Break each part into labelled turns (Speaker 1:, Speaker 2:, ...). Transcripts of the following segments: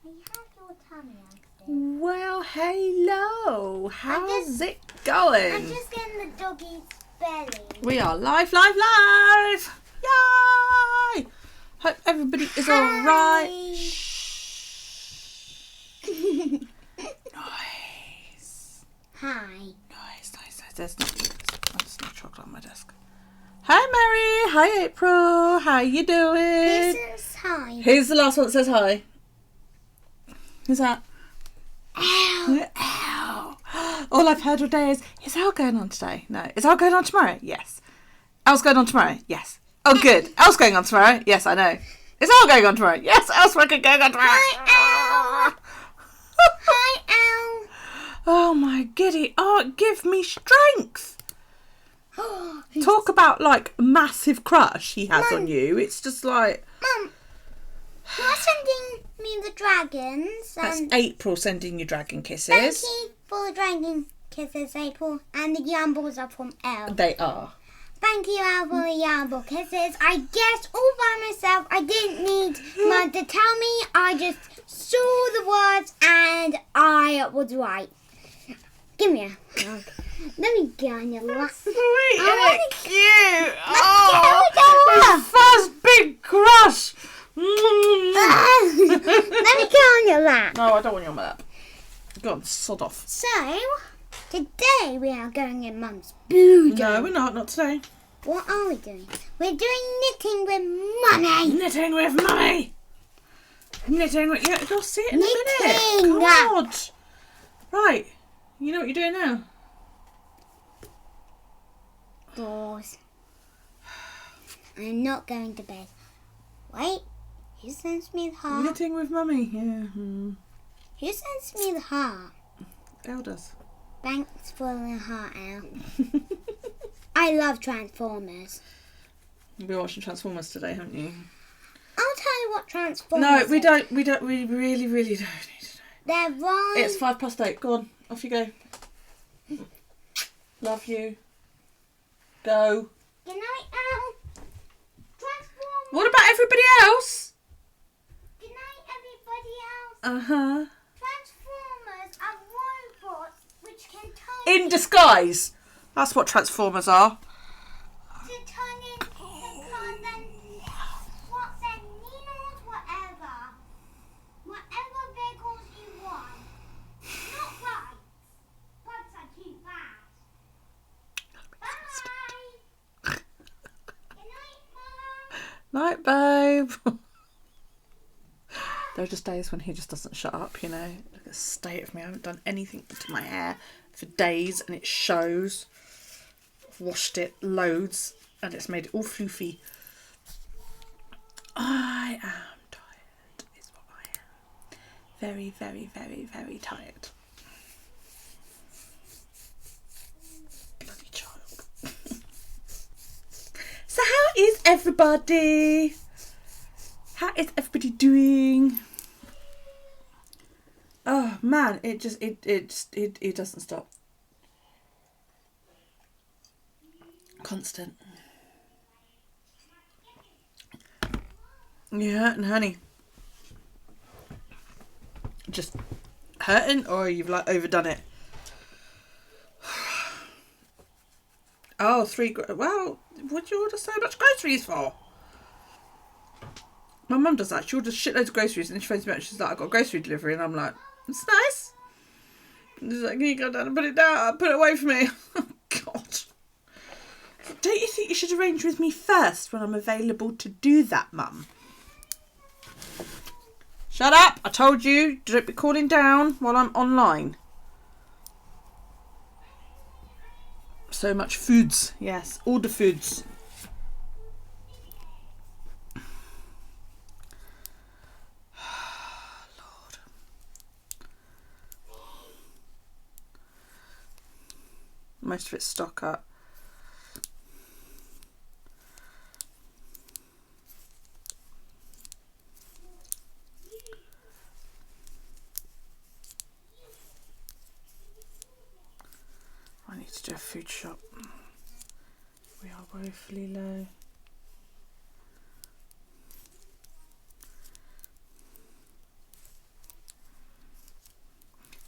Speaker 1: You have your tummy out.
Speaker 2: Well, hello. How's it going?
Speaker 1: I'm just getting the doggy's belly.
Speaker 2: We are live. Yay! Hope everybody is alright. Nice.
Speaker 1: Hi.
Speaker 2: Nice. There's no chocolate on my desk. Hi, Mary. Hi, April. How you doing?
Speaker 1: This is hi.
Speaker 2: Who's the last one that says hi? Who's that?
Speaker 1: Ow.
Speaker 2: Ow. All I've heard all day is Al going on today? No. Is Al going on tomorrow? Yes. Al's going on tomorrow? Yes. Oh, good. Al's going on tomorrow? Yes, I know. Is Al going on tomorrow? Yes, Al's fucking going on tomorrow.
Speaker 1: Hi, Al. Hi, Al.
Speaker 2: Oh, my giddy. Oh, give me strength. Talk about, like, massive crush he has on you. It's just like...
Speaker 1: Mum, you're sending me the dragons.
Speaker 2: That's April sending you dragon kisses.
Speaker 1: Thank you for the dragon kisses, April. And the yarn balls are from Elle.
Speaker 2: They are.
Speaker 1: Thank you, Al, for the yarn ball kisses. I guessed all by myself. I didn't need Mum to tell me. I just saw the words and I was right. Give me a hug. Let me get on your lap.
Speaker 2: Sweet, isn't it cute?
Speaker 1: Oh,
Speaker 2: first big crush.
Speaker 1: let me get on your lap.
Speaker 2: No, I don't want you on my lap. Go on, sod off.
Speaker 1: So, today we are going in Mum's booty.
Speaker 2: No, we're not. Not today.
Speaker 1: What are we doing? We're doing knitting with Mummy.
Speaker 2: Knitting with Mummy. Knitting with... Yeah, you'll see it in a
Speaker 1: Knitting.
Speaker 2: minute. God. Right. You know what you're doing now?
Speaker 1: Doors. I'm not going to bed. Wait. Who sends me the heart?
Speaker 2: Knitting with Mummy. Yeah.
Speaker 1: Who sends me the heart?
Speaker 2: Elle does.
Speaker 1: Thanks for the heart, Al. I love Transformers.
Speaker 2: You've been watching Transformers today, haven't you?
Speaker 1: I'll tell you what Transformers
Speaker 2: No, we
Speaker 1: is.
Speaker 2: don't. We really don't need to know.
Speaker 1: They're right.
Speaker 2: It's 8:05. Go on. Off you go. Love you. Go.
Speaker 1: Good night, Al. Transformers.
Speaker 2: What about everybody else?
Speaker 1: Good night, everybody else.
Speaker 2: Uh-huh.
Speaker 1: Transformers are robots which can turn
Speaker 2: In disguise. That's what Transformers are.
Speaker 1: into turning into cars and what's their needles, whatever. Whatever vehicles you want. Not bugs. Bugs are too bad. Bye. Good night, Mum.
Speaker 2: Night, babe. There are just days when he just doesn't shut up, you know. Look at the state of me. I haven't done anything to my hair for days and it shows. I've washed it loads and it's made it all floofy. I am tired, is what I am. Very, very, very, very tired. Bloody child. So how is everybody? How is everybody doing? Oh man, it doesn't stop. Constant. You hurting, honey? Just hurting, or you've like overdone it? Oh, 3. Well, what'd you order so much groceries for? My mum does that. She orders shitloads of groceries and then she phones me up and she's like, I got a grocery delivery, and I'm like, it's nice. And she's like, can you go down and put it down? Put it away for me. Oh God. Don't you think you should arrange with me first when I'm available to do that, Mum? Shut up. I told you, don't be calling down while I'm online. So much foods. Yes, order foods. Most of it's stock up. I need to do a food shop. We are woefully low.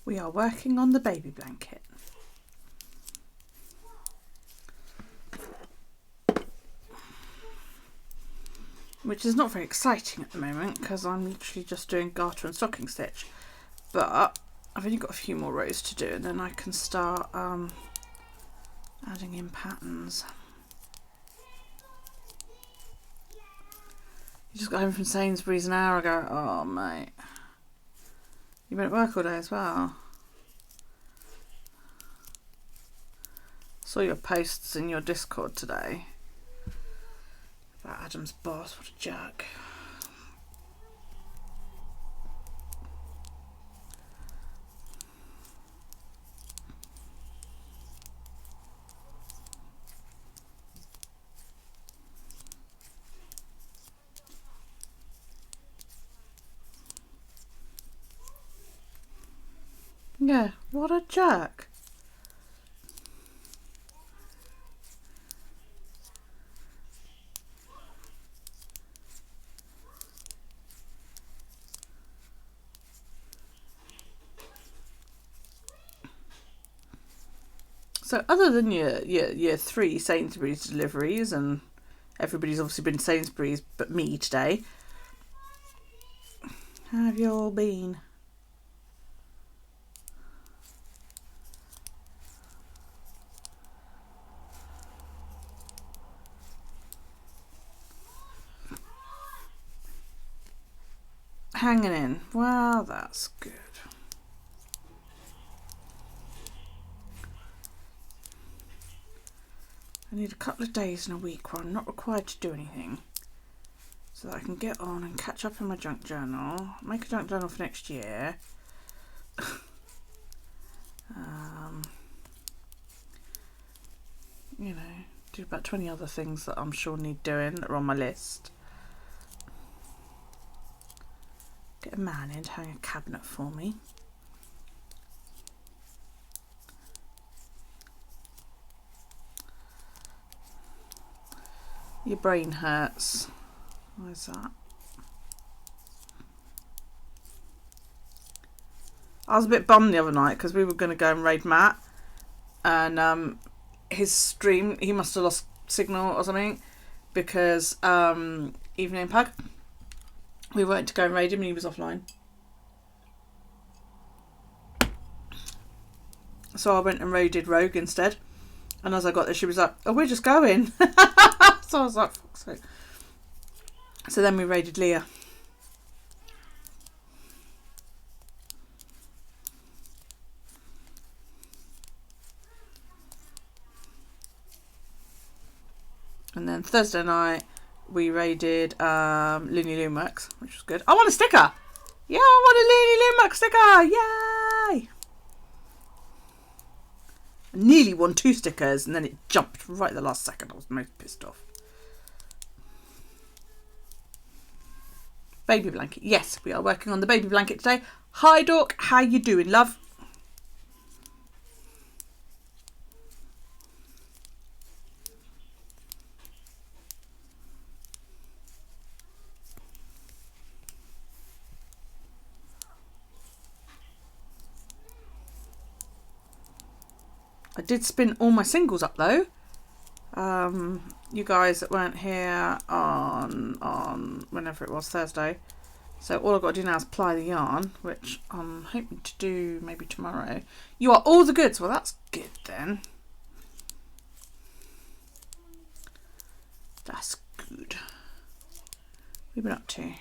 Speaker 2: We are working on the baby blanket. Which is not very exciting at the moment because I'm literally just doing garter and stocking stitch. But I've only got a few more rows to do and then I can start adding in patterns. You just got home from Sainsbury's an hour ago. Oh, mate. You've been at work all day as well. Saw your posts in your Discord today about Adam's boss. What a jerk. Yeah, what a jerk. So other than your 3 Sainsbury's deliveries, and everybody's obviously been Sainsbury's but me today, how have you all been? Hanging in. Well, that's good. I need a couple of days in a week where I'm not required to do anything so that I can get on and catch up in my junk journal, make a junk journal for next year. You know, do about 20 other things that I'm sure need doing that are on my list. Get a man in to hang a cabinet for me. Your brain hurts. Why is that? I was a bit bummed the other night because we were going to go and raid Matt, and his stream, he must have lost signal or something because Evening Pug, we went to go and raid him and he was offline. So I went and raided Rogue instead, and as I got there she was like, oh, we're just going. So I was like, fuck's sake. So then we raided Leah. And then Thursday night we raided Looney Loomworks, which was good. I want a sticker! Yeah, I want a Looney Loomworks sticker! Yay! I nearly won 2 stickers and then it jumped right at the last second. I was most pissed off. Baby blanket. Yes, we are working on the baby blanket today. Hi Dork, how you doing, love? I did spin all my singles up though. You guys that weren't here on whenever it was, Thursday. So all I've got to do now is ply the yarn, which I'm hoping to do maybe tomorrow. You are all the goods. Well, that's good then. That's good. What have you been up to?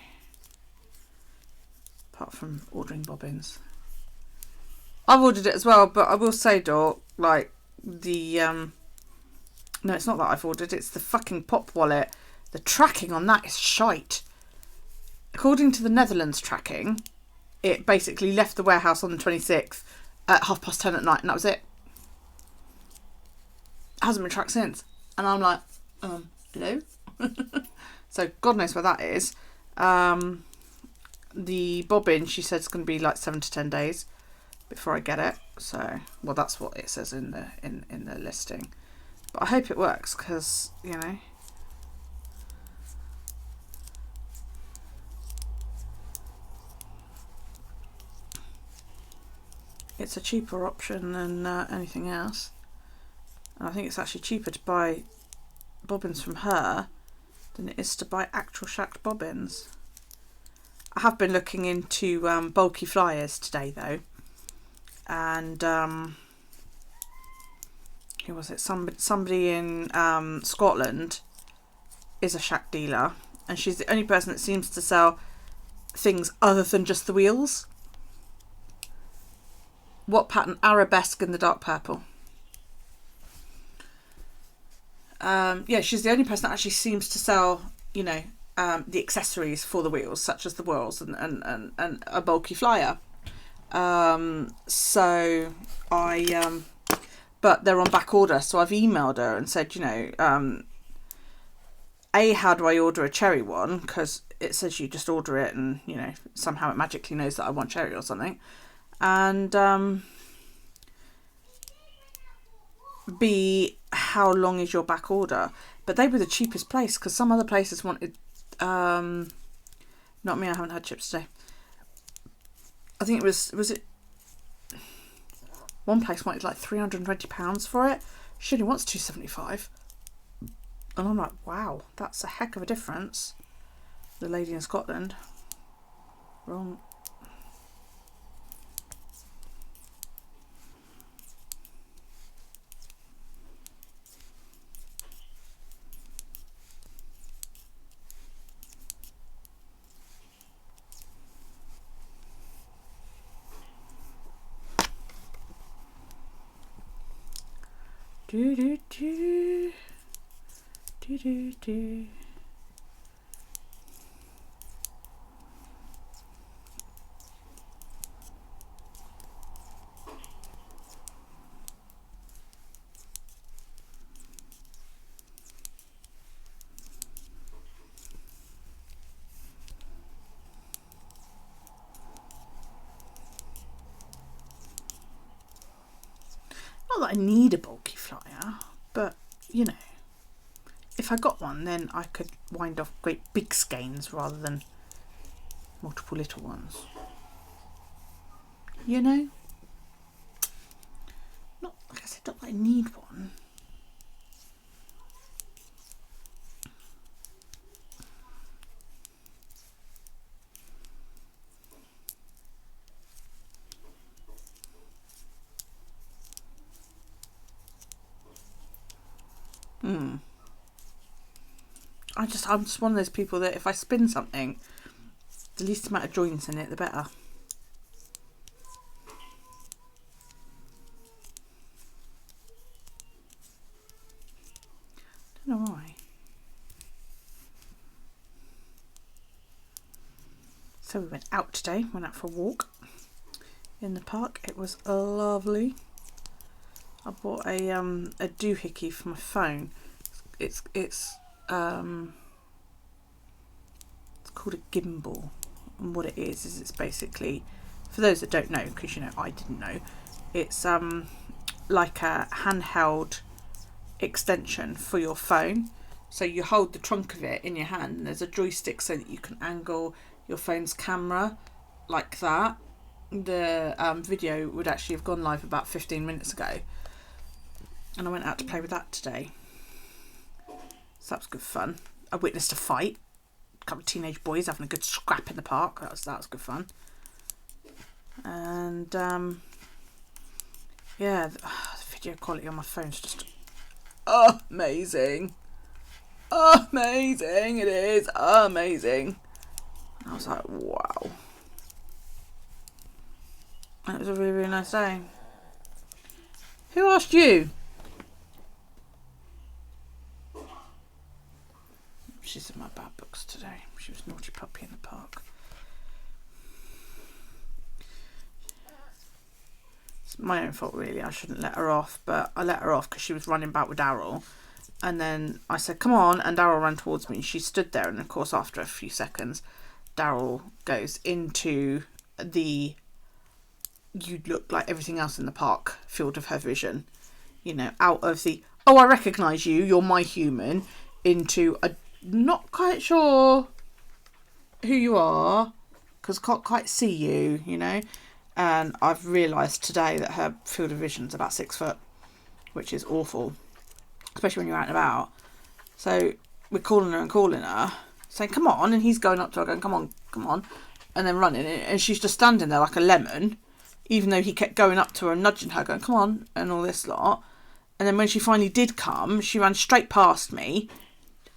Speaker 2: Apart from ordering bobbins. I've ordered it as well, but I will say, Dork, like the no, it's not that I've ordered, it's the fucking pop wallet. The tracking on that is shite. According to the Netherlands tracking, it basically left the warehouse on the 26th at 10:30 at night, and that was it. It hasn't been tracked since. And I'm like, hello? So God knows where that is. The bobbin, she said, it's going to be like 7 to 10 days before I get it. So, well, that's what it says in the listing. But I hope it works because, you know. it's a cheaper option than anything else. And I think it's actually cheaper to buy bobbins from her than it is to buy actual shacked bobbins. I have been looking into bulky flyers today though, and who was it? Somebody in Scotland is a shack dealer, and she's the only person that seems to sell things other than just the wheels. What pattern? Arabesque in the dark purple. Yeah, she's the only person that actually seems to sell, you know, the accessories for the wheels, such as the whirls and a bulky flyer. So I, but they're on back order. So I've emailed her and said, you know, A, how do I order a cherry one? Because it says you just order it and, you know, somehow it magically knows that I want cherry or something. And B, how long is your back order? But they were the cheapest place, because some other places wanted, not me, I haven't had chips today. I think it was it, one place wanted like £320 for it. She only wants £275. And I'm like, wow, that's a heck of a difference. The lady in Scotland. Wrong. Do do do do do do. Not that I need a bulky flyer, but you know, if I got one, then I could wind off great big skeins rather than multiple little ones. You know? Not, like I said, not that I need one. I'm just one of those people that if I spin something, the least amount of joints in it, the better. Don't know why. So we went out today, went out for a walk in the park. It was lovely. I bought a doohickey for my phone. It's called a gimbal, and what it is it's basically, for those that don't know, because you know I didn't know, it's like a handheld extension for your phone. So you hold the trunk of it in your hand and there's a joystick so that you can angle your phone's camera like that. The video would actually have gone live about 15 minutes ago, and I went out to play with that today, so that was good fun. I witnessed a fight, a couple of teenage boys having a good scrap in the park. That was good fun. And yeah, the video quality on my phone is just amazing. Amazing, it is amazing. I was like, wow. It was a really, really nice day. Who asked you? She's in my bad books today. She was naughty puppy in the park. It's my own fault really. I shouldn't let her off, but I let her off because she was running back with Daryl. And then I said, come on, and Daryl ran towards me and she stood there, and of course after a few seconds Daryl goes into the you look like everything else in the park field of her vision. You know, out of the, oh, I recognise you, you're my human, into a not quite sure who you are because can't quite see you, you know. And I've realised today that her field of vision's about 6 foot, which is awful, especially when you're out and about. So we're calling her, saying, come on, and he's going up to her going, come on, and then running, and she's just standing there like a lemon, even though he kept going up to her and nudging her, going, come on, and all this lot. And then when she finally did come, she ran straight past me,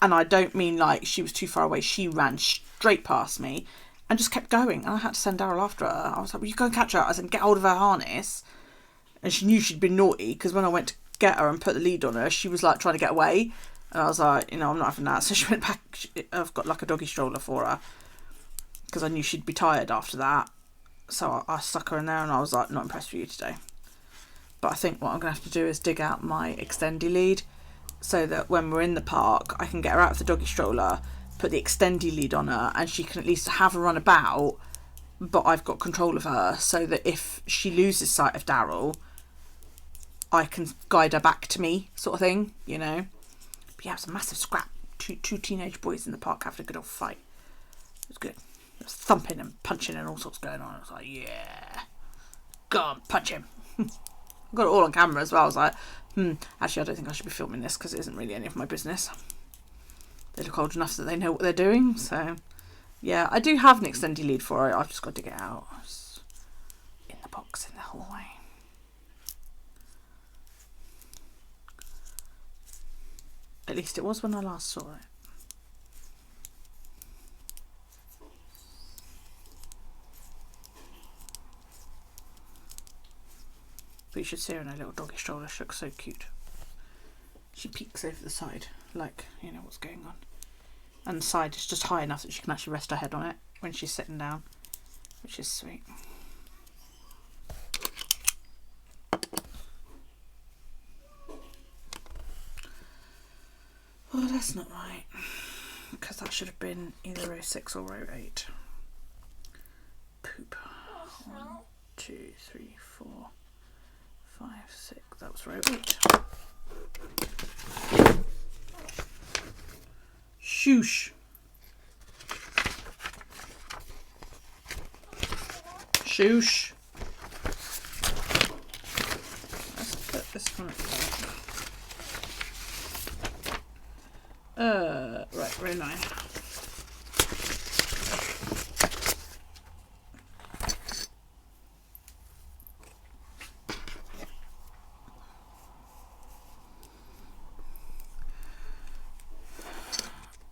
Speaker 2: and I don't mean like she was too far away, she ran straight past me, and just kept going, and I had to send Daryl after her. I was like, well, you go and catch her. I said, get hold of her harness. And she knew she'd been naughty, because when I went to get her and put the lead on her, she was like trying to get away. And I was like, I'm not having that. So she went back. I've got like a doggy stroller for her, because I knew she'd be tired after that. So I stuck her in there, and I was like, not impressed with you today. But I think what I'm going to have to do is dig out my extendy lead, so that when we're in the park, I can get her out of the doggy stroller, put the extendy lead on her, and she can at least have a run about, but I've got control of her, so that if she loses sight of Daryl, I can guide her back to me, sort of thing, But yeah, it was a massive scrap. Two teenage boys in the park having a good old fight. It was good. There was thumping and punching and all sorts going on. I was like, yeah, go on, punch him. I got it all on camera as well. I was like, actually, I don't think I should be filming this, because it isn't really any of my business. They look old enough that they know what they're doing. So, yeah, I do have an extended lead for it. I've just got to dig it out. It's in the box in the hallway. At least it was when I last saw it. But you should see her in a little doggy stroller. She looks so cute. She peeks over the side, like, what's going on. And the side is just high enough that she can actually rest her head on it when she's sitting down, which is sweet. Oh, that's not right, because that should have been either row 6 or row 8. Poop. 1, 2, 3, 4, 5, 6. That was row 8. Shoosh. Shoosh. Let's put this one up. Right, row 9.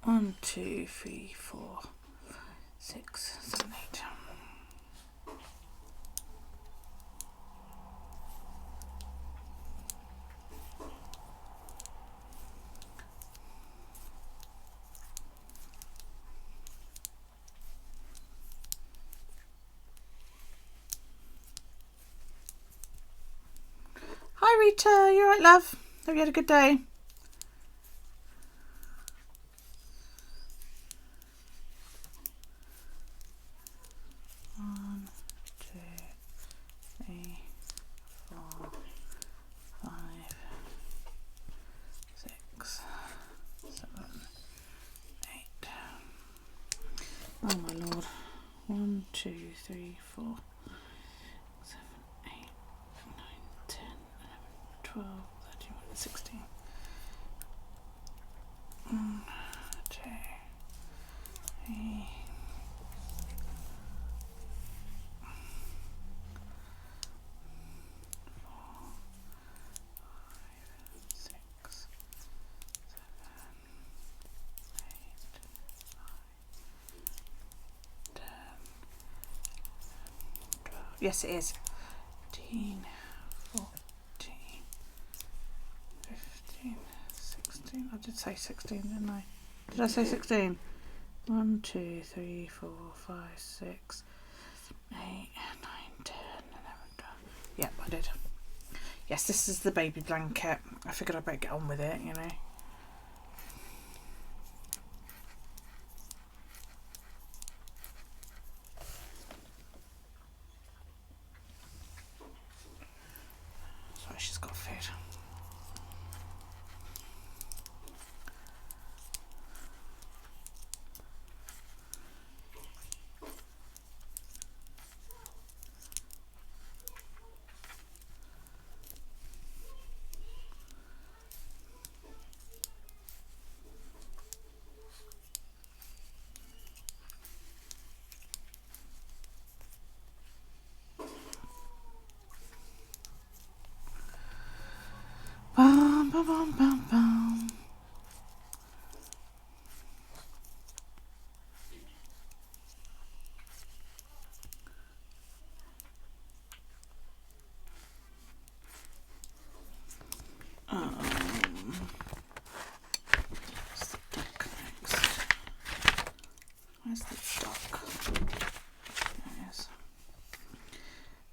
Speaker 2: One, 2, 3, 4, 6, 7, 8. Hi Rita, you alright, love? Hope you had a good day. Oh my lord. 1, 2, 3, 4, 7, 8, 9, 10, 11, 12, 13, 16. 1, 2, 3. 6, 7, 8, 9, 10. Yes, it is. 13, 14, 15, 16. I did say 16, didn't I? Did I say 16? 1, 2, 3, 4, 5, 6, 8, 9, 10, 11, 12. Yep, I did. Yes, this is the baby blanket. I figured I'd better get on with it, Sorry, she's got food. Bum, bum, bum, bum. Where's the duck? There it is.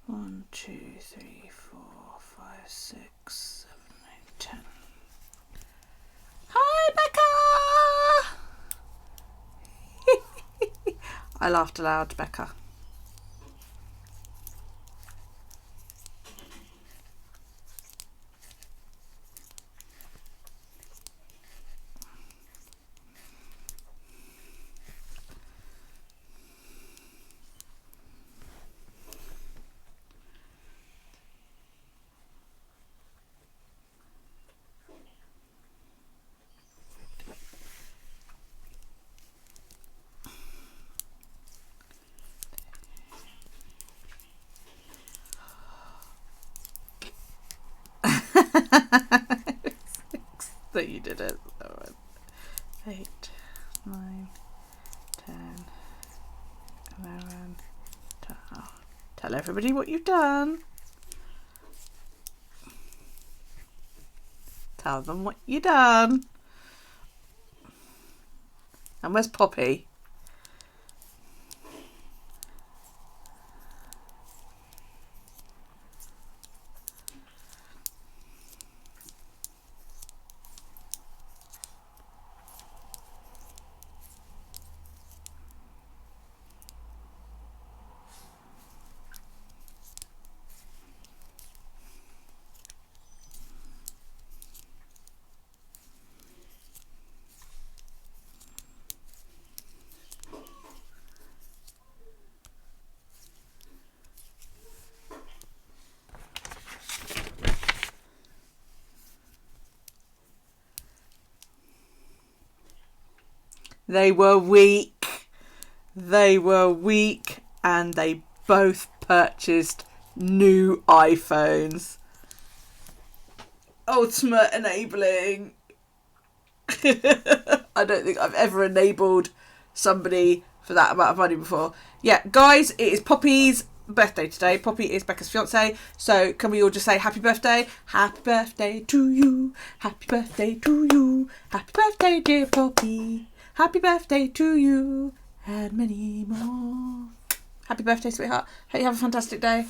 Speaker 2: 1, 2, 3, 4, 5, 6, 7, 8, 10. Hi, Becca! I laughed aloud, Becca. That you did it. 8, 9, 10, 11, 12. Tell everybody what you've done. Tell them what you've done. And where's Poppy? They were weak. They were weak and they both purchased new iPhones. Ultimate enabling. I don't think I've ever enabled somebody for that amount of money before. Yeah, guys, it is Poppy's birthday today. Poppy is Becca's fiance. So can we all just say happy birthday? Happy birthday to you. Happy birthday to you. Happy birthday, dear Poppy. Happy birthday to you and many more. Happy birthday, sweetheart. Hope you have a fantastic day.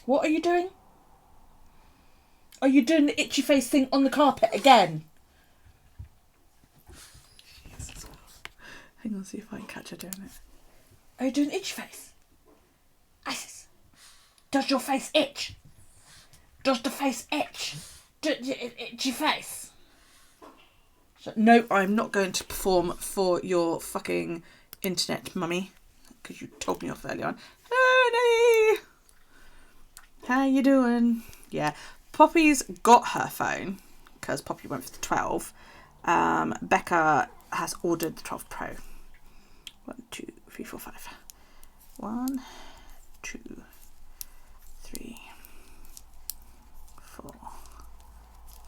Speaker 2: What are you doing? Are you doing the itchy face thing on the carpet again? Hang on, see if I can catch her doing it. Are you doing itchy face? Isis, does your face itch? Does the face itch? Itchy face? No, I'm not going to perform for your fucking internet, mummy. Because you told me off earlier on. Honey! How you doing? Yeah, Poppy's got her phone. Because Poppy went for the 12. Becca has ordered the 12 Pro. 1, 2, 3, 4, 5. 1, 2, 3, 4,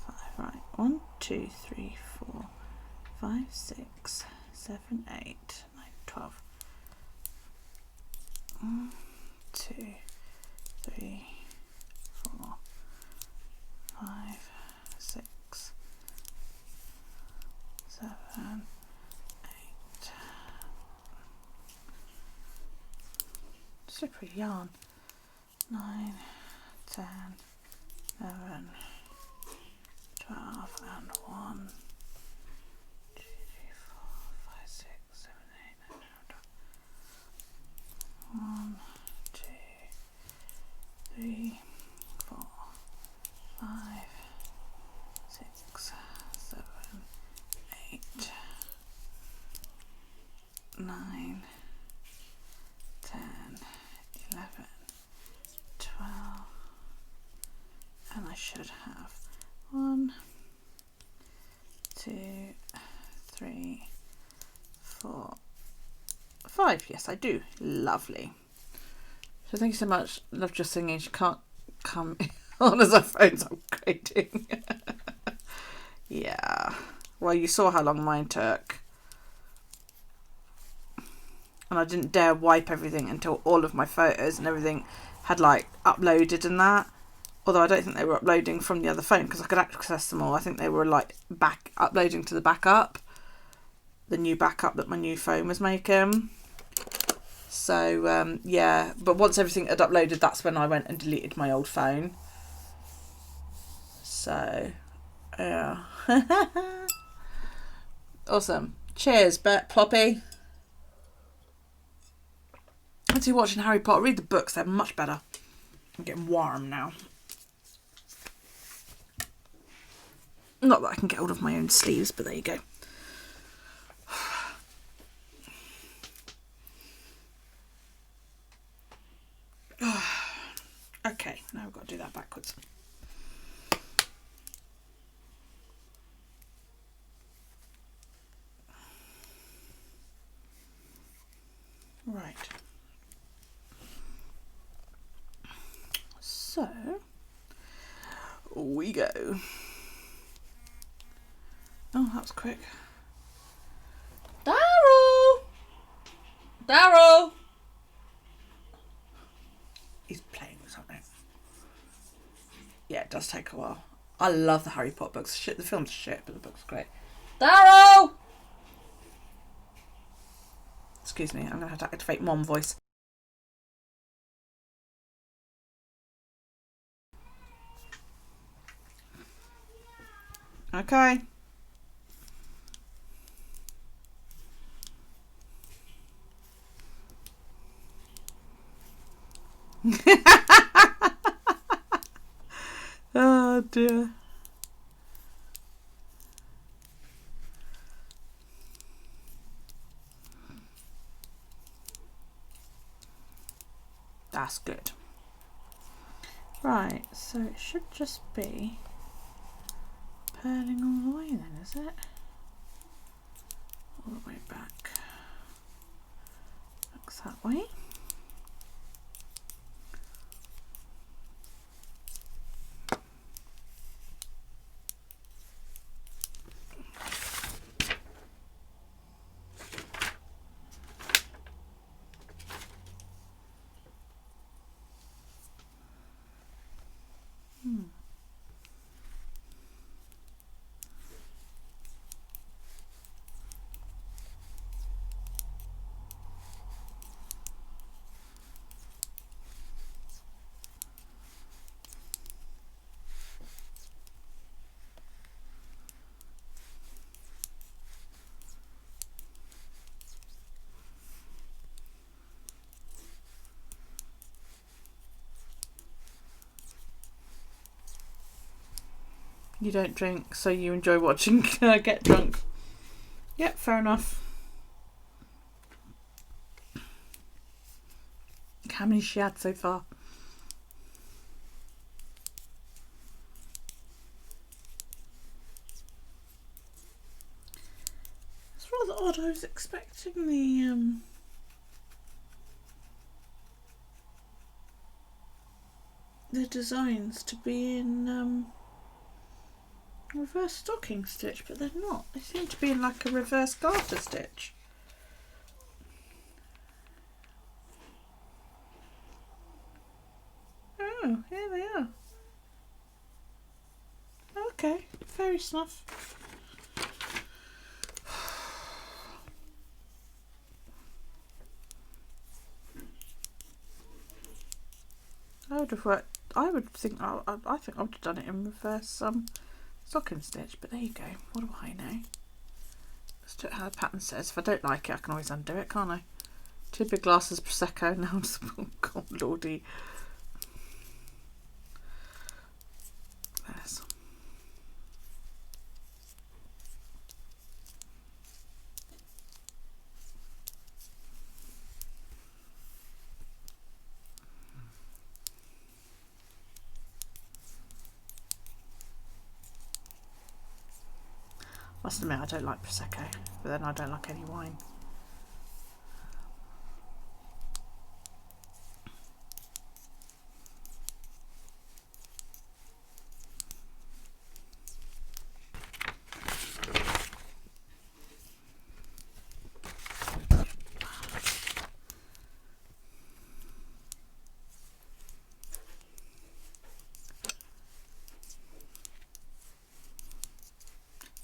Speaker 2: 5. Right. 1, 2, 3, 4, 5, 6, 7, 8, 9, 12. 1, 2, 3, 4, 5, 6, 7, 8. Slippery yarn. 9, 10, 11, 12, and 1, 2, 3, 4, 5, 6, 7, 8, 9, 10, 1, 2, 3, 4, 5, 6, 7, 8, 9, 10, 11, 12, and I should have 1, 2, 3, 4, 5. Yes, I do. Lovely. So thank you so much. Love just singing. She can't come on as her phone's upgrading. Yeah. Well, you saw how long mine took. And I didn't dare wipe everything until all of my photos and everything had like uploaded and that. Although I don't think they were uploading from the other phone because I could access them all. I think they were like uploading to the backup. The new backup that my new phone was making. So, yeah. But once everything had uploaded, that's when I went and deleted my old phone. So, yeah. Awesome. Cheers, Ploppy. Once you're watching Harry Potter, read the books. They're much better. I'm getting warm now. Not that I can get hold of my own sleeves, but there you go. Okay, now I've got to do that backwards. Right. So, we go. Oh, that was quick. Daryl! Daryl! He's playing with something. Yeah, it does take a while. I love the Harry Potter books. Shit, the film's shit, but the book's great. Daryl! Excuse me, I'm going to have to activate mom voice. Okay. Oh dear. That's good. Right, so it should just be purling all the way then, is it? All the way back. Looks that way. You don't drink, so you enjoy watching get drunk. Yep, fair enough. How many she had so far? It's rather odd. I was expecting the designs to be in reverse stocking stitch, but they're not. They seem to be in like a reverse garter stitch. Oh, here they are. Okay, fairy snuff. I would have worked. I would think. I think I would have done it in reverse stocking stitch. But there you go. What do I know? Let's do it how the pattern says. If I don't like it, I can always undo it, can't I? 2 big glasses prosecco. Now I'm just, oh God, lordy. There's. Must admit, I don't like prosecco, but then I don't like any wine.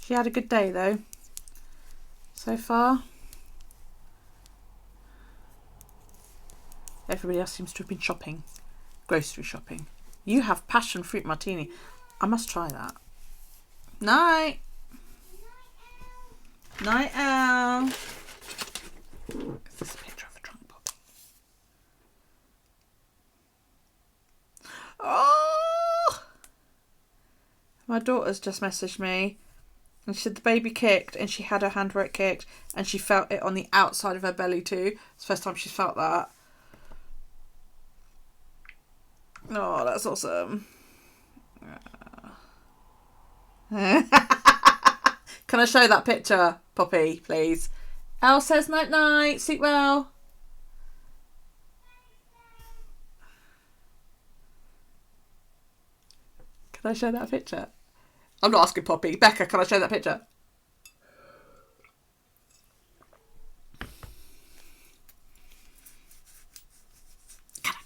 Speaker 2: She had a good day though, so far. Everybody else seems to have been shopping, grocery shopping. You have passion fruit martini. I must try that. Night. Night, Al. This is a picture of a drunk puppy. Oh! My daughter's just messaged me. And she said the baby kicked and she had her hand where it kicked and she felt it on the outside of her belly too. It's the first time she's felt that. Oh, that's awesome. Can I show that picture, Poppy, please? Elle says night night, sleep well. Can I show that picture? I'm not asking Poppy. Becca, can I show that picture? Can I?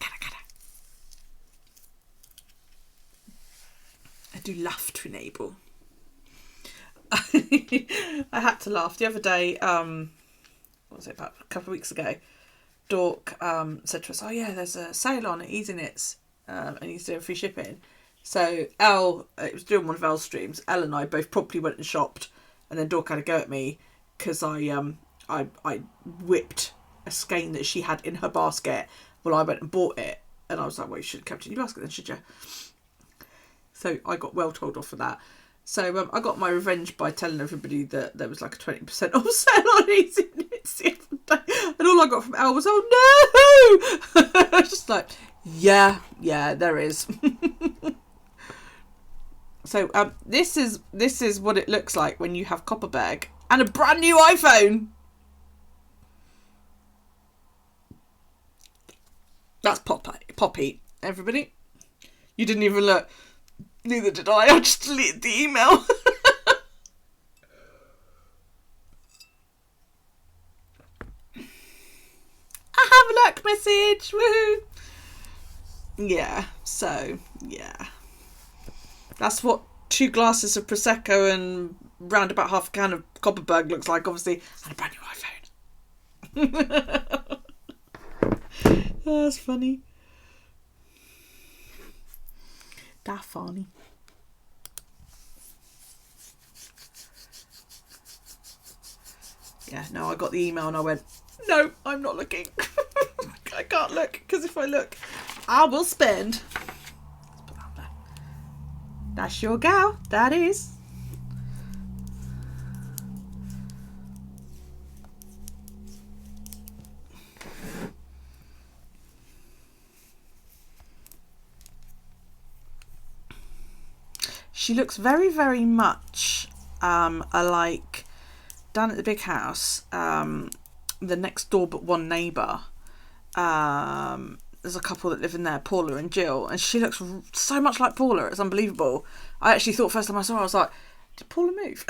Speaker 2: I do laugh to enable. I had to laugh. The other day, what was it, about a couple of weeks ago, Dork said to us, oh yeah, there's a sale on at Easy Knits and he's doing free shipping. So Elle, it was doing one of Elle's streams, Elle and I both properly went and shopped, and then Dork had a go at me because I whipped a skein that she had in her basket. Well, I went and bought it, and I was like, well, you should have kept it in your basket then, should you? So I got well told off for that. So I got my revenge by telling everybody that there was like a 20% off sale on Easy Knits the other day. And all I got from Elle was, oh no! I was just like, yeah, there is. So this is what it looks like when you have Copperberg and a brand new iPhone. That's Poppy, everybody. You didn't even look. Neither did I. I just deleted the email. I have a luck message. Woohoo! Yeah. So yeah. That's what 2 glasses of Prosecco and round about half a can of Copperberg looks like, obviously, and a brand new iPhone. Oh, that's funny. That's funny. Yeah, no, I got the email and I went, no, I'm not looking. I can't look, because if I look, I will spend. That's your gal. That is. She looks very, very much alike down at the big house, the next door but one neighbour. There's a couple that live in there, Paula and Jill, and she looks so much like Paula. It's unbelievable. I actually thought first time I saw her, I was like, did Paula move?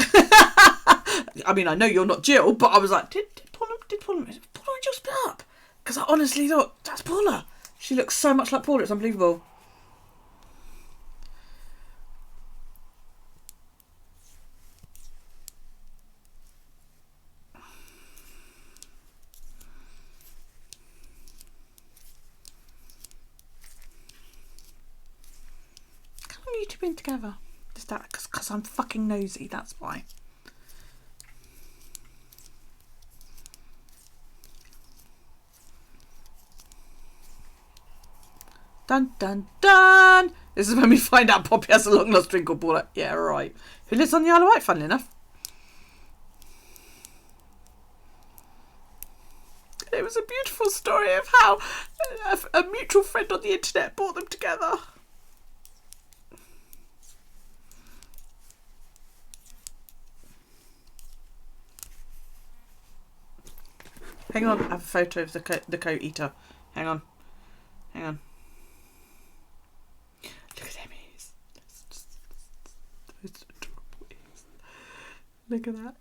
Speaker 2: I mean, I know you're not Jill, but I was like, did Paula move? Did Paula and Jill split up? Because I honestly thought, that's Paula. She looks so much like Paula. It's unbelievable. You two been together? Just that because I'm fucking nosy, that's why. Dun dun dun! This is when we find out Poppy has a long lost drink called Paula. Yeah, right. Who lives on the Isle of Wight, funnily enough. It was a beautiful story of how a mutual friend on the internet brought them together. Hang on, I have a photo of the coat eater. Hang on. Look at them ears. Those adorable ears. Look at that.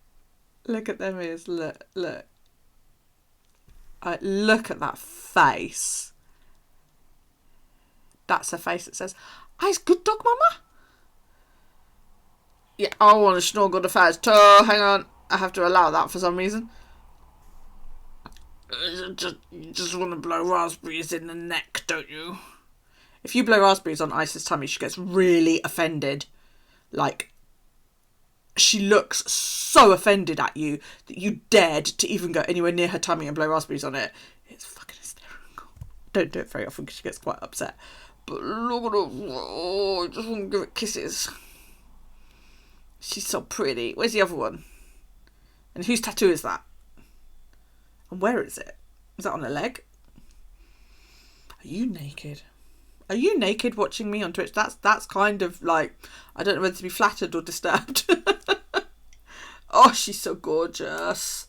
Speaker 2: Look at them ears. Look. Look at that face. That's a face that says, "I's good dog, mama." Yeah, I want to snuggle the fat's toe. Hang on. I have to allow that for some reason. You just want to blow raspberries in the neck, don't you? If you blow raspberries on Ice's tummy, she gets really offended. Like, she looks so offended at you that you dared to even go anywhere near her tummy and blow raspberries on it. It's fucking hysterical. Don't do it very often because she gets quite upset. But look at her. Oh, I just want to give it kisses. She's so pretty. Where's the other one? And whose tattoo is that? And where is it? Is that on her leg? Are you naked? Are you naked watching me on Twitch? That's kind of like, I don't know whether to be flattered or disturbed. Oh, she's so gorgeous.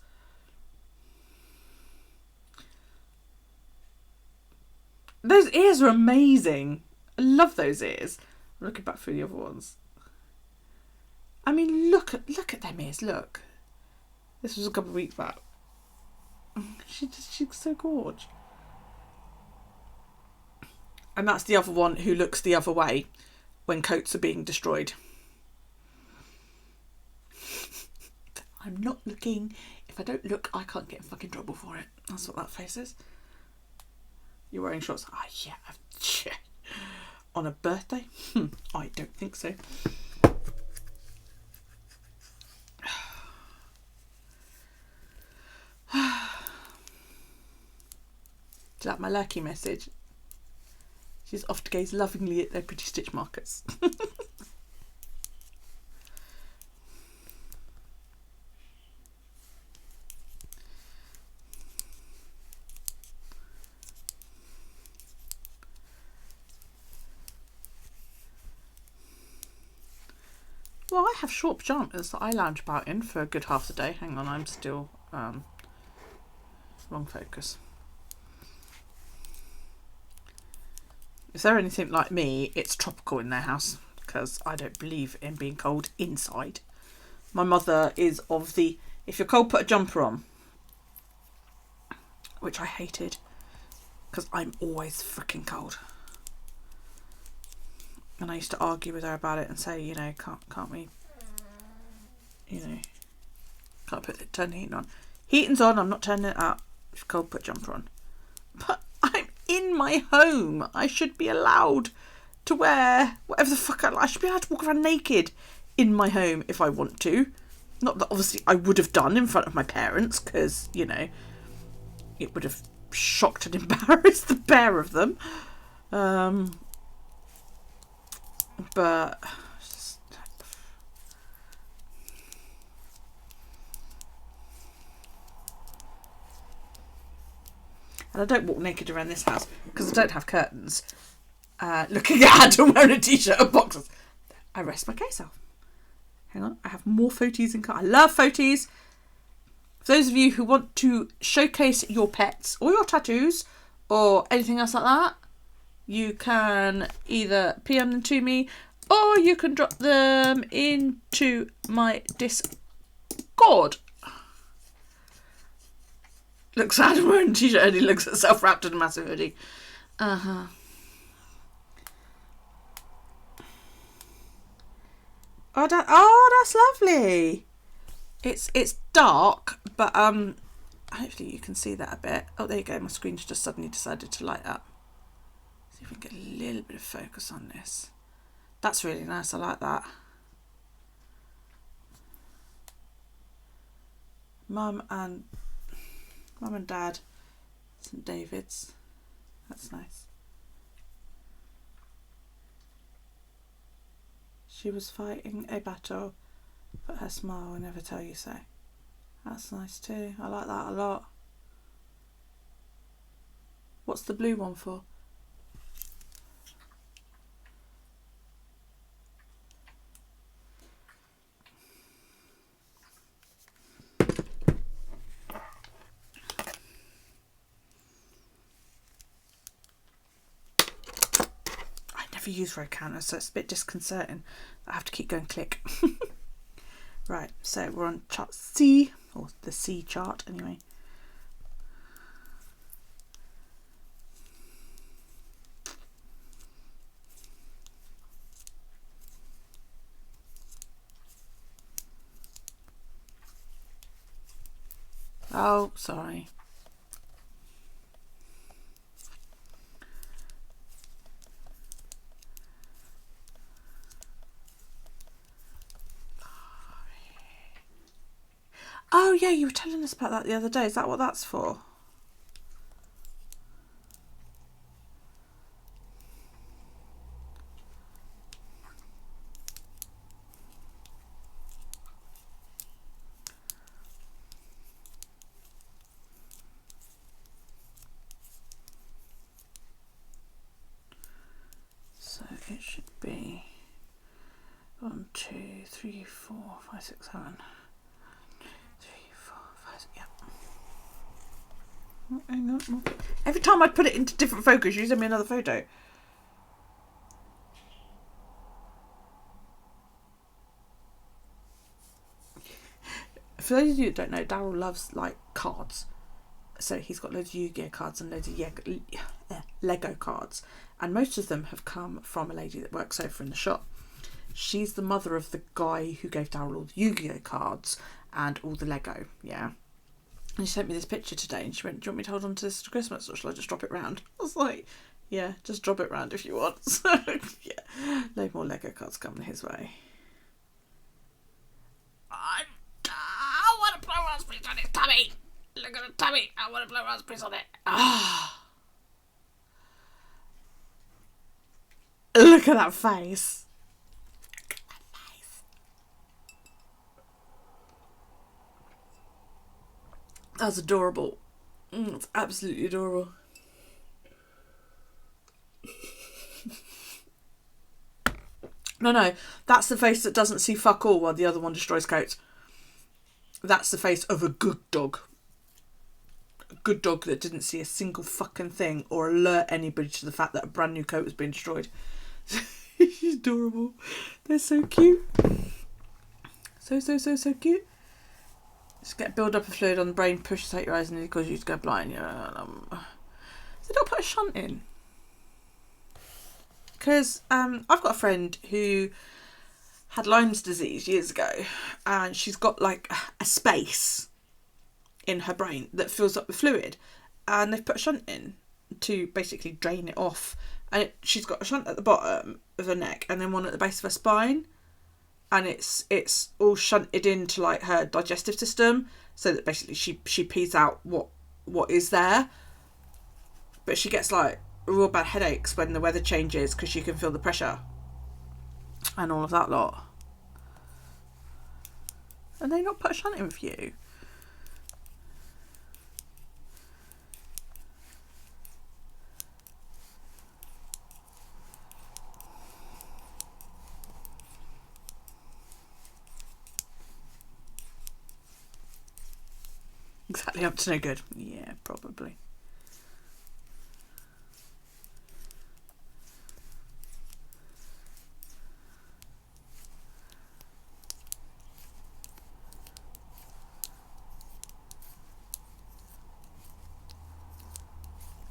Speaker 2: Those ears are amazing. I love those ears. I'm looking back through the other ones. I mean, look at them ears. Look. This was a couple of weeks back. She's so gorgeous. And that's the other one who looks the other way when coats are being destroyed. I'm not looking. If I don't look, I can't get in fucking trouble for it. That's what that face is. You're wearing shorts? Ah, yeah. On a birthday? I don't think so. Is that my lurky message? She's off to gaze lovingly at their pretty stitch markers. Well, I have short pyjamas that I lounge about in for a good half the day. Hang on, I'm still wrong focus. If they're anything like me, it's tropical in their house because I don't believe in being cold inside. My mother is of the, if you're cold, put a jumper on, which I hated because I'm always freaking cold. And I used to argue with her about it and say, you know, can't we, you know, can't turn the heating on. Heating's on, I'm not turning it up. If you're cold, put a jumper on. But I'm in my home. I should be allowed to wear whatever the fuck I like. I should be allowed to walk around naked in my home if I want to. Not that obviously I would have done in front of my parents because, you know, it would have shocked and embarrassed the pair of them. But and I don't walk naked around this house because I don't have curtains. Looking at Adam wearing a t-shirt and boxers. I rest my case off. Hang on, I have more photos in car. I love photos. For those of you who want to showcase your pets or your tattoos or anything else like that, you can either PM them to me or you can drop them into my Discord. Looks sad wearing a t-shirt and he looks at self wrapped in a massive hoodie. Oh, that's lovely. It's dark, but hopefully you can see that a bit. Oh, there you go. My screen's just suddenly decided to light up. See if we can get a little bit of focus on this. That's really nice. I like that. Mum and Dad, St David's. That's nice. She was fighting a battle, but her smile will never tell you so. That's nice too. I like that a lot. What's the blue one for? Use row counter, so it's a bit disconcerting. I have to keep going click. Right, so we're on chart C, or the C chart anyway. Oh, sorry. Oh yeah, you were telling us about that the other day. Is that what that's for? So it should be 1, 2, 3, 4, 5, 6, 7. 3, 4, 5, yeah. Oh, hang on. Every time I put it into different focus, you send me another photo. For those of you that don't know, Daryl loves like cards. So he's got loads of Yu-Gi-Oh cards and loads of Lego cards. And most of them have come from a lady that works over in the shop. She's the mother of the guy who gave Daryl all the Yu-Gi-Oh cards and all the Lego, yeah. And she sent me this picture today and she went, do you want me to hold on to this to Christmas or shall I just drop it round? I was like, yeah, just drop it round if you want. So, yeah, no more Lego cards coming his way. I want to blow raspberries on his tummy. Look at the tummy. I want to blow raspberries on it. Ah. Look at that face. That's adorable. It's absolutely adorable. No, that's the face that doesn't see fuck all while the other one destroys coats. That's the face of a good dog. A good dog that didn't see a single fucking thing or alert anybody to the fact that a brand new coat was being destroyed. She's adorable. They're so cute. So cute. Just get build up of fluid on the brain, pushes out your eyes and it causes you to go blind. Yeah. So don't put a shunt in. Because I've got a friend who had Lyme's disease years ago and she's got like a space in her brain that fills up with fluid and they've put a shunt in to basically drain it off, and she's got a shunt at the bottom of her neck and then one at the base of her spine, and it's all shunted into like her digestive system so that basically she pees out what is there, but she gets like real bad headaches when the weather changes because she can feel the pressure and all of that lot. And they not put a shunt in for you? Exactly up to no good. Yeah, probably.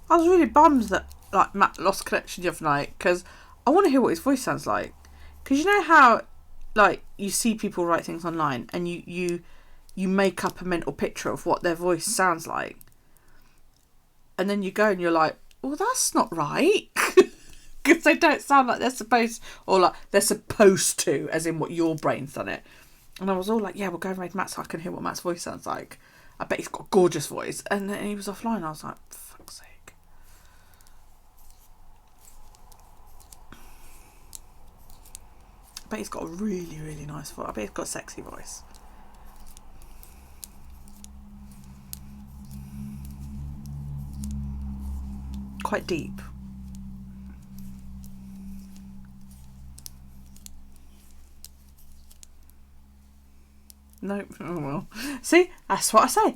Speaker 2: I was really bummed that like Matt lost connection the other night because I want to hear what his voice sounds like. Because you know how like you see people write things online and you make up a mental picture of what their voice sounds like, and then you go and you're like, well, that's not right. Because they don't sound like they're supposed, or like they're supposed to, as in what your brain's done it. And I was all like, yeah, we'll go and read Matt so I can hear what Matt's voice sounds like. I bet he's got a gorgeous voice. And then he was offline. I was like, for fuck's sake. I bet he's got a really, really nice voice. I bet he's got a sexy voice. Quite deep. Nope. Oh well. See, that's what I say.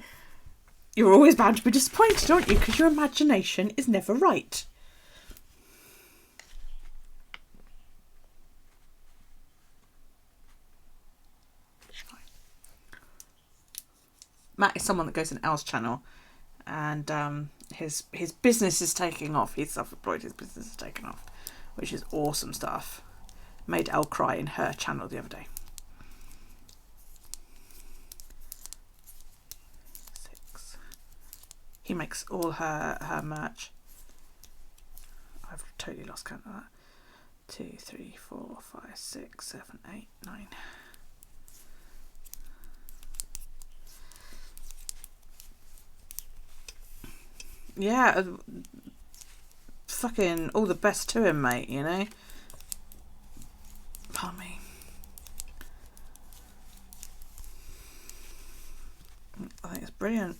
Speaker 2: You're always bound to be disappointed, aren't you? Because your imagination is never right. Matt is someone that goes in Elle's channel, and his business is taking off. He's self-employed. His business is taking off, which is awesome stuff. Made Elle cry in her channel the other day. 6, He makes all her merch. I've totally lost count of that. 2, 3, 4, 5, 6, 7, 8, 9. Yeah, fucking all the best to him, mate, you know? Pardon me. I think it's brilliant.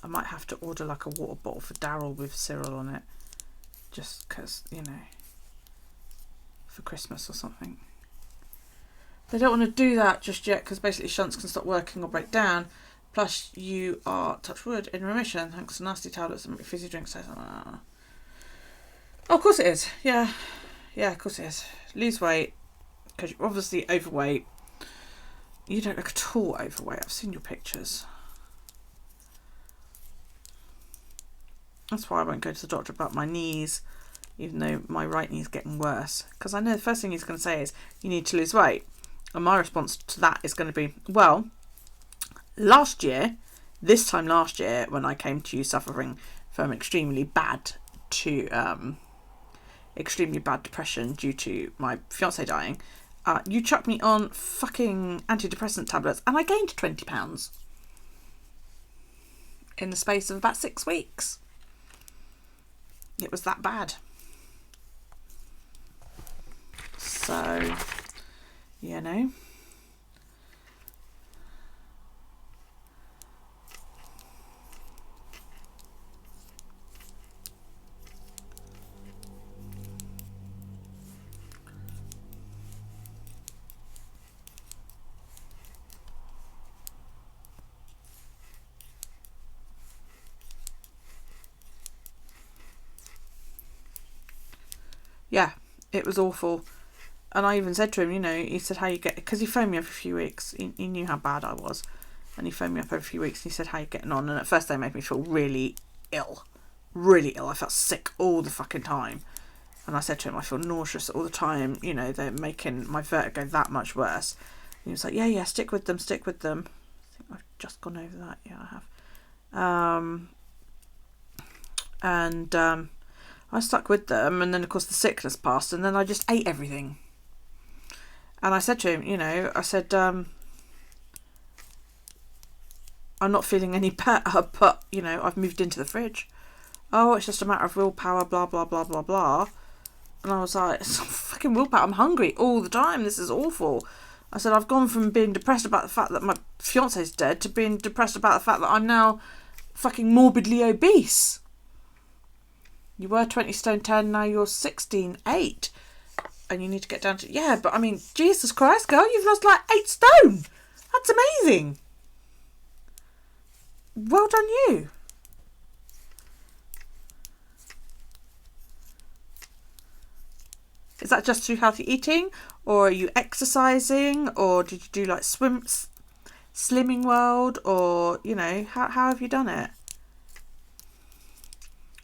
Speaker 2: I might have to order like a water bottle for Daryl with Cyril on it. Just because, you know, for Christmas or something. They don't want to do that just yet because basically shunts can stop working or break down. Plus you are, touch wood, in remission thanks to nasty tablets and fizzy drinks. Oh, of course it is. Yeah, of course it is. Lose weight because you're obviously overweight. You don't look at all overweight. I've seen your pictures. That's why I won't go to the doctor about my knees, even though my right knee's getting worse. Because I know the first thing he's going to say is, you need to lose weight. And my response to that is going to be, well, this time last year, when I came to you suffering from extremely bad depression due to my fiance dying, you chucked me on fucking antidepressant tablets and I gained 20 pounds in the space of about 6 weeks. It was that bad. So, you know. Yeah, it was awful. And I even said to him, you know, he said, how you get, because he phoned me every few weeks. He knew how bad I was. And he phoned me up every few weeks and he said, how you getting on? And at first they made me feel really ill. Really ill. I felt sick all the fucking time. And I said to him, I feel nauseous all the time. You know, they're making my vertigo that much worse. And he was like, yeah, stick with them. I think I've just gone over that. Yeah, I have. I stuck with them, and then of course the sickness passed, and then I just ate everything. And I said to him, you know, I said, I'm not feeling any better, but, you know, I've moved into the fridge. Oh, it's just a matter of willpower, blah, blah, blah, blah, blah. And I was like, it's not fucking willpower, I'm hungry all the time, this is awful. I said, I've gone from being depressed about the fact that my fiance's dead to being depressed about the fact that I'm now fucking morbidly obese. You were 20 stone 10, now you're 16.8. And you need to get down to... Yeah, but I mean, Jesus Christ, girl, you've lost like 8 stone. That's amazing. Well done you. Is that just through healthy eating? Or are you exercising? Or did you do like Slimming World? Or, you know, how have you done it?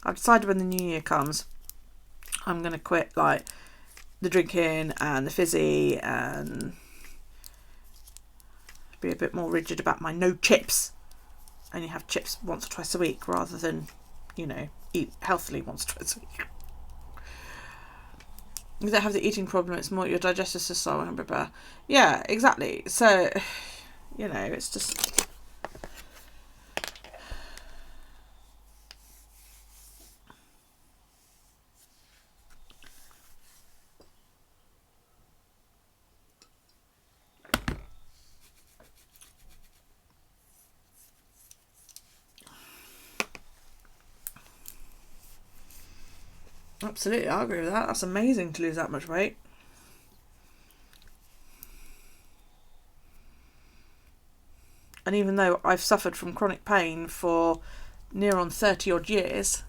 Speaker 2: I've decided when the new year comes, I'm going to quit like the drinking and the fizzy and be a bit more rigid about my no chips. Only have chips once or twice a week rather than, you know, eat healthily once or twice a week. You don't have the eating problem, it's more your digestive system and prepare. Yeah, exactly. So, you know, it's just... Absolutely, I agree with that. That's amazing to lose that much weight. And even though I've suffered from chronic pain for near on 30 odd years,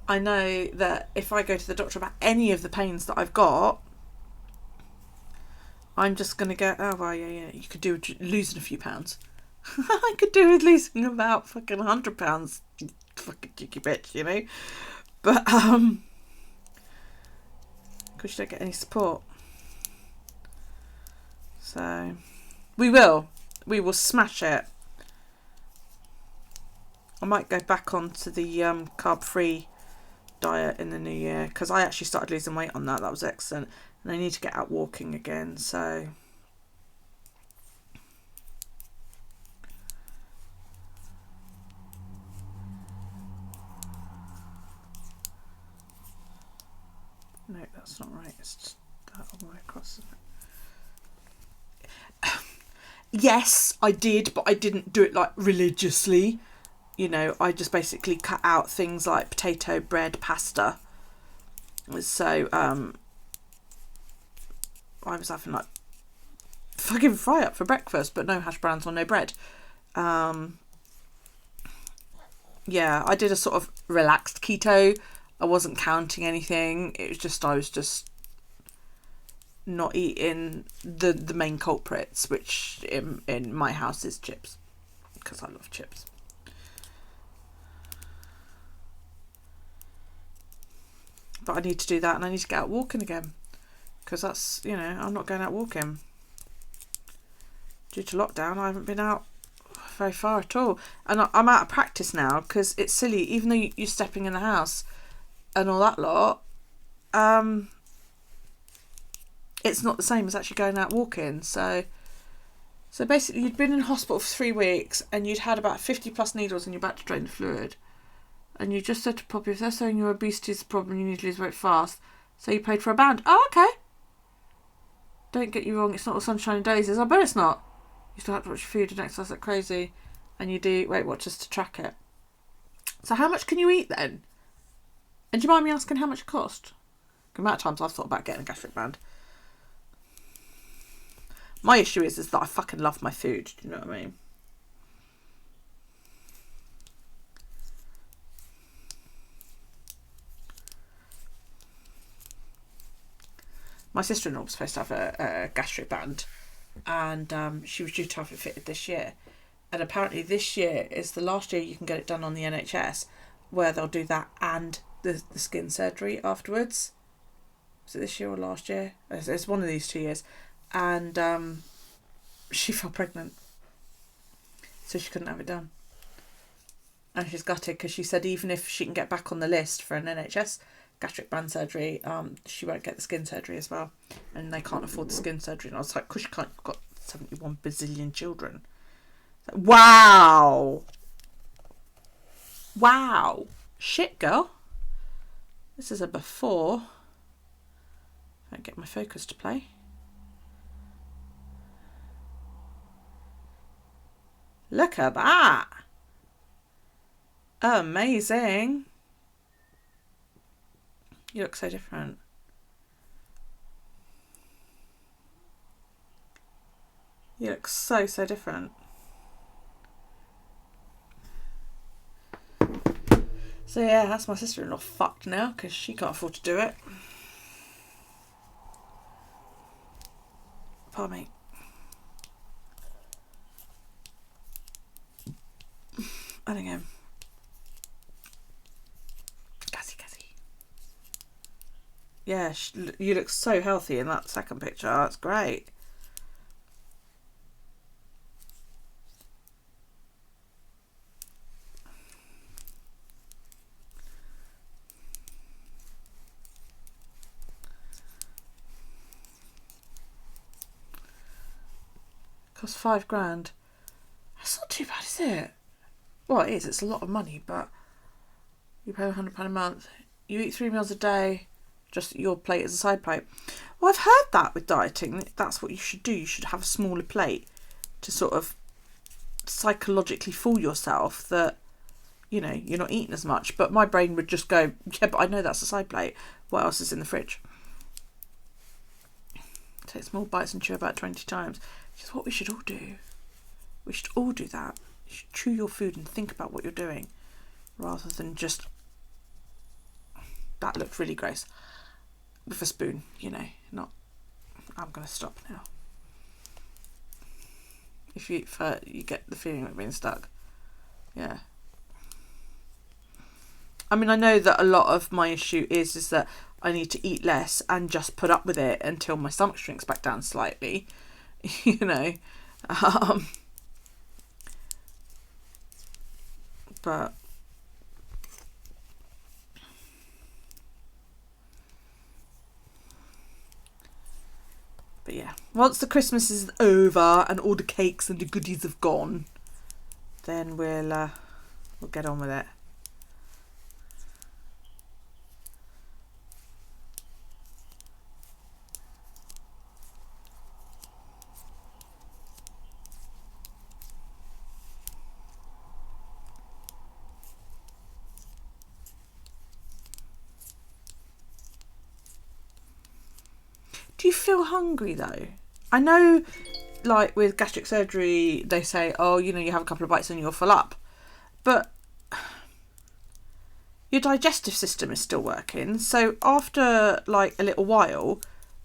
Speaker 2: I know that if I go to the doctor about any of the pains that I've got, I'm just going to go, oh, well, yeah, you could do with losing a few pounds. I could do with losing about fucking £100 fucking cheeky bitch, you know. But because you don't get any support. So we will smash it. I might go back onto the carb-free diet in the new year, because I actually started losing weight on that. That was excellent. And I need to get out walking again, so no, that's not right. It's just that all the way across, isn't it? Yes, I did, but I didn't do it like religiously. You know, I just basically cut out things like potato, bread, pasta. So I was having like fucking fry up for breakfast, but no hash browns or no bread. Yeah, I did a sort of relaxed keto. I wasn't counting anything. It was just, I was just not eating the main culprits, which in my house is chips, because I love chips. But I need to do that, and I need to get out walking again, because that's, you know, I'm not going out walking. Due to lockdown, I haven't been out very far at all. And I'm out of practice now, because it's silly, even though you're stepping in the house and all that lot, it's not the same as actually going out walking. So basically, you'd been in hospital for 3 weeks, and you'd had about 50 plus needles in your back to drain the fluid. And you just said to Poppy, if they're saying your obesity is a problem, you need to lose weight fast, so you paid for a band. Oh, okay. Don't get you wrong, it's not all sunshine and daisies. I bet it's not. You still have to watch your food and exercise like crazy, and you do Weight Watchers to track it. So how much can you eat then? And do you mind me asking how much it cost? The amount of times I've thought about getting a gastric band. My issue is that I fucking love my food. Do you know what I mean? My sister-in-law was supposed to have a gastric band, and she was due to have it fitted this year. And apparently this year is the last year you can get it done on the NHS, where they'll do that and the skin surgery afterwards. Was it this year or last year? It's one of these 2 years. And she fell pregnant, so she couldn't have it done. And she's gutted, because she said even if she can get back on the list for an NHS gastric band surgery, she won't get the skin surgery as well, and they can't afford the skin surgery. And I was like, because you can't, you've got 71 bazillion children. Wow, shit, girl. This is a before. I get my focus to play. Look at that, amazing. You look so different. You look so different. So yeah, that's my sister-in-law fucked now, because she can't afford to do it. Pardon me. I don't know. Yeah, you look so healthy in that second picture. That's great. Costs £5,000. That's not too bad, is it? Well, it is. It's a lot of money, but you pay £100 a month. You eat 3 meals a day. Just your plate as a side plate. Well, I've heard that with dieting. That's what you should do. You should have a smaller plate to sort of psychologically fool yourself that, you know, you're not eating as much. But my brain would just go, yeah, but I know that's a side plate. What else is in the fridge? Take small bites and chew about 20 times. Which is what we should all do. We should all do that. You should chew your food and think about what you're doing, rather than just, that looked really gross. With a spoon, you know, not, I'm going to stop now. If you eat fat, you get the feeling of being stuck. Yeah. I mean, I know that a lot of my issue is that I need to eat less and just put up with it until my stomach shrinks back down slightly, you know. But yeah, once the Christmas is over and all the cakes and the goodies have gone, then we'll get on with it. Do you feel hungry though? I know, like with gastric surgery, they say, oh, you know, you have a couple of bites and you'll fill up. But your digestive system is still working. So after like a little while,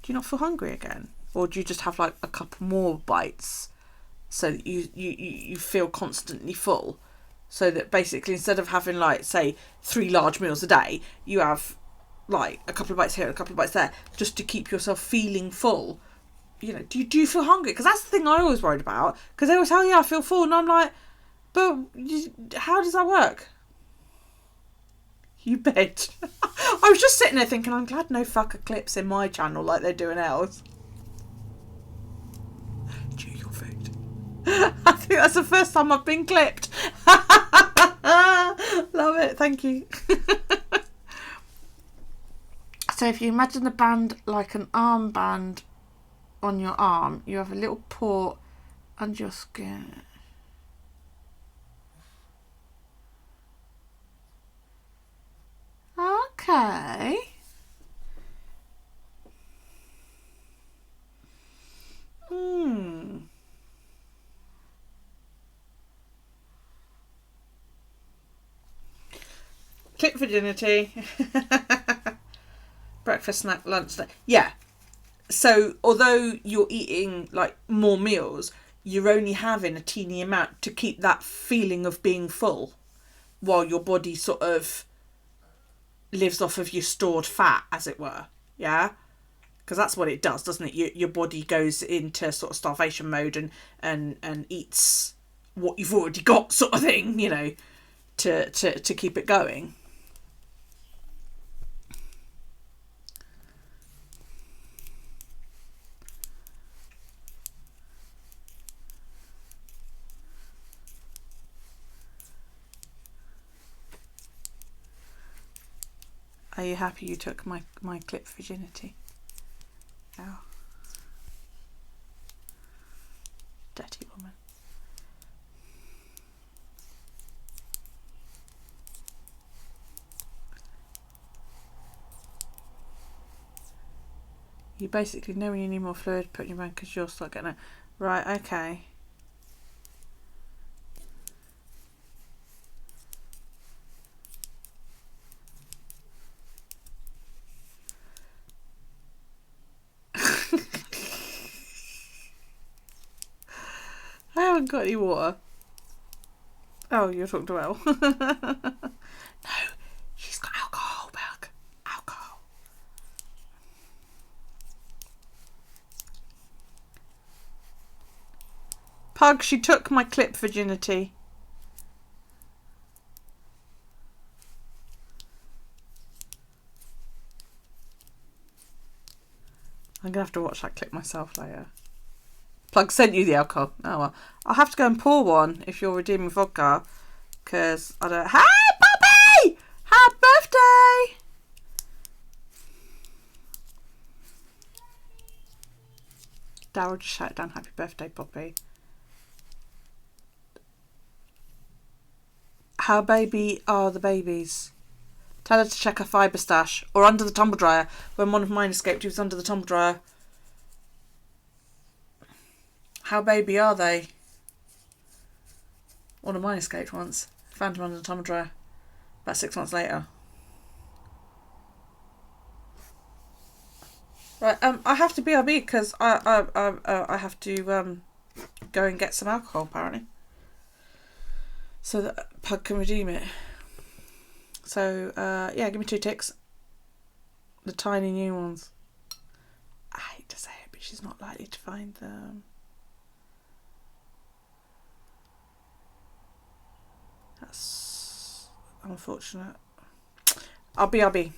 Speaker 2: do you not feel hungry again? Or do you just have like a couple more bites so that you feel constantly full? So that basically instead of having like, say, 3 large meals a day, you have like a couple of bites here, a couple of bites there, just to keep yourself feeling full. You know, do you feel hungry? Because that's the thing I always worried about. Because they always say, oh yeah, I feel full. And I'm like, but how does that work? You bet. I was just sitting there thinking, I'm glad no fucker clips in my channel like they're doing else. Chew your food. I think that's the first time I've been clipped. Love it. Thank you. So if you imagine the band like an armband on your arm, you have a little port under your skin. Okay. Click virginity. Breakfast, snack, lunch. Yeah. So although you're eating like more meals, you're only having a teeny amount to keep that feeling of being full while your body sort of lives off of your stored fat, as it were. Yeah, because that's what it does, doesn't it? Your body goes into sort of starvation mode and eats what you've already got, sort of thing, you know, to keep it going. Are you happy you took my clip virginity? Oh. Dirty woman. You basically know when you need more fluid, put in your mouth because you'll start getting it. Right, okay. I haven't got any water. Oh, you're talking to Elle. No, she's got alcohol, Belg. Alcohol. Pug, she took my clip virginity. I'm going to have to watch that clip myself later. Plug sent you the alcohol. Oh well. I'll have to go and pour one if you're redeeming vodka. Because I don't... Hey, Poppy! Happy birthday! Daryl just shouted down happy birthday, Poppy. How baby are the babies? Tell her to check her fibre stash. Or under the tumble dryer. When one of mine escaped, he was under the tumble dryer. How baby are they? One of mine escaped once. Found him under the tumble dryer. About 6 months later. Right, I have to BRB because I have to go and get some alcohol apparently. So that Pug can redeem it. So, yeah, give me 2 ticks. The tiny new ones. I hate to say it, but she's not likely to find them. That's unfortunate. RB.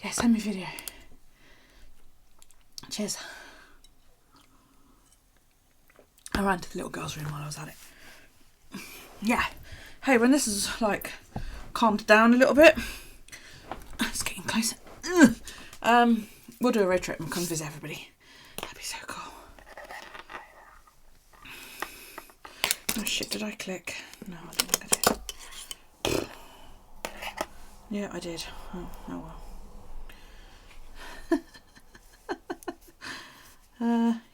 Speaker 2: Yeah, send me a video. Cheers. I ran to the little girl's room while I was at it. Yeah. Hey, when this is like calmed down a little bit, it's getting closer. We'll do a road trip and come visit everybody. That'd be so cool. Oh shit, did I click? No, I don't think I did. Yeah, I did. Oh well.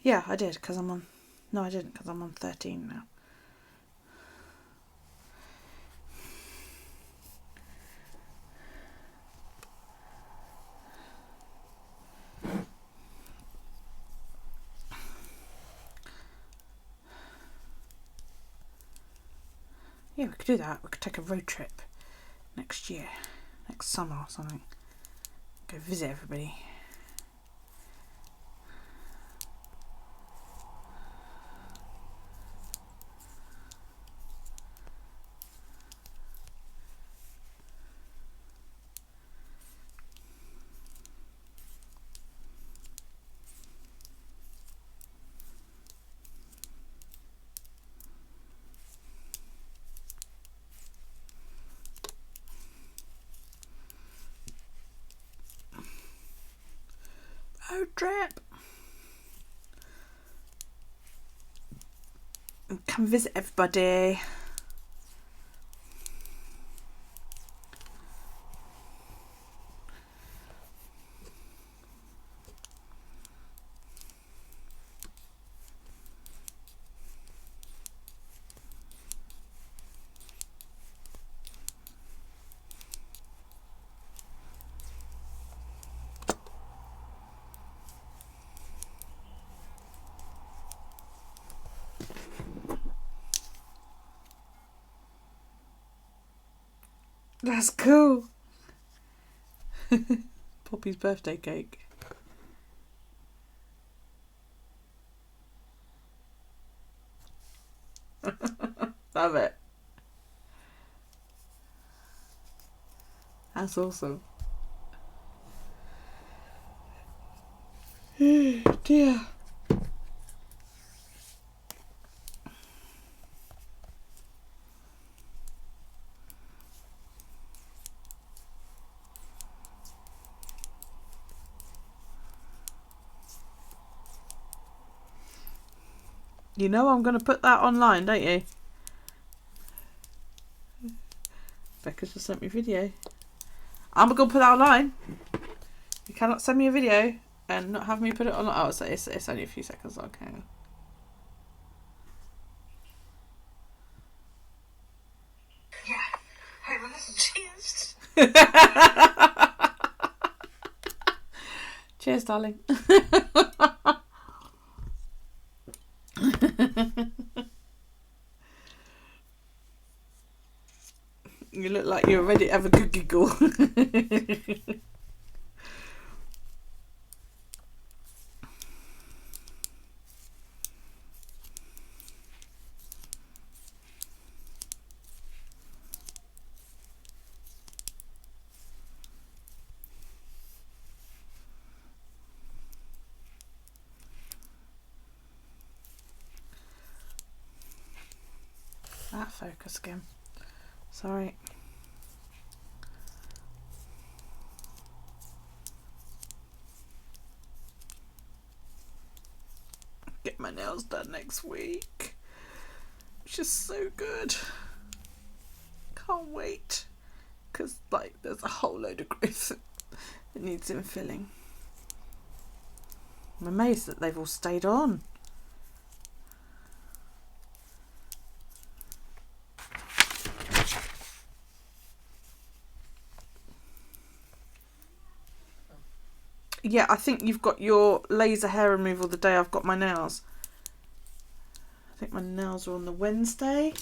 Speaker 2: Yeah, I did, because I'm on... No, I didn't, because I'm on 13 now. Yeah, we could do that. We could take a road trip next year, next summer or something. Go visit everybody. Road trip. Come visit everybody. That's cool. Poppy's birthday cake. Love it. That's awesome. Oh dear. You know I'm going to put that online, don't you? Becca's just sent me a video. I'm going to put that online. You cannot send me a video and not have me put it on. Oh, it's only a few seconds. Okay.
Speaker 3: Yeah. Hey, well, listen, cheers.
Speaker 2: Cheers, darling. You look like you're ready to have a good giggle. That focus again. Sorry. Get my nails done next week. Which is so good. Can't wait. Because, like, there's a whole load of growth that needs infilling. I'm amazed that they've all stayed on. Yeah, I think you've got your laser hair removal the day I've got my nails. I think my nails are on the Wednesday.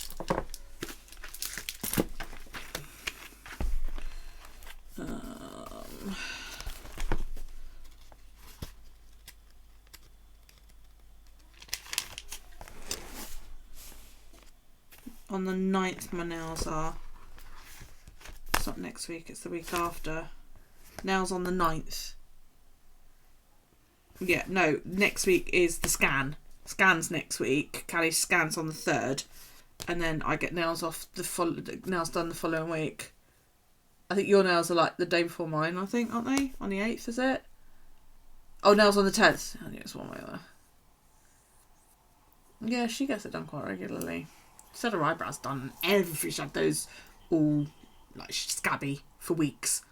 Speaker 2: On the 9th my nails are. It's not next week, it's the week after. Nails on the 9th. Yeah, no, next week is the scan. Scan's next week. Callie's scan's on the 3rd. And then I get nails off nails done the following week. I think your nails are like the day before mine, I think, aren't they? On the 8th, is it? Oh, nails on the 10th. I think it's one way or the other. Yeah, she gets it done quite regularly. She's had her eyebrows done every. She had those all like scabby for weeks.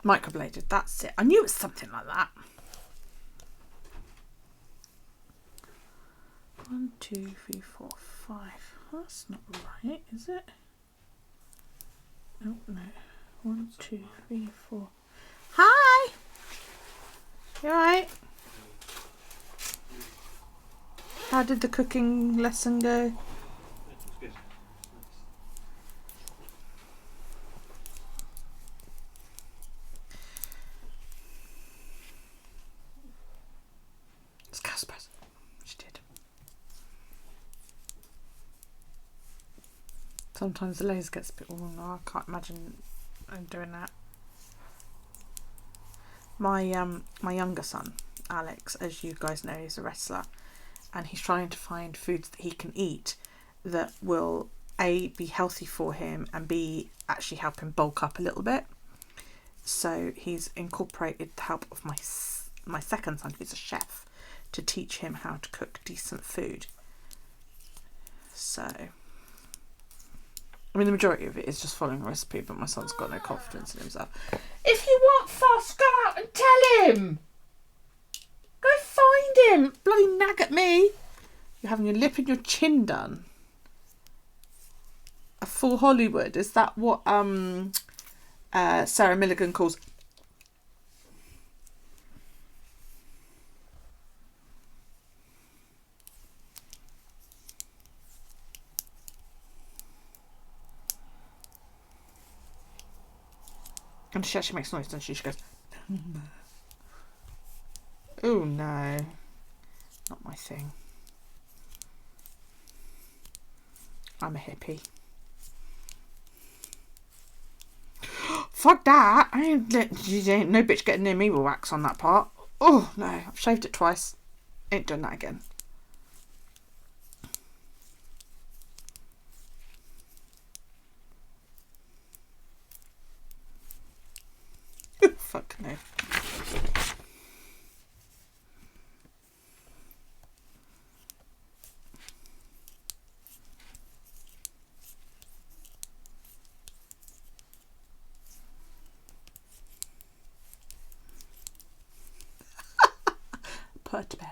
Speaker 2: Microbladed, that's it. I knew it was something like that. 1, 2, 3, 4, 5. That's not right, is it? Oh no. 1, 2, 3, 4. Hi! You alright? How did the cooking lesson go? It's Casper's. She did. Sometimes the laser gets a bit long. I can't imagine doing that. My younger son, Alex, as you guys know, is a wrestler, and he's trying to find foods that he can eat that will A, be healthy for him, and B, actually help him bulk up a little bit. So he's incorporated the help of my second son, who's a chef, to teach him how to cook decent food. So, I mean, the majority of it is just following a recipe, but my son's got no confidence in himself. If you want fuss, go out and tell him. Go find him. Bloody nag at me. You're having your lip and your chin done. A full Hollywood. Is that what Sarah Milligan calls? And she actually makes noise, doesn't she? She goes, oh no, not my thing. I'm a hippie. Fuck that. I ain't no bitch getting near me with wax on that part. Oh no, I've shaved it twice. Ain't doing that again. Fuck no. Put her to bed.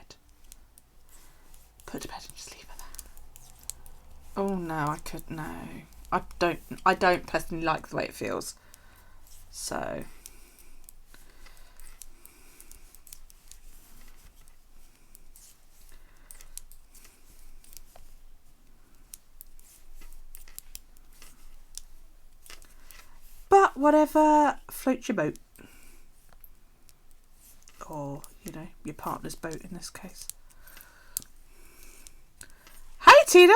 Speaker 2: Put her to bed and just leave her there. Oh no, I could no. I don't personally like the way it feels. So but whatever floats your boat. Or, you know, your partner's boat in this case. Hey, Tina!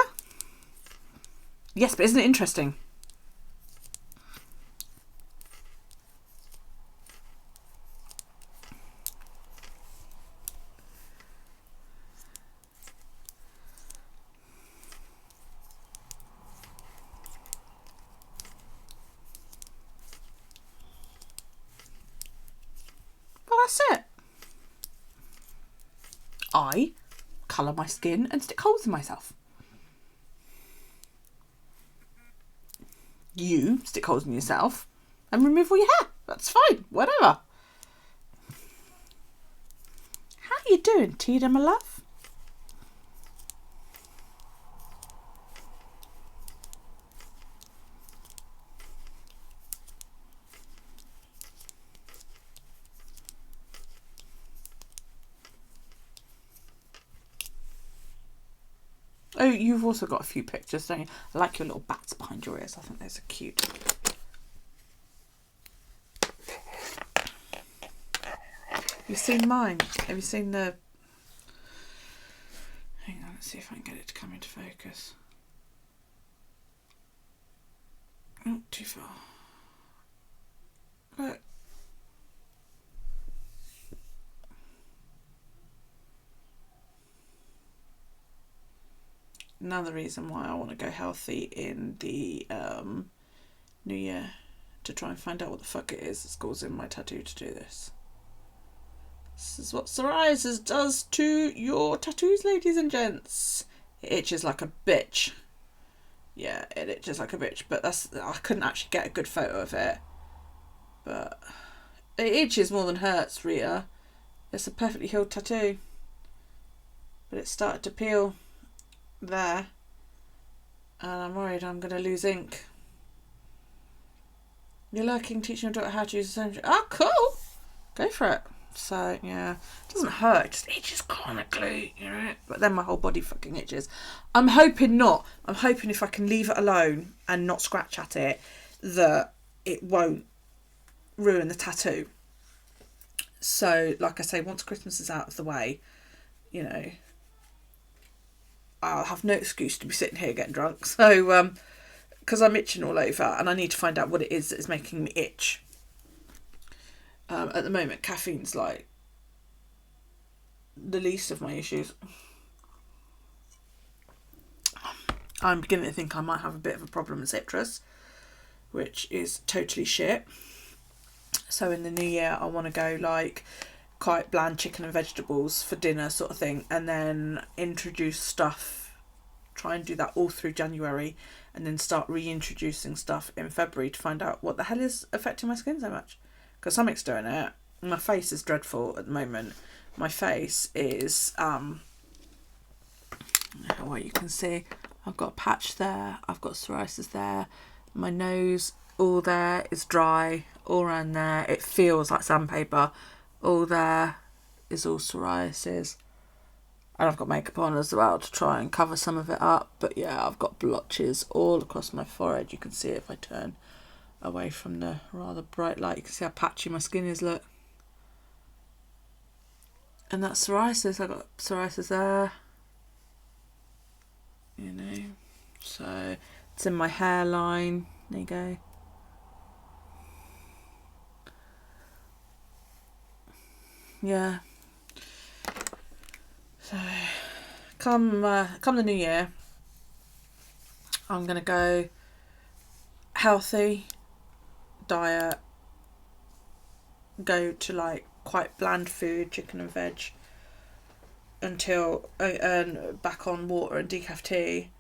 Speaker 2: Yes, but isn't it interesting? Well, that's it. I colour my skin and stick holes in myself. You stick holes in yourself and remove all your hair. That's fine, whatever. How you doing, Tina, my love? Oh, you've also got a few pictures, don't you? I like your little bats behind your ears. I think those are cute. You've seen mine? Have you seen the... Hang on, let's see if I can get it to come into focus. Oh, too far. Look. Another reason why I want to go healthy in the new year, to try and find out what the fuck it is that's causing my tattoo to do this. This is what psoriasis does to your tattoos, ladies and gents. It itches like a bitch. Yeah, it itches like a bitch, but I couldn't actually get a good photo of it. But it itches more than hurts, Rita. It's a perfectly healed tattoo. But it started to peel there. And I'm worried I'm going to lose ink. You're lurking, teaching your daughter how to use the same... Oh, cool! Go for it. So, yeah. It doesn't hurt, it just itches chronically, you know. But then my whole body fucking itches. I'm hoping not. I'm hoping if I can leave it alone and not scratch at it, that it won't ruin the tattoo. So, like I say, once Christmas is out of the way, you know, I'll have no excuse to be sitting here getting drunk. So, because I'm itching all over and I need to find out what it is that is making me itch. At the moment, caffeine's like the least of my issues. I'm beginning to think I might have a bit of a problem with citrus, which is totally shit. So in the new year, I want to go like quite bland chicken and vegetables for dinner sort of thing, and then introduce stuff, try and do that all through January, and then start reintroducing stuff in February to find out what the hell is affecting my skin so much. Because something's doing it. My face is dreadful at the moment. My face is, well, you can see, I've got a patch there, I've got psoriasis there, my nose, all there is dry, all around there, it feels like sandpaper, all there is all psoriasis. And I've got makeup on as well to try and cover some of it up. But yeah, I've got blotches all across my forehead. You can see it if I turn away from the rather bright light. You can see how patchy my skin is, look. And that's psoriasis. I got psoriasis there. You know, so it's in my hairline. There you go. Yeah. So come the new year, I'm gonna go healthy diet, go to like quite bland food, chicken and veg, until and back on water and decaf tea,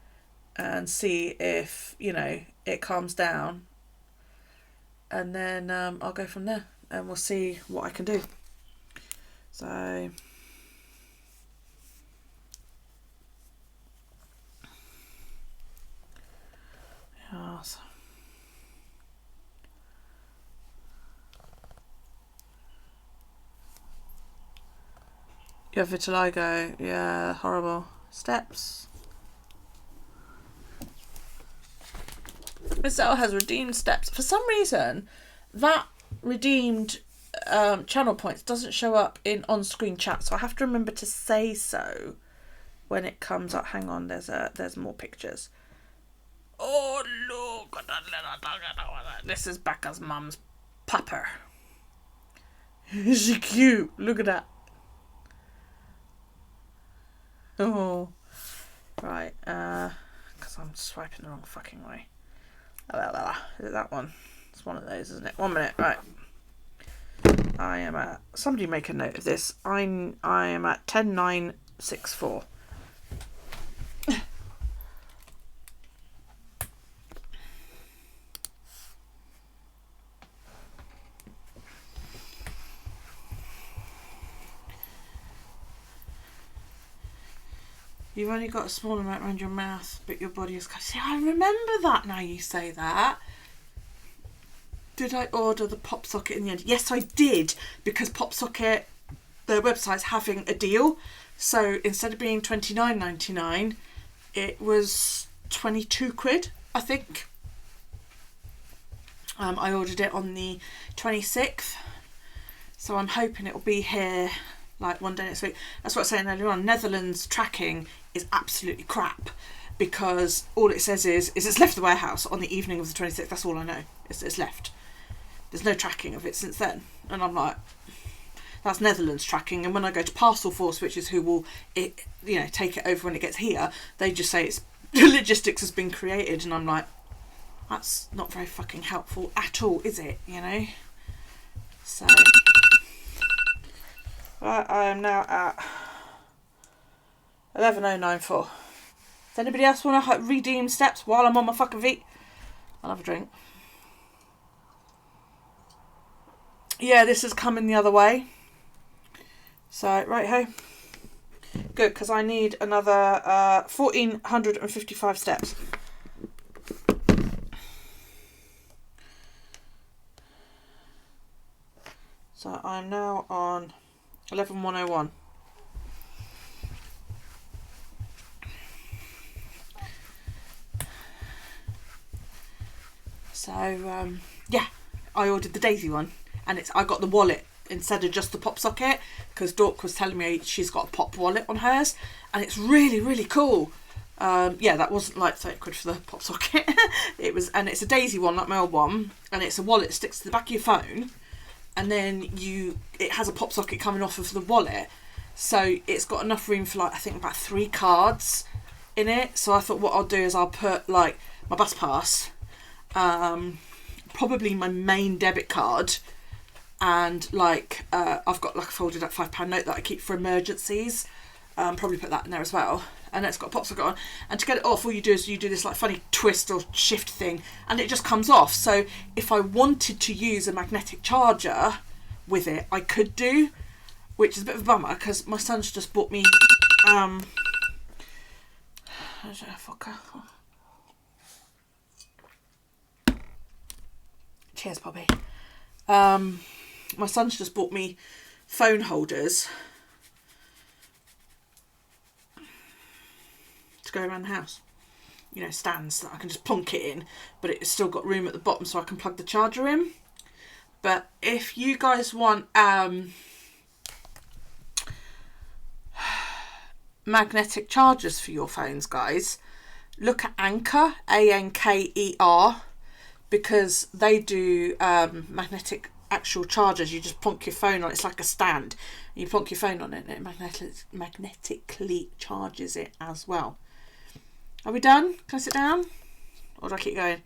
Speaker 2: and see if, you know, it calms down, and then I'll go from there and we'll see what I can do. So yes. You have vitiligo, yeah, horrible. Steps. Miss L has redeemed steps. For some reason, that redeemed channel points doesn't show up in on-screen chat, so I have to remember to say so when it comes up. Hang on, there's more pictures. Oh look, this is Becca's mum's pupper. Is she cute? Look at that. Oh, right. Because I'm swiping the wrong fucking way. Is it that one? It's one of those, isn't it? 1 minute, right. I am at. Somebody make a note of this. I am at 10,964. You've only got a small amount around your mouth, but your body is... See, I remember that now you say that. Did I order the pop socket in the end? Yes, I did, because pop socket, their website's having a deal. So instead of being £29.99, it was 22 quid, I think. I ordered it on the 26th, so I'm hoping it will be here like one day next week. That's what I was saying earlier on. Netherlands tracking is absolutely crap, because all it says is it's left the warehouse on the evening of the 26th. That's all I know. It's left. There's no tracking of it since then. And I'm like, that's Netherlands tracking. And when I go to Parcel Force, which is who will take it over when it gets here, they just say it's logistics has been created. And I'm like, that's not very fucking helpful at all, is it? You know? So I am now at 11,094. Does anybody else want to redeem steps while I'm on my fucking feet? I'll have a drink. Yeah, this is coming the other way. So, right ho. Good, because I need another 1,455 steps. So I'm now on 11,101. So yeah, I ordered the Daisy one, and I got the wallet instead of just the pop socket, because Dork was telling me she's got a pop wallet on hers, and it's really, really cool. Yeah, that wasn't like 30 quid for the pop socket. It was, and it's a Daisy one like my old one, and it's a wallet that sticks to the back of your phone, and then it has a pop socket coming off of the wallet, so it's got enough room for like I think about 3 cards in it. So I thought what I'll do is I'll put like my bus pass, probably my main debit card, and like I've got like a folded up £5 note that I keep for emergencies. Probably put that in there as well. And it's got a pop socket on, and to get it off, all you do is you do this like funny twist or shift thing, and it just comes off. So if I wanted to use a magnetic charger with it, I could do, which is a bit of a bummer because my son's just bought me cheers, Poppy. My son's just bought me phone holders to go around the house. you know, stands that I can just plonk it in, but it's still got room at the bottom so I can plug the charger in. But if you guys want magnetic chargers for your phones, guys, look at Anker, Anker, because they do magnetic actual chargers. You just plonk your phone on, it's like a stand. You plonk your phone on it and it magnetically charges it as well. Are we done? Can I sit down? Or do I keep going?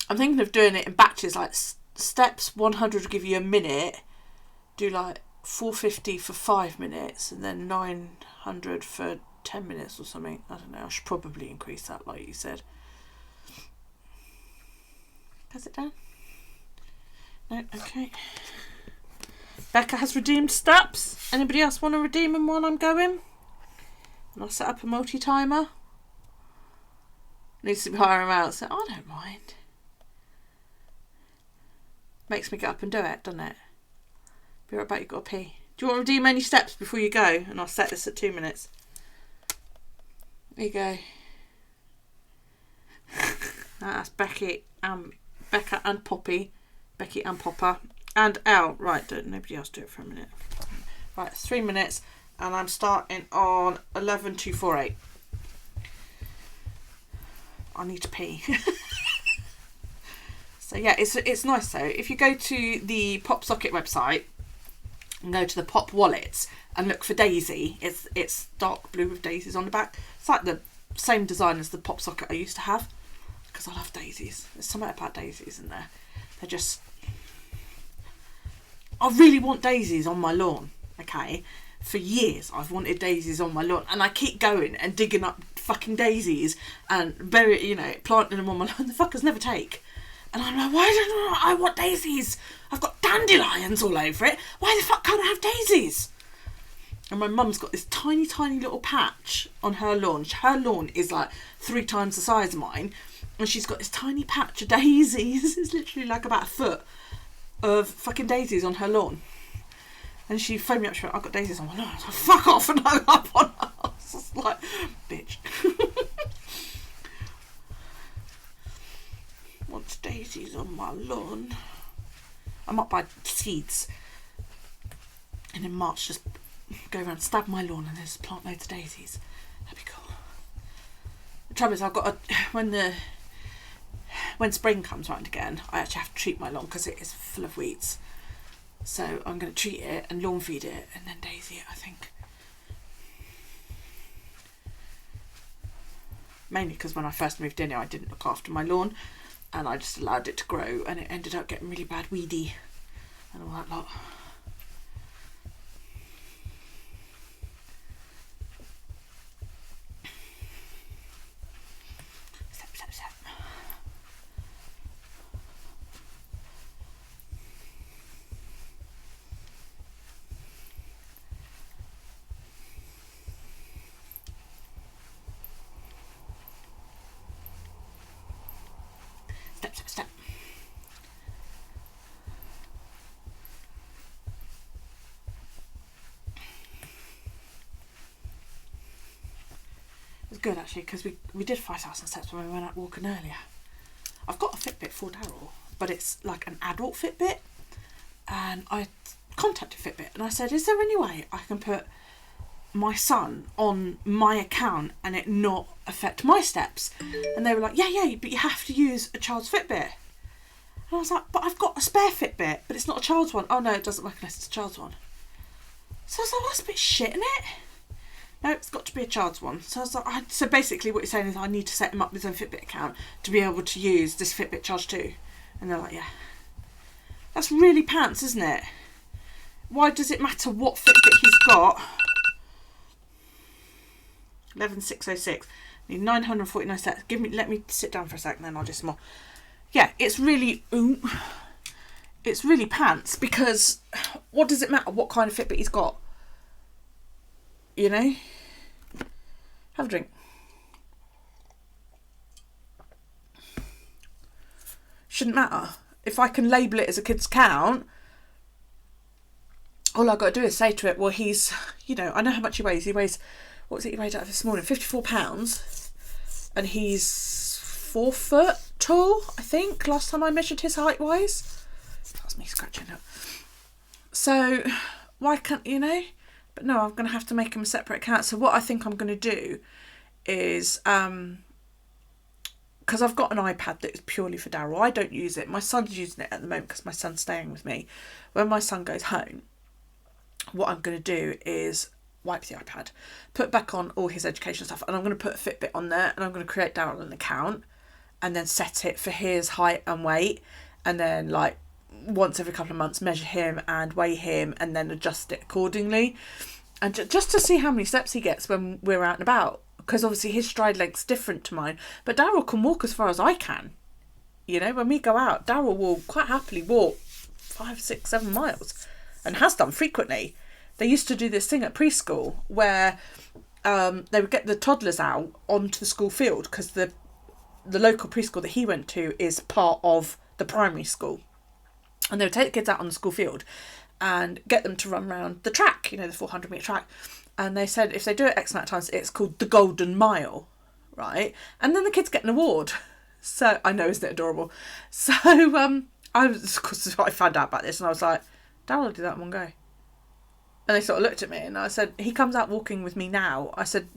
Speaker 2: I'm thinking of doing it in batches, like steps 100 will give you a minute, do like 450 for 5 minutes, and then 900 for 10 minutes or something. I don't know, I should probably increase that like you said. Can I sit down? No, okay. Becca has redeemed steps. Anybody else want to redeem them while I'm going? And I'll set up a multi-timer. Needs to be higher amount, so I don't mind. Makes me get up and do it, doesn't it? Be right back, you've got to pee. Do you want to redeem any steps before you go? And I'll set this at 2 minutes. There you go. That's Becca and Poppy. Becky and Popper. And Al. Right, don't nobody else do it for a minute. Right, 3 minutes. And I'm starting on 11:248. I need to pee. So yeah, it's nice though. If you go to the Pop Socket website and go to the Pop wallets and look for Daisy, it's dark blue with daisies on the back. It's like the same design as the Pop Socket I used to have, because I love daisies. There's something about daisies in there. They're just... I really want daisies on my lawn, okay? For years I've wanted daisies on my lawn, and I keep going and digging up fucking daisies and planting them on my lawn. The fuckers never take. And I'm like, why don't I want daisies? I've got dandelions all over it. Why the fuck can't I have daisies? And my mum's got this tiny, tiny little patch on her lawn. Her lawn is like 3 times the size of mine. And she's got this tiny patch of daisies. It's literally like about a foot of fucking daisies on her lawn. And she phoned me up, she went, I've got daisies on my lawn. I was like, fuck off, and hung up on her. I was just like, bitch. Wants daisies on my lawn. I might buy seeds. And in March just go around, stab my lawn and then just plant loads of daisies. That'd be cool. The trouble is, I've got when spring comes round again, I actually have to treat my lawn because it is full of weeds. So I'm going to treat it and lawn feed it and then daisy it, I think. Mainly because when I first moved in here, I didn't look after my lawn and I just allowed it to grow, and it ended up getting really bad weedy and all that lot. Step. Step. It was good actually, because we did 5,000 steps when we went out walking earlier. I've got a Fitbit for Daryl, but it's like an adult Fitbit, and I contacted Fitbit and I said, is there any way I can put my son on my account and it not affect my steps? And they were like, yeah, but you have to use a child's Fitbit. And I was like, but I've got a spare Fitbit, but it's not a child's one. Oh no, it doesn't work unless it's a child's one. So I was like, well, that's a bit shit, isn't it? No, it's got to be a child's one. So I was like, so basically what you're saying is I need to set him up with his own Fitbit account to be able to use this Fitbit Charge 2. And they're like, yeah. That's really pants, isn't it? Why does it matter what Fitbit he's got? 11,606. Need 949 steps. Let me sit down for a second, then I'll do some more. Yeah, it's really pants, because what does it matter what kind of Fitbit he's got? You know? Have a drink. Shouldn't matter. If I can label it as a kid's account, all I've got to do is say to it, well, he's, I know how much he weighs. He weighs, what was it he weighed out this morning? 54 pounds. and he's 4 foot tall, I think, last time I measured his height wise. That's me scratching it. So why can't, you know? But no, I'm going to have to make him a separate account. So what I think I'm going to do is, because I've got an iPad that is purely for Daryl. I don't use it. My son's using it at the moment because my son's staying with me. When my son goes home, what I'm going to do is wipe the iPad, put back on all his education stuff, and I'm going to put a Fitbit on there, and I'm going to create Daryl an account and then set it for his height and weight, and then like once every couple of months measure him and weigh him and then adjust it accordingly, and just to see how many steps he gets when we're out and about, because obviously his stride length's different to mine, but Daryl can walk as far as I can. You know, when we go out, Daryl will quite happily walk 5, 6, 7 miles, and has done frequently. They used to do this thing at preschool where they would get the toddlers out onto the school field, because the local preschool that he went to is part of the primary school. And they would take the kids out on the school field and get them to run around the track, you know, the 400-metre track. And they said if they do it X amount of times, it's called the Golden Mile, right? And then the kids get an award. So, I know, isn't it adorable? So, of course, I found out about this and I was like, Daryl will do that in one go. And they sort of looked at me and I said, he comes out walking with me now. I said,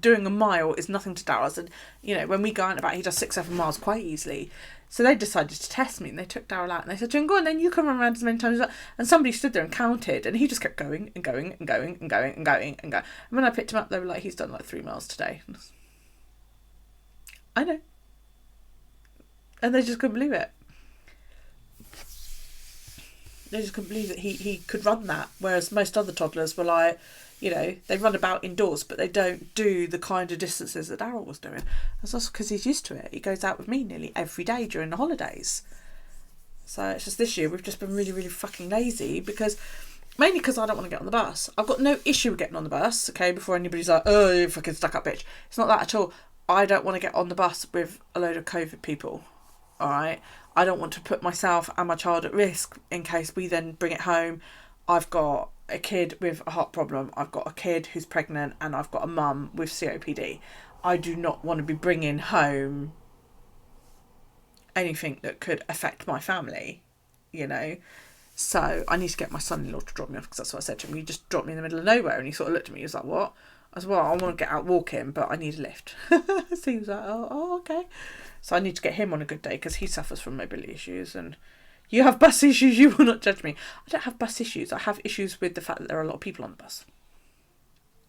Speaker 2: doing a mile is nothing to Daryl. I said, you know, when we go out and about, he does 6, 7 miles quite easily. So they decided to test me and they took Daryl out and they said to him, go on then, you can run around as many times as that. And somebody stood there and counted and he just kept going and going and going and going and going and going. And when I picked him up, they were like, he's done like 3 miles today. I know. And they just couldn't believe it. They just couldn't believe that he could run that, whereas most other toddlers were like, you know, they run about indoors, but they don't do the kind of distances that Daryl was doing. That's also because he's used to it. He goes out with me nearly every day during the holidays. So it's just this year we've just been really, really fucking lazy, mainly because I don't want to get on the bus. I've got no issue with getting on the bus, okay, before anybody's like, oh, you fucking stuck up bitch. It's not that at all. I don't want to get on the bus with a load of COVID people, all right? I don't want to put myself and my child at risk in case we then bring it home. I've got a kid with a heart problem. I've got a kid who's pregnant and I've got a mum with COPD. I do not want to be bringing home anything that could affect my family, you know. So I need to get my son-in-law to drop me off, because that's what I said to him. You just dropped me in the middle of nowhere. And he sort of looked at me. He was like, what? I said, well, I want to get out walking, but I need a lift. So he was like, oh, okay. So I need to get him on a good day because he suffers from mobility issues. And you have bus issues, you will not judge me. I don't have bus issues. I have issues with the fact that there are a lot of people on the bus.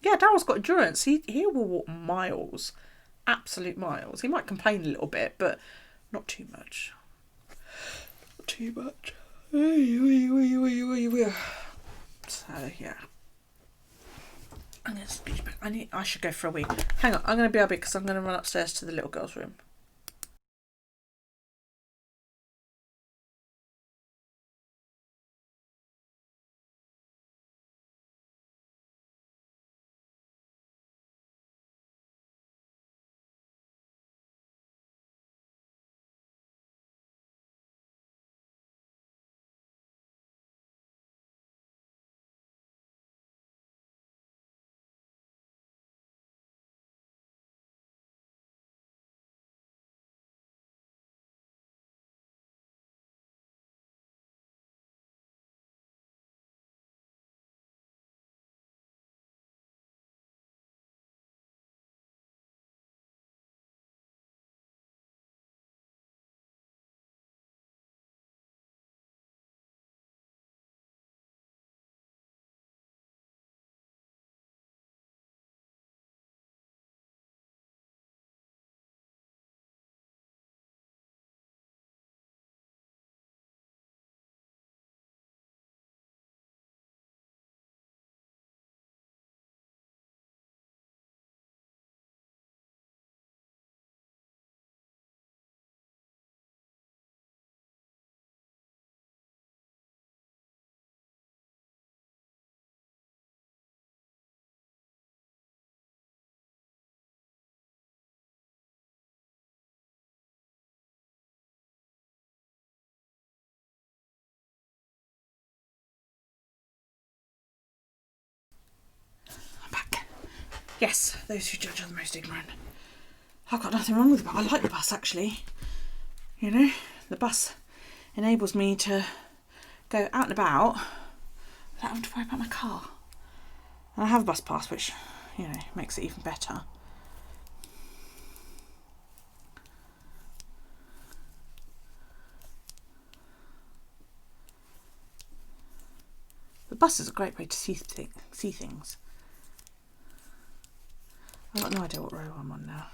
Speaker 2: Yeah, Daryl's got endurance. He will walk miles. Absolute miles. He might complain a little bit, but not too much. Not too much. So, yeah. I'm going to speech back. I should go for a wee. Hang on, I'm going to BRB because I'm going to run upstairs to the little girl's room. I'm back. Yes, those who judge are the most ignorant. I've got nothing wrong with the bus. I like the bus, actually. You know, the bus enables me to go out and about without having to worry about my car. And I have a bus pass, which, you know, makes it even better. The bus is a great way to see things. I've got no idea what row I'm on now.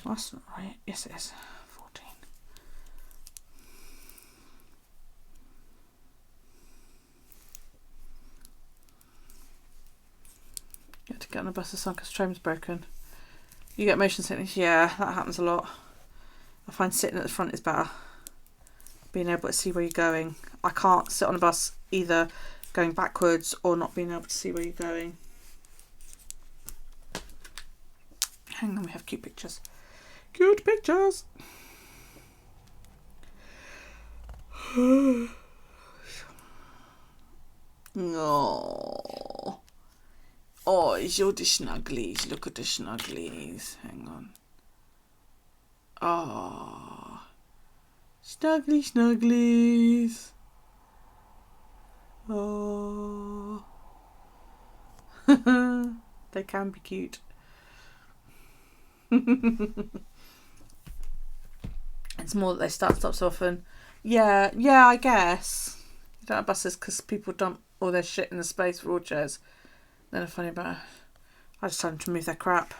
Speaker 2: Well, that's not right. Yes, it is. 14. You have to get on a bus this time because the train's broken. You get motion sickness? Yeah, that happens a lot. I find sitting at the front is better. Being able to see where you're going. I can't sit on a bus either going backwards or not being able to see where you're going. Hang on, we have cute pictures. Cute pictures! Oh. Oh, it's all the snugglies. Look at the snugglies. Hang on. Oh. Snugglies. Oh. They can be cute. It's more that they stop so often. Yeah, I guess. You don't have buses because people dump all their shit in the space for wheelchairs. Then they're funny about it. I just tell them to move their crap.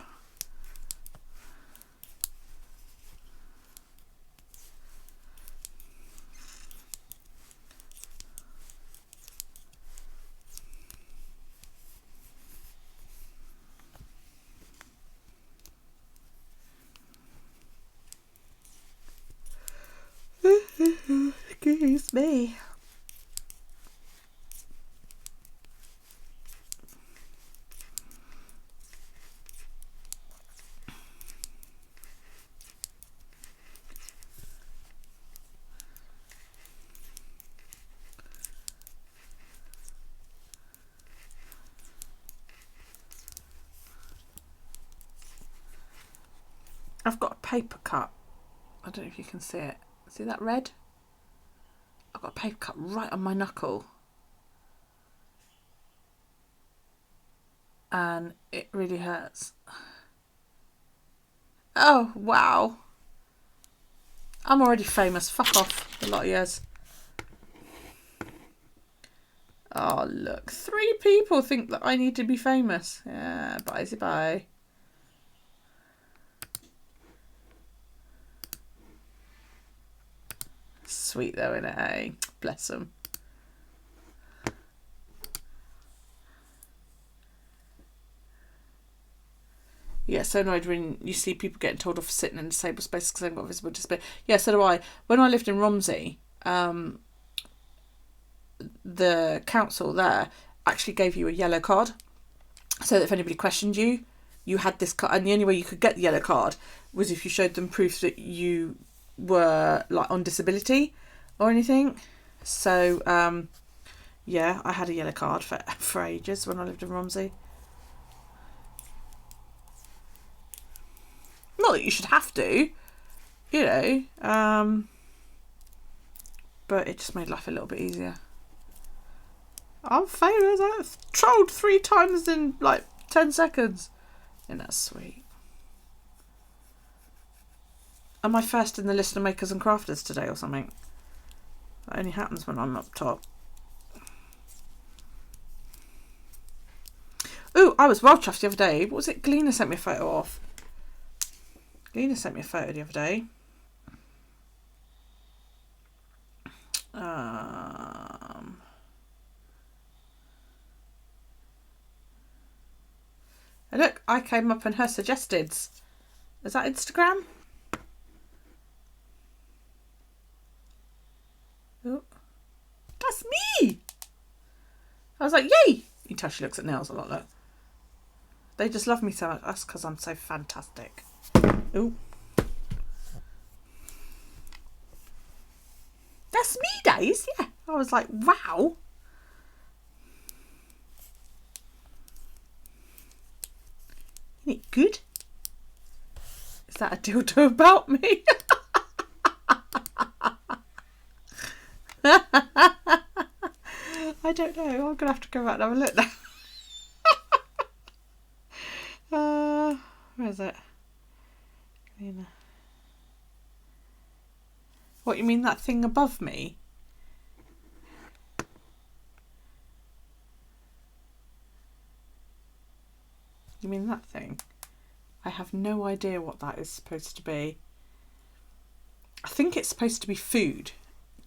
Speaker 2: Excuse me. I've got a paper cut. I don't know if you can see it. See that red? I've got a paper cut right on my knuckle. And it really hurts. Oh, wow. I'm already famous. Fuck off. A lot of years. Oh, look. 3 people think that I need to be famous. Yeah, bye. Sweet though, innit, eh? Bless them. Yeah, so annoyed when you see people getting told off for sitting in disabled spaces because they've got visible disability. Yeah, so do I. When I lived in Romsey, the council there actually gave you a yellow card so that if anybody questioned you, you had this card. And the only way you could get the yellow card was if you showed them proof that you were like on disability or anything. So yeah, I had a yellow card for ages when I lived in Romsey. Not that you should have to, you know, but it just made life a little bit easier. I'm famous. I've trolled 3 times in like 10 seconds. And that's sweet. Am I first in the list of makers and crafters today or something? That only happens when I'm up top. Ooh, I was well chuffed the other day. What was it Galena sent me a photo of? Galena sent me a photo the other day. And look, I came up in her suggesteds. Is that Instagram? Oh, that's me! I was like, yay! You can tell she looks at nails a lot, look. They just love me so much. That's because I'm so fantastic. Ooh. That's me, Days. Yeah. I was like, wow. Isn't it good? that a dildo about me? I don't know. I'm gonna have to go back and have a look now. Where is it? What, you mean that thing above me? You mean that thing? I have no idea what that is supposed to be. I think it's supposed to be food,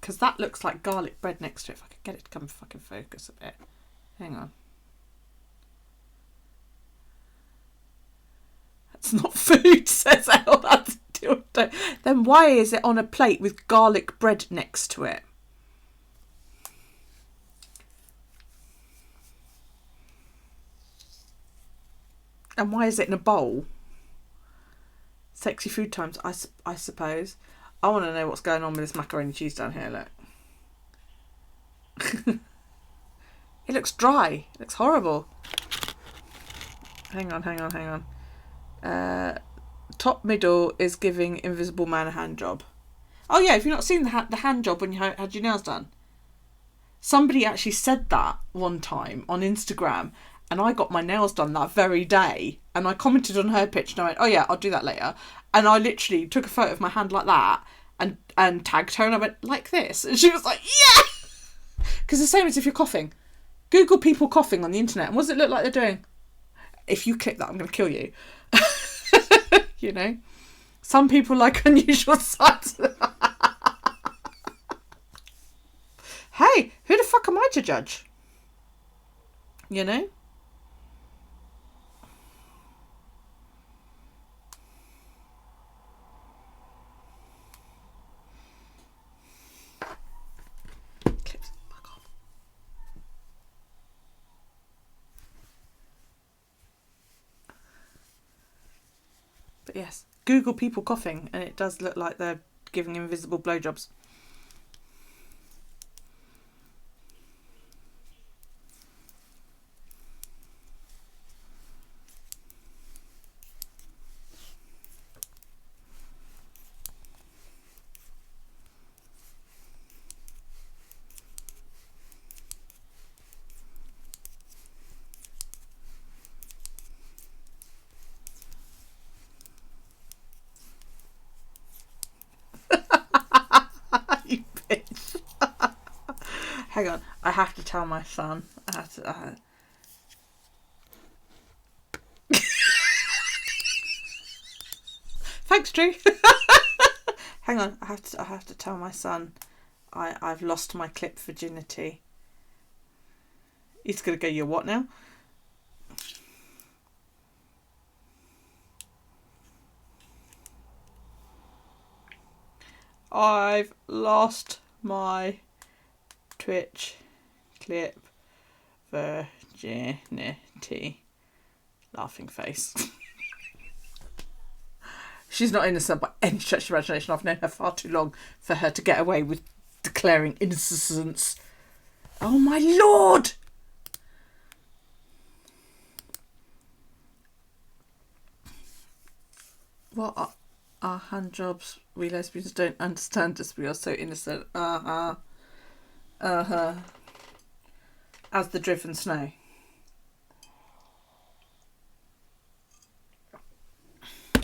Speaker 2: because that looks like garlic bread next to it. If I could get it to come fucking focus a bit. Hang on. That's not food, says Elle. That's dildo. Then why is it on a plate with garlic bread next to it? And why is it in a bowl? Sexy food times, I suppose. I want to know what's going on with this macaroni and cheese down here, look. It looks dry. It looks horrible. Hang on. Top middle is giving Invisible Man a hand job. Oh yeah, have you not seen the hand job when you had your nails done? Somebody actually said that one time on Instagram, and I got my nails done that very day, and I commented on her picture and I went, oh yeah, I'll do that later. And I literally took a photo of my hand like that and tagged her, and I went, like this. And she was like, yeah! Because the same as if you're coughing. Google people coughing on the internet, and what does it look like they're doing? If you click that, I'm going to kill you. You know? Some people like unusual sights. Hey, who the fuck am I to judge? You know? Clips back on. But yes, Google people coughing, and it does look like they're giving invisible blowjobs. You bitch. Hang on, I have to tell my son. I have to. Thanks, Drew. Hang on, I have to tell my son I've lost my clip virginity. He's gonna go, you're what now? I've lost my Twitch clip virginity. Laughing face. She's not innocent by any stretch of imagination. I've known her far too long for her to get away with declaring innocence. Oh my lord! What are hand jobs? We lesbians don't understand us. We are so innocent. As the driven snow.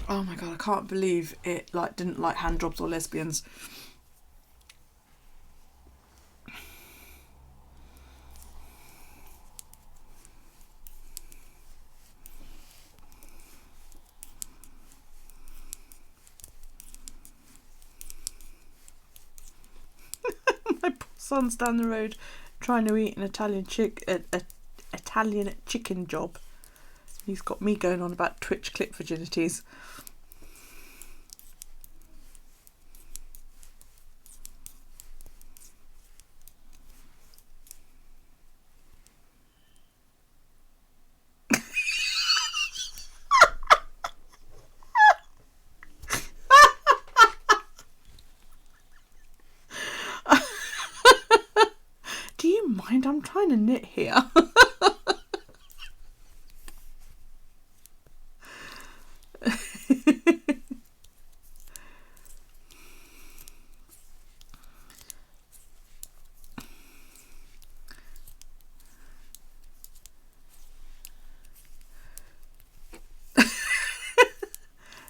Speaker 2: Oh my god, I can't believe it didn't like hand jobs or lesbians. My poor son's down the road trying to eat an Italian chicken job. He's got me going on about Twitch clip virginities. Do you mind? I'm trying to knit here.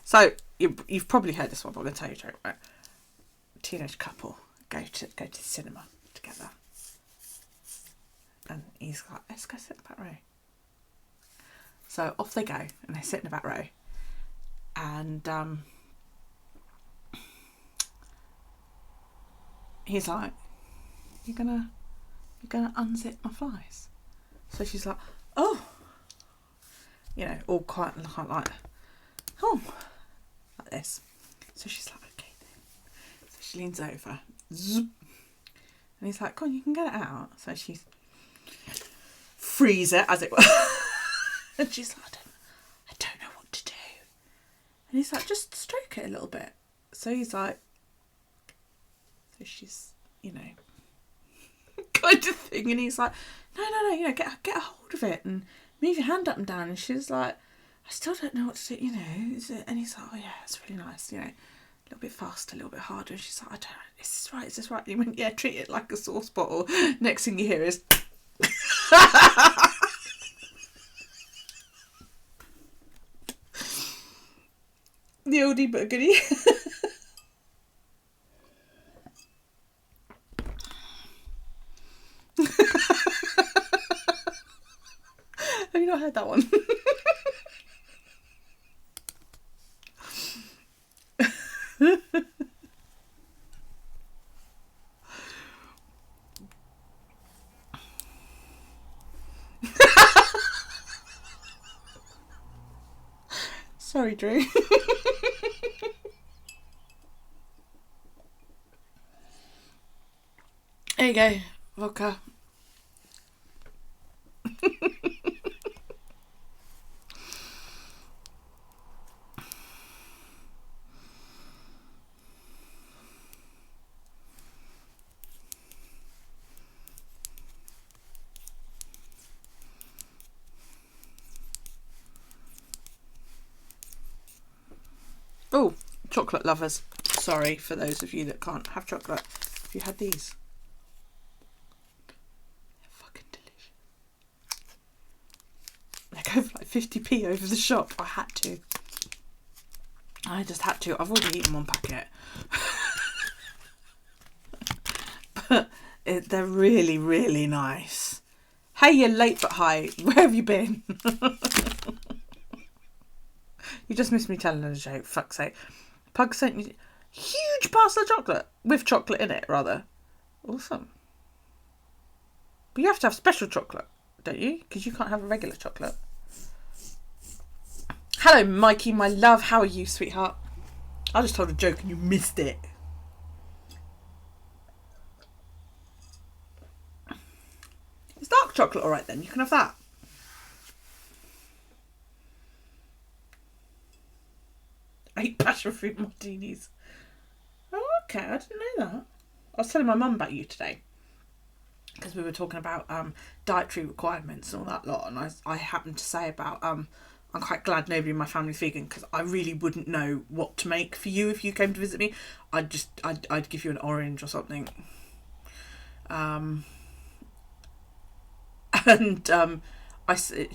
Speaker 2: So you've probably heard this one, but I'm going to tell you a joke, right? Teenage couple go to the cinema together, and he's like, let's go sit in the back row. So off they go, and they sit in the back row, and he's like, you're gonna unzip my flies. So she's like, oh, you know, all quite like, oh, like this. So she's like, okay then. So she leans over, zoop, and he's like, come on, you can get it out. So she frees it, as it were. And she's like, I don't know what to do. And he's like, just stroke it a little bit. So he's like, so she's, you know, kind of thing. And he's like, no, you know, get a hold of it and move your hand up and down. And she's like, I still don't know what to do, you know. And he's like, oh yeah, it's really nice, you know. A little bit faster, a little bit harder. And she's like, I don't know, is this right? And he went, yeah, treat it like a sauce bottle. Next thing you hear is... the oldie but a goodie. Have you not heard that one? Sorry, Drew. There you go, vodka. Oh, chocolate lovers. Sorry for those of you that can't have chocolate. Have you had these? They're fucking delicious. They go for like 50p over the shop. I had to. I just had to. I've already eaten one packet. But they're really, really nice. Hey, you're late but high. Where have you been? You just missed me telling a joke, fuck's sake. Pug sent you huge parcel of chocolate. With chocolate in it, rather. Awesome. But you have to have special chocolate, don't you? Because you can't have a regular chocolate. Hello, Mikey, my love. How are you, sweetheart? I just told a joke and you missed it. Is dark chocolate alright then? You can have that. 8 passion fruit martinis. Oh, okay, I didn't know that. I was telling my mum about you today because we were talking about dietary requirements and all that lot, and I happened to say about I'm quite glad nobody in my family's vegan because I really wouldn't know what to make for you if you came to visit me. I'd give you an orange or something.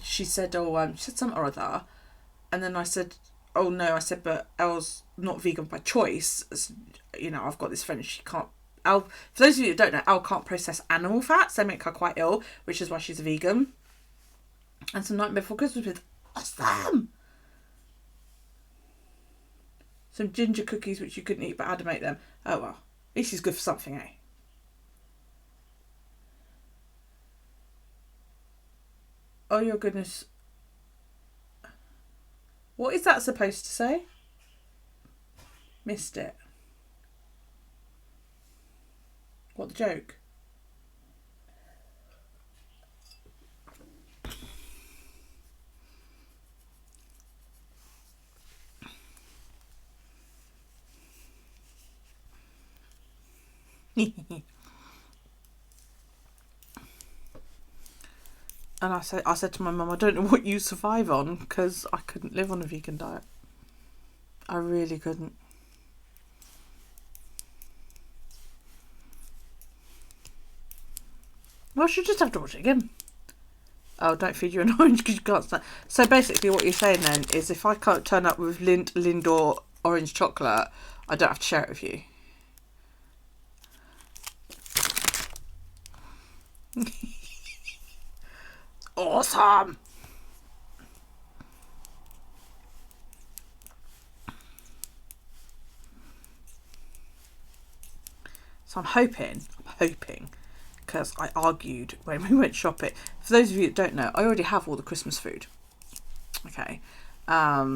Speaker 2: She said, oh, she said something or other, and then I said, oh no, I said, but Elle's not vegan by choice. You know, I've got this friend, she can't, Elle, for those of you who don't know, Elle can't process animal fats, they make her quite ill, which is why she's a vegan. And some night before Christmas with, what's them? Some ginger cookies which you couldn't eat but had to make them. Oh well, at least she's good for something, eh? Oh your goodness. What is that supposed to say? Missed it. What, the joke? And I said to my mum, I don't know what you survive on because I couldn't live on a vegan diet. I really couldn't. Well, I should just have to watch it again. Oh, don't feed you an orange because you can't stand. So basically what you're saying then is if I can't turn up with Lindor orange chocolate, I don't have to share it with you. Awesome. So I'm hoping, because I argued when we went shopping. For those of you that don't know, I already have all the Christmas food. Okay. Yeah,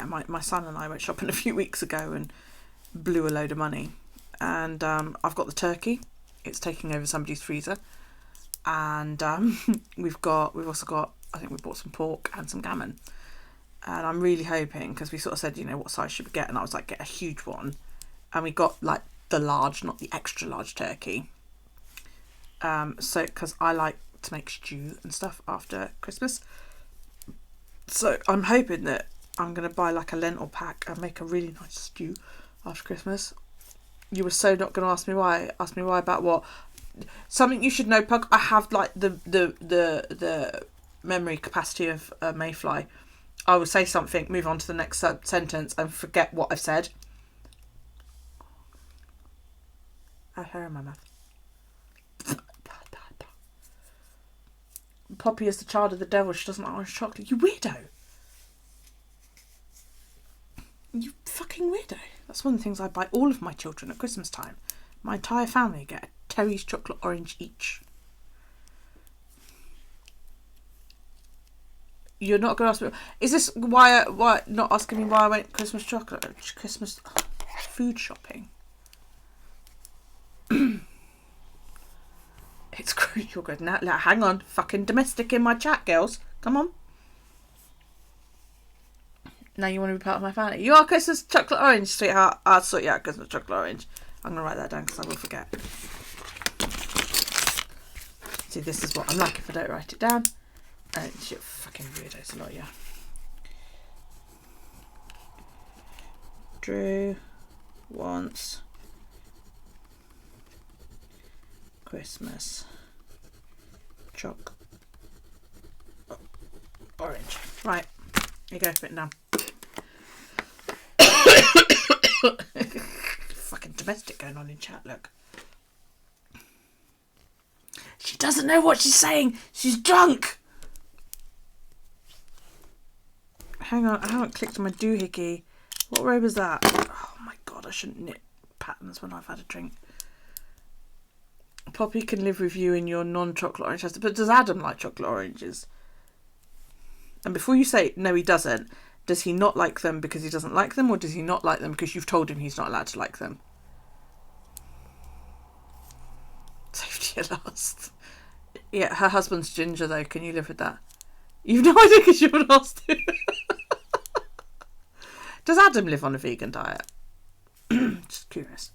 Speaker 2: my son and I went shopping a few weeks ago and blew a load of money. And I've got the turkey. It's taking over somebody's freezer. And we've also got, I think we bought some pork and some gammon. And I'm really hoping, because we sort of said, you know, what size should we get? And I was like, get a huge one. And we got like the large, not the extra large turkey. So, because I like to make stew and stuff after Christmas. So I'm hoping that I'm going to buy like a lentil pack and make a really nice stew after Christmas. You were so not going to ask me why. Ask me why about what? Something you should know, Pug. I have like the memory capacity of a mayfly. I will say something, move on to the next sentence, and forget what I've said. I have hair in my mouth. Poppy is the child of the devil. She doesn't like orange chocolate. You weirdo. You fucking weirdo. That's one of the things I buy all of my children at Christmas time. My entire family get a Terry's chocolate orange each. You're not going to ask me. Is this why not asking me why I went Christmas food shopping? It's great. You're good now. Hang on. Fucking domestic in my chat, girls. Come on. Now you want to be part of my family. You are Christmas chocolate orange, sweetheart. I'll sort you out Christmas chocolate orange. I'm going to write that down because I will forget. See, this is what I'm like if I don't write it down. Shit, fucking weirdos a lot, yeah. Drew wants Christmas choc orange. Right, here you go, written down. Fucking domestic going on in chat, look. She doesn't know what she's saying. She's drunk. Hang on, I haven't clicked on my doohickey. What row was that? Oh my god, I shouldn't knit patterns when I've had a drink. Poppy can live with you in your non-chocolate orange house. But does Adam like chocolate oranges? And before you say, no he doesn't, does he not like them because he doesn't like them, or does he not like them because you've told him he's not allowed to like them? Safety at last. Yeah, her husband's ginger though. Can you live with that? You've no idea because you haven't asked him. Does Adam live on a vegan diet? Just curious.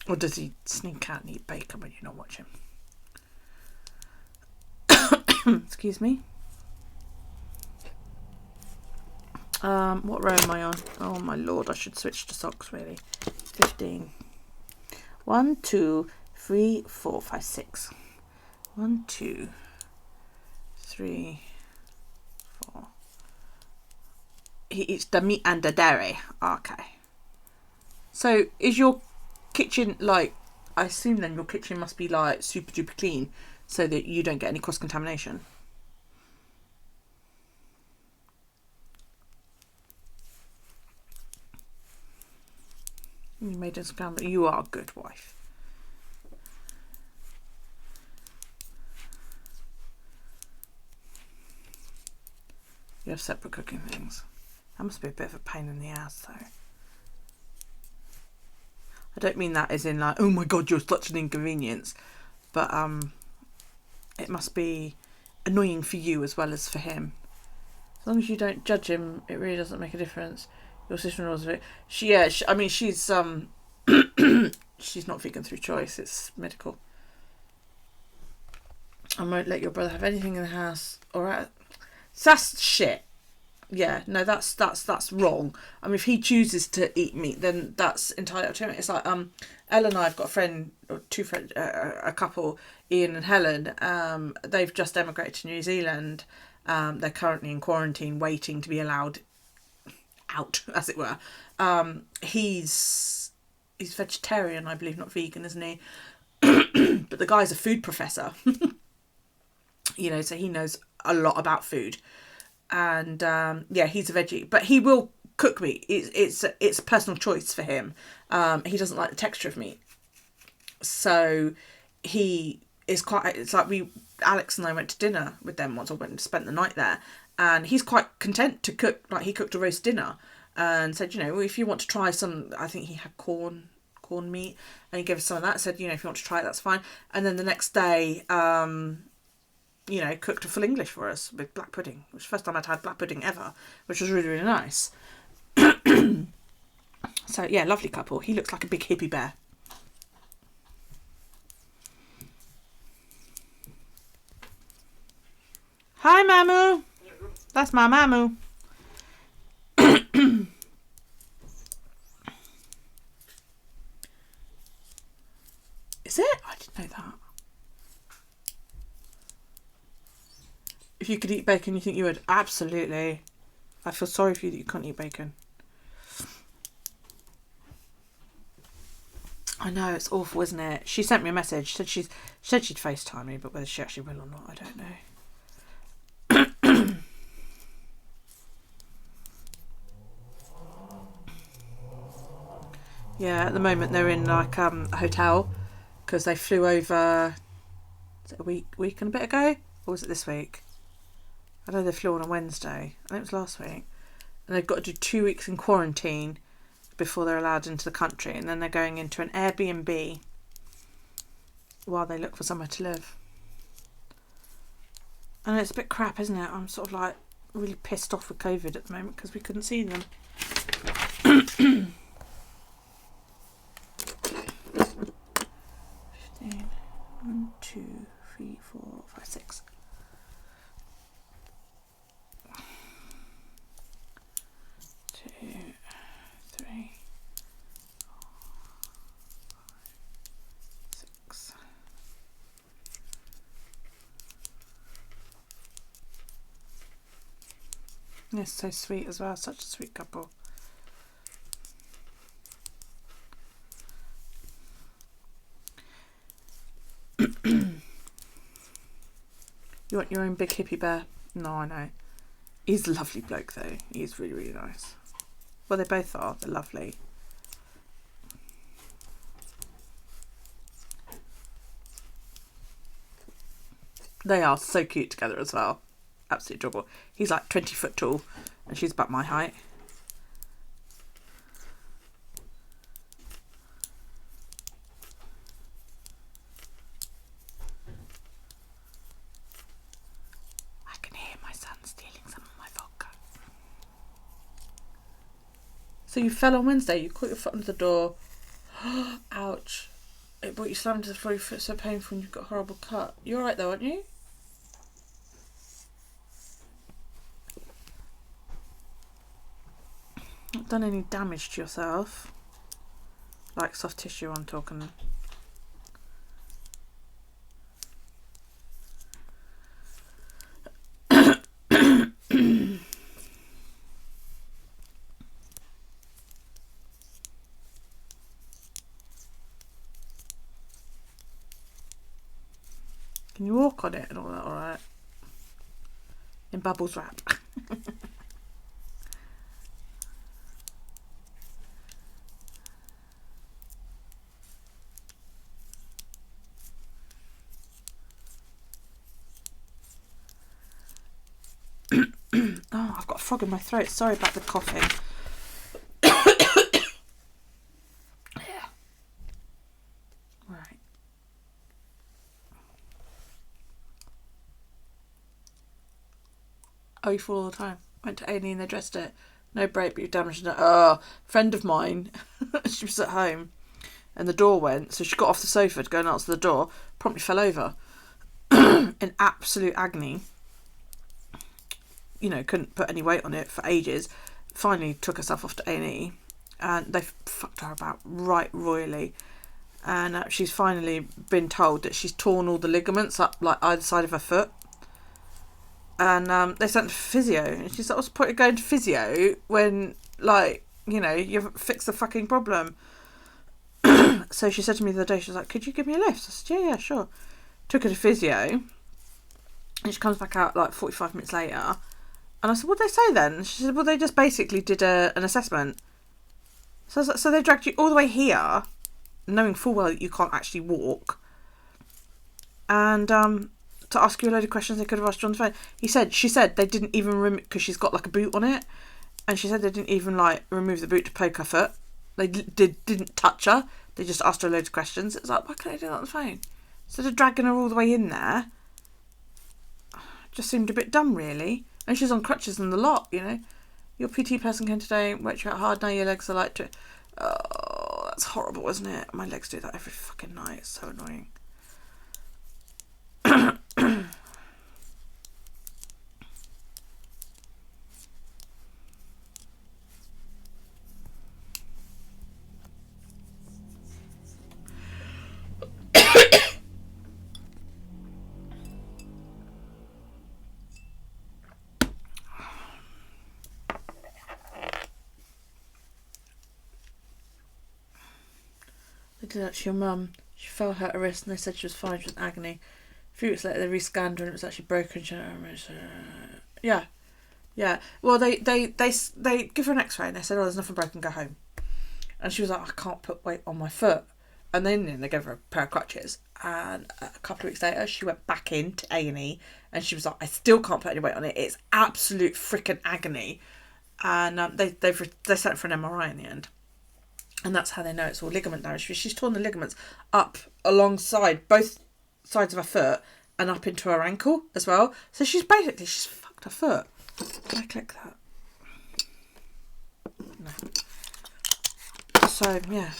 Speaker 2: Or does he sneak out and eat bacon when you're not watching? Excuse me. What row am I on? Oh my lord, I should switch to socks really. 15. 1, 2, 3, 4, 5, 6. 1, 2, 3, 4. He eats the meat and the dairy. Okay. So is your kitchen like, I assume then your kitchen must be like super duper clean so that you don't get any cross contamination? You made us scramble. You are a good wife. You have separate cooking things. That must be a bit of a pain in the ass though. I don't mean that as in like, oh my god, you're such an inconvenience. But it must be annoying for you as well as for him. As long as you don't judge him, it really doesn't make a difference. Your sister-in-law's a bit... I mean, she's she's not vegan through choice. It's medical. I won't let your brother have anything in the house. Alright. That's shit. yeah, no, that's wrong. I mean, if he chooses to eat meat, then that's entirely up to him. It's like Ella and I have got a friend, or two friends, a couple, Ian and Helen. They've just emigrated to New Zealand. They're currently in quarantine, waiting to be allowed out, as it were. He's vegetarian, I believe, not vegan, isn't he? But the guy's a food professor. You know, so he knows a lot about food. And yeah, he's a veggie, but he will cook meat. It's a personal choice for him. He doesn't like the texture of meat, so he is quite. It's like Alex and I went to dinner with them once. I went and spent the night there, and he's quite content to cook. Like, he cooked a roast dinner and said, you know, well, if you want to try some, I think he had corn meat, and he gave us some of that. Said, you know, if you want to try it, that's fine. And then the next day, you know, cooked a full English for us with black pudding, which was the first time I'd had black pudding ever, which was really, really nice. So, yeah, lovely couple. He looks like a big hippie bear. Hi, Mamu. That's my Mamu. Is it? I didn't know that. If you could eat bacon, you think you would? Absolutely. I feel sorry for you that you can't eat bacon. I know, it's awful, isn't it? She sent me a message. Said she'd FaceTime me, but whether she actually will or not, I don't know. Yeah, at the moment they're in like a hotel because they flew over. Was it a week and a bit ago, or was it this week? I know they flew on a Wednesday. I think it was last week. And they've got to do 2 weeks in quarantine before they're allowed into the country. And then they're going into an Airbnb while they look for somewhere to live. And it's a bit crap, isn't it? I'm sort of like really pissed off with COVID at the moment because we couldn't see them. 15. 1, 2, 3, 4, 5, 6. 2, 3, 4, 6. Yes, so sweet as well. Such a sweet couple. You want your own big hippie bear? No, I know. He's a lovely bloke though. He's really, really nice. Well, they both are. They're lovely. They are so cute together as well. Absolutely adorable. He's like 20 foot tall and she's about my height. I can hear my son stealing some of my vodka. So you fell on Wednesday, you caught your foot under the door. Ouch. It brought you slammed to the floor, your foot's so painful and you've got a horrible cut. You're alright though, aren't you? Not done any damage to yourself. Like soft tissue, I'm talking. Can you walk on it and all that, alright? In bubbles wrap. Oh, I've got a frog in my throat. Sorry about the coughing. Yeah. Right. Oh, you fall all the time. Went to A&E and they dressed it. No break, but you damaged it. Oh, friend of mine, she was at home and the door went, so she got off the sofa to go and answer the door, promptly fell over in absolute agony. you know, couldn't put any weight on it for ages. Finally took herself off to A&E, and they fucked her about right royally. And she's finally been told that she's torn all the ligaments up like either side of her foot. And they sent her to physio. And she's like, what's the point of going to physio when, like, you know, you've fixed the fucking problem? So she said to me the other day, she was like, could you give me a lift? I said, yeah, sure. Took her to physio. And she comes back out like 45 minutes later. And I said, what did they say then? She said, well, they just basically did an assessment. So I was like, so they dragged you all the way here, knowing full well that you can't actually walk, and to ask you a load of questions they could have asked you on the phone. She said they didn't even because she's got like a boot on it, and she said they didn't even like remove the boot to poke her foot. They didn't touch her. They just asked her a load of questions. It's like, why can't they do that on the phone? Instead of dragging her all the way in there, just seemed a bit dumb, really. And she's on crutches and the lot, you know. Your PT person came today, worked you out hard, now your legs are like... Oh, that's horrible, isn't it? My legs do that every fucking night. It's so annoying. They did that to your mum. She fell, hurt her wrist, and they said she was fine. She was in agony. A few weeks later, they re-scanned her, and it was actually broken. Yeah. Well, they give her an X-ray, and they said, "Oh, there's nothing broken. Go home." And she was like, "I can't put weight on my foot." And then they gave her a pair of crutches. And a couple of weeks later, she went back into A&E, and she was like, "I still can't put any weight on it. It's absolute freaking agony." And they sent her for an MRI in the end. And that's how they know it's all ligament damage. She's torn the ligaments up alongside both sides of her foot and up into her ankle as well. So she's fucked her foot. Can I click that? No. So, yeah.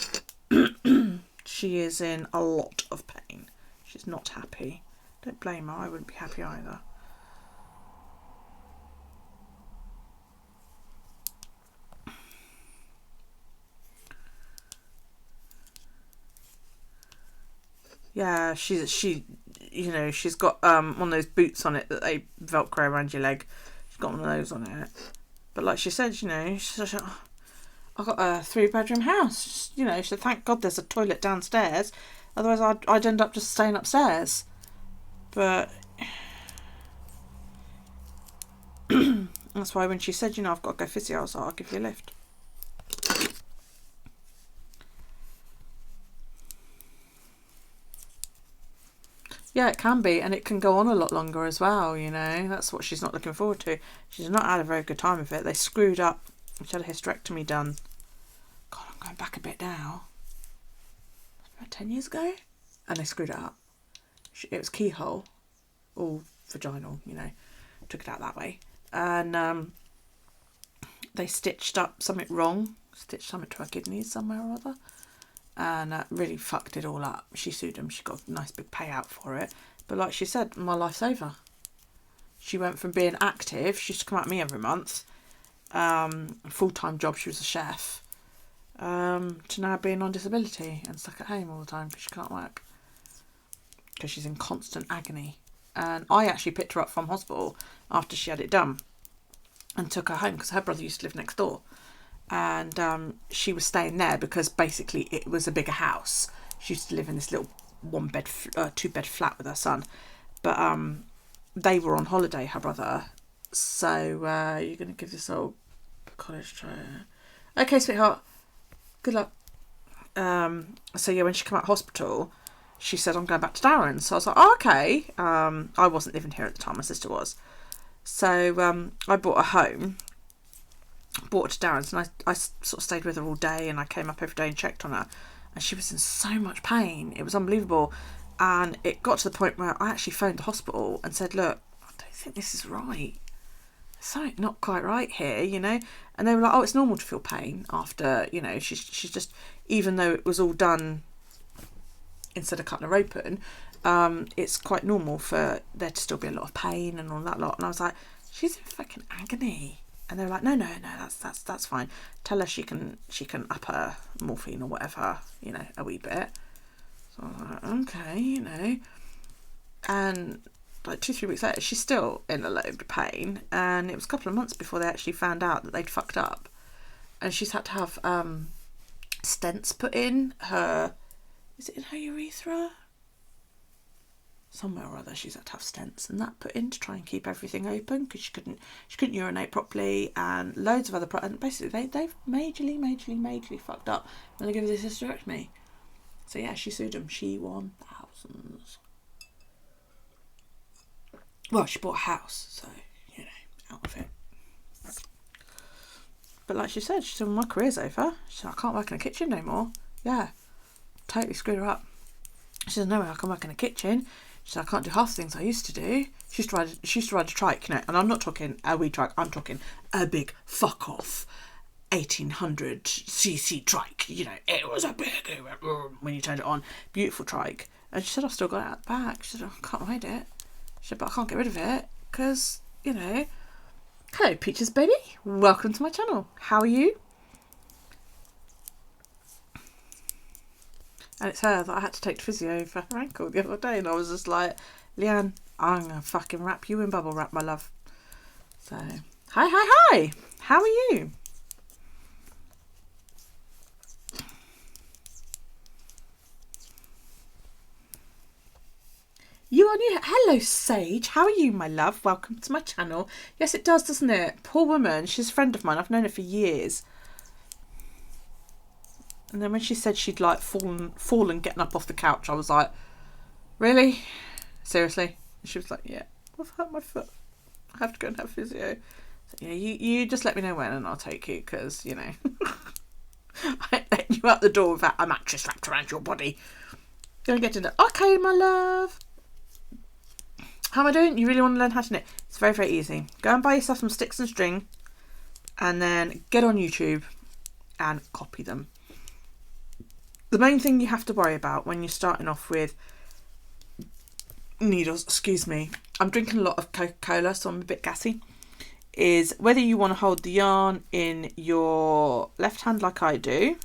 Speaker 2: She is in a lot of pain. She's not happy. Don't blame her. I wouldn't be happy either. Yeah, she's got one of those boots on it that they velcro around your leg. She's got one of those on it. But like she said, I've got a 3-bedroom house. She said, thank God there's a toilet downstairs. Otherwise I'd end up just staying upstairs. But that's why when she said, I've got to go physio, I was like, I'll give you a lift. Yeah, it can be, and it can go on a lot longer as well, That's what she's not looking forward to. She's not had a very good time of it. They screwed up. She had a hysterectomy done. God, I'm going back a bit now. About 10 years ago? And they screwed it up. It was keyhole. All vaginal, Took it out that way. And they stitched up something wrong. Stitched something to her kidneys somewhere or other. And really fucked it all up. She sued them. She got a nice big payout for it. But like she said, my life's over. She went from being active. She used to come out to me every month. Full-time job. She was a chef. To now being on disability and stuck at home all the time because she can't work. Because she's in constant agony. And I actually picked her up from hospital after she had it done. And took her home because her brother used to live next door. And she was staying there because basically it was a bigger house. She used to live in this little 2-bed flat with her son. But they were on holiday, her brother. So you're going to give this old college try. Okay, sweetheart. Good luck. So yeah, when she came out of hospital, she said, I'm going back to Darren. So I was like, oh, okay. I wasn't living here at the time. My sister was. So I brought her home. Brought her to Darren's, and I sort of stayed with her all day, and I came up every day and checked on her, and she was in so much pain. It was unbelievable. And it got to the point where I actually phoned the hospital and said, look, I don't think this is right. There's something not quite right here, And they were like, oh, it's normal to feel pain after, she's just, even though it was all done instead of cutting her open, it's quite normal for there to still be a lot of pain and all that lot. And I was like, she's in fucking agony. And they're like, no, that's fine. Tell her she can up her morphine or whatever, you know, a wee bit. So I was like, okay, you know. And like 2-3 weeks later, she's still in a load of pain. And it was a couple of months before they actually found out that they'd fucked up. And she's had to have stents put in her, is it in her urethra? Somewhere or other she's had to have stents and that put in to try and keep everything open because she couldn't urinate properly, and loads of other and basically they've majorly fucked up when they gave her this hysterectomy. So yeah, she sued them. She won thousands. Well, she bought a house, so you know, out of it. But like she said, she said, my career's over. She said, I can't work in a kitchen no more. Yeah, totally screwed her up. She said, no way I can work in a kitchen. She said, I can't do half the things I used to do. She used to ride a trike, you know, and I'm not talking a wee trike, I'm talking a big fuck off 1800cc trike, you know, it was a big, when you turned it on, beautiful trike. And she said, I've still got it out the back. She said, I can't ride it. She said, but I can't get rid of it because, you know. Hello, Peaches baby. Welcome to my channel. How are you? And it's her that I had to take to physio for her ankle the other day. And I was just like, Leanne, I'm going to fucking wrap you in bubble wrap, my love. So, hi. How are you? You are new. Hello, Sage. How are you, my love? Welcome to my channel. Yes, it does, doesn't it? Poor woman. She's a friend of mine. I've known her for years. And then when she said she'd like fallen getting up off the couch, I was like, really? Seriously? And she was like, yeah, I've hurt my foot. I have to go and have physio. So, yeah, you just let me know when and I'll take you because, you know, I let you out the door without a mattress wrapped around your body. Gonna get into okay, my love. How am I doing? You really want to learn how to knit? It's very, very easy. Go and buy yourself some sticks and string and then get on YouTube and copy them. The main thing you have to worry about when you're starting off with needles, excuse me, I'm drinking a lot of Coca-Cola, so I'm a bit gassy, is whether you want to hold the yarn in your left hand like I do.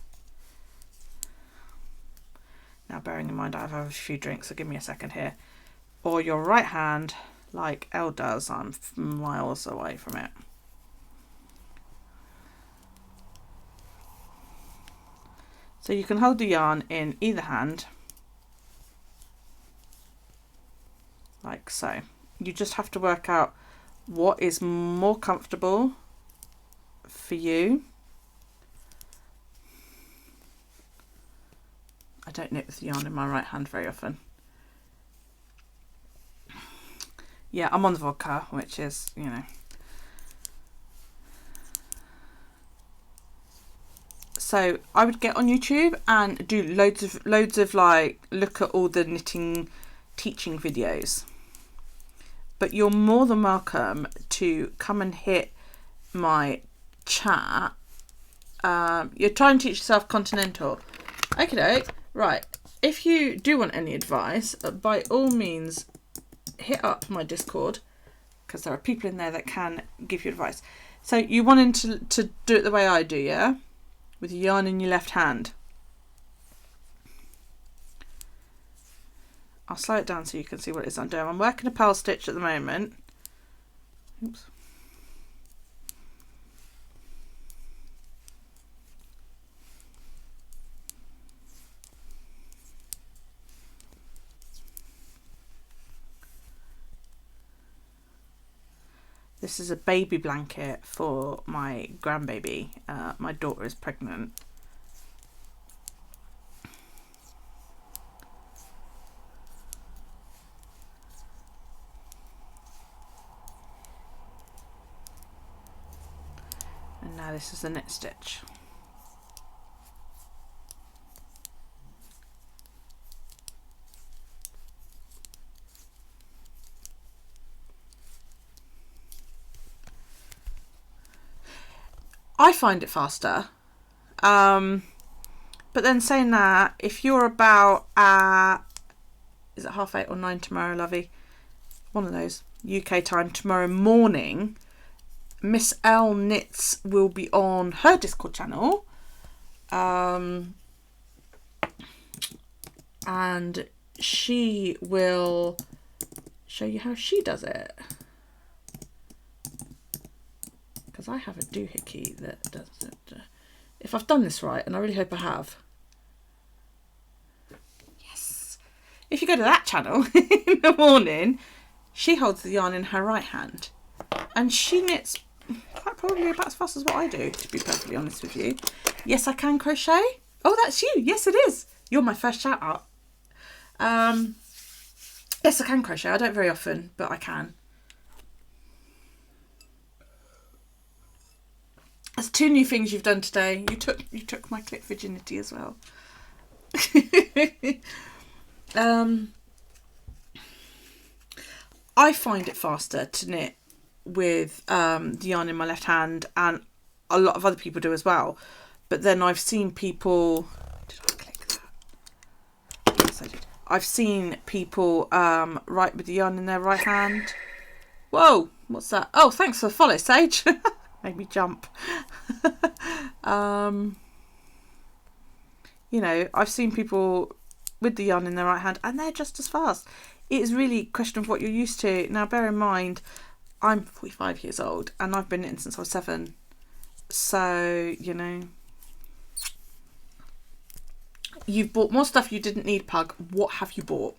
Speaker 2: Now, bearing in mind I've had a few drinks, so give me a second here. Or your right hand like Elle does. I'm miles away from it. So you can hold the yarn in either hand, like so. You just have to work out what is more comfortable for you. I don't knit with the yarn in my right hand very often. Yeah, I'm on the vodka, which is, you know. So I would get on YouTube and do loads of like look at all the knitting teaching videos. But you're more than welcome to come and hit my chat. You're trying to teach yourself continental. Okay, right. If you do want any advice, by all means, hit up my Discord because there are people in there that can give you advice. So you wanting to do it the way I do, yeah? With your yarn in your left hand. I'll slow it down so you can see what it is I'm doing. I'm working a pearl stitch at the moment. Oops. This is a baby blanket for my grandbaby. My daughter is pregnant. And now this is a knit stitch. I find it faster, but then saying that, if you're about is it 8:30 or 9 tomorrow, lovey? One of those, UK time tomorrow morning, Miss L Knits will be on her Discord channel. And she will show you how she does it. Because I have a doohickey that does it. If I've done this right, and I really hope I have. Yes. If you go to that channel in the morning, she holds the yarn in her right hand. And she knits quite probably about as fast as what I do, to be perfectly honest with you. Yes, I can crochet. Oh, that's you. Yes, it is. You're my first shout out. Yes, I can crochet. I don't very often, but I can. That's 2 new things you've done today. You took my clip virginity as well. I find it faster to knit with the yarn in my left hand, and a lot of other people do as well. But then I've seen people. Did I click that? Yes, I did. I've seen people write with the yarn in their right hand. Whoa, what's that? Oh, thanks for the follow, Sage. Made me jump. You know, I've seen people with the yarn in their right hand and they're just as fast. It is really a question of what you're used to. Now, bear in mind, I'm 45 years old and I've been knitting since I was 7. So, you know, you've bought more stuff you didn't need, Pug. What have you bought?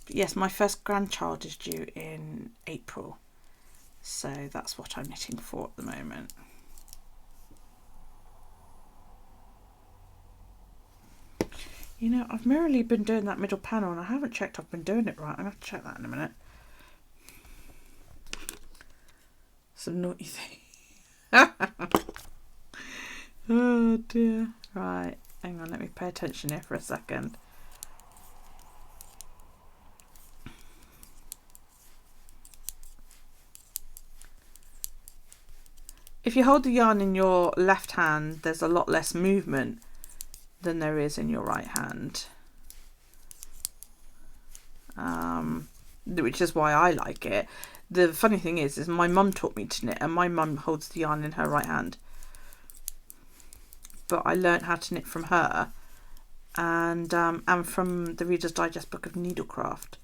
Speaker 2: But yes, my first grandchild is due in April. So that's what I'm knitting for at the moment. You know, I've merrily been doing that middle panel and I haven't checked I've been doing it right. I'm going to have to check that in a minute. Some naughty thing. Oh dear. Right, hang on, let me pay attention here for a second. If you hold the yarn in your left hand, there's a lot less movement than there is in your right hand. Which is why I like it. The funny thing is my mum taught me to knit, and my mum holds the yarn in her right hand. But I learnt how to knit from her, and from the Reader's Digest book of Needlecraft.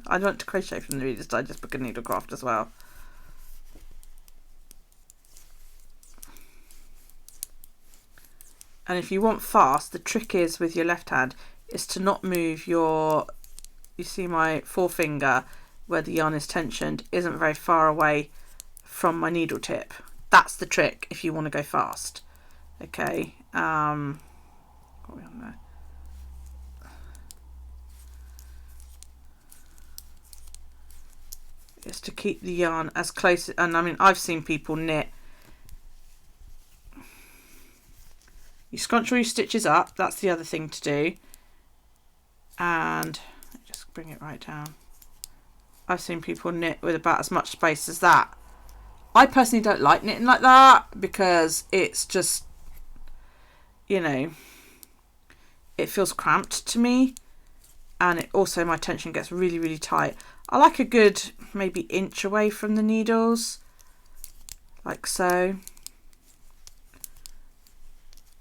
Speaker 2: I learnt to crochet from the Reader's Digest book of Needlecraft as well. And if you want fast, the trick is with your left hand is to not move your, you see my forefinger where the yarn is tensioned isn't very far away from my needle tip. That's the trick if you want to go fast. Okay. What are we on there? Is to keep the yarn as close, and I mean I've seen people knit. You scrunch all your stitches up, that's the other thing to do. And just bring it right down. I've seen people knit with about as much space as that. I personally don't like knitting like that because it's just, you know, it feels cramped to me. And it also, my tension gets really, really tight. I like a good maybe inch away from the needles, like so.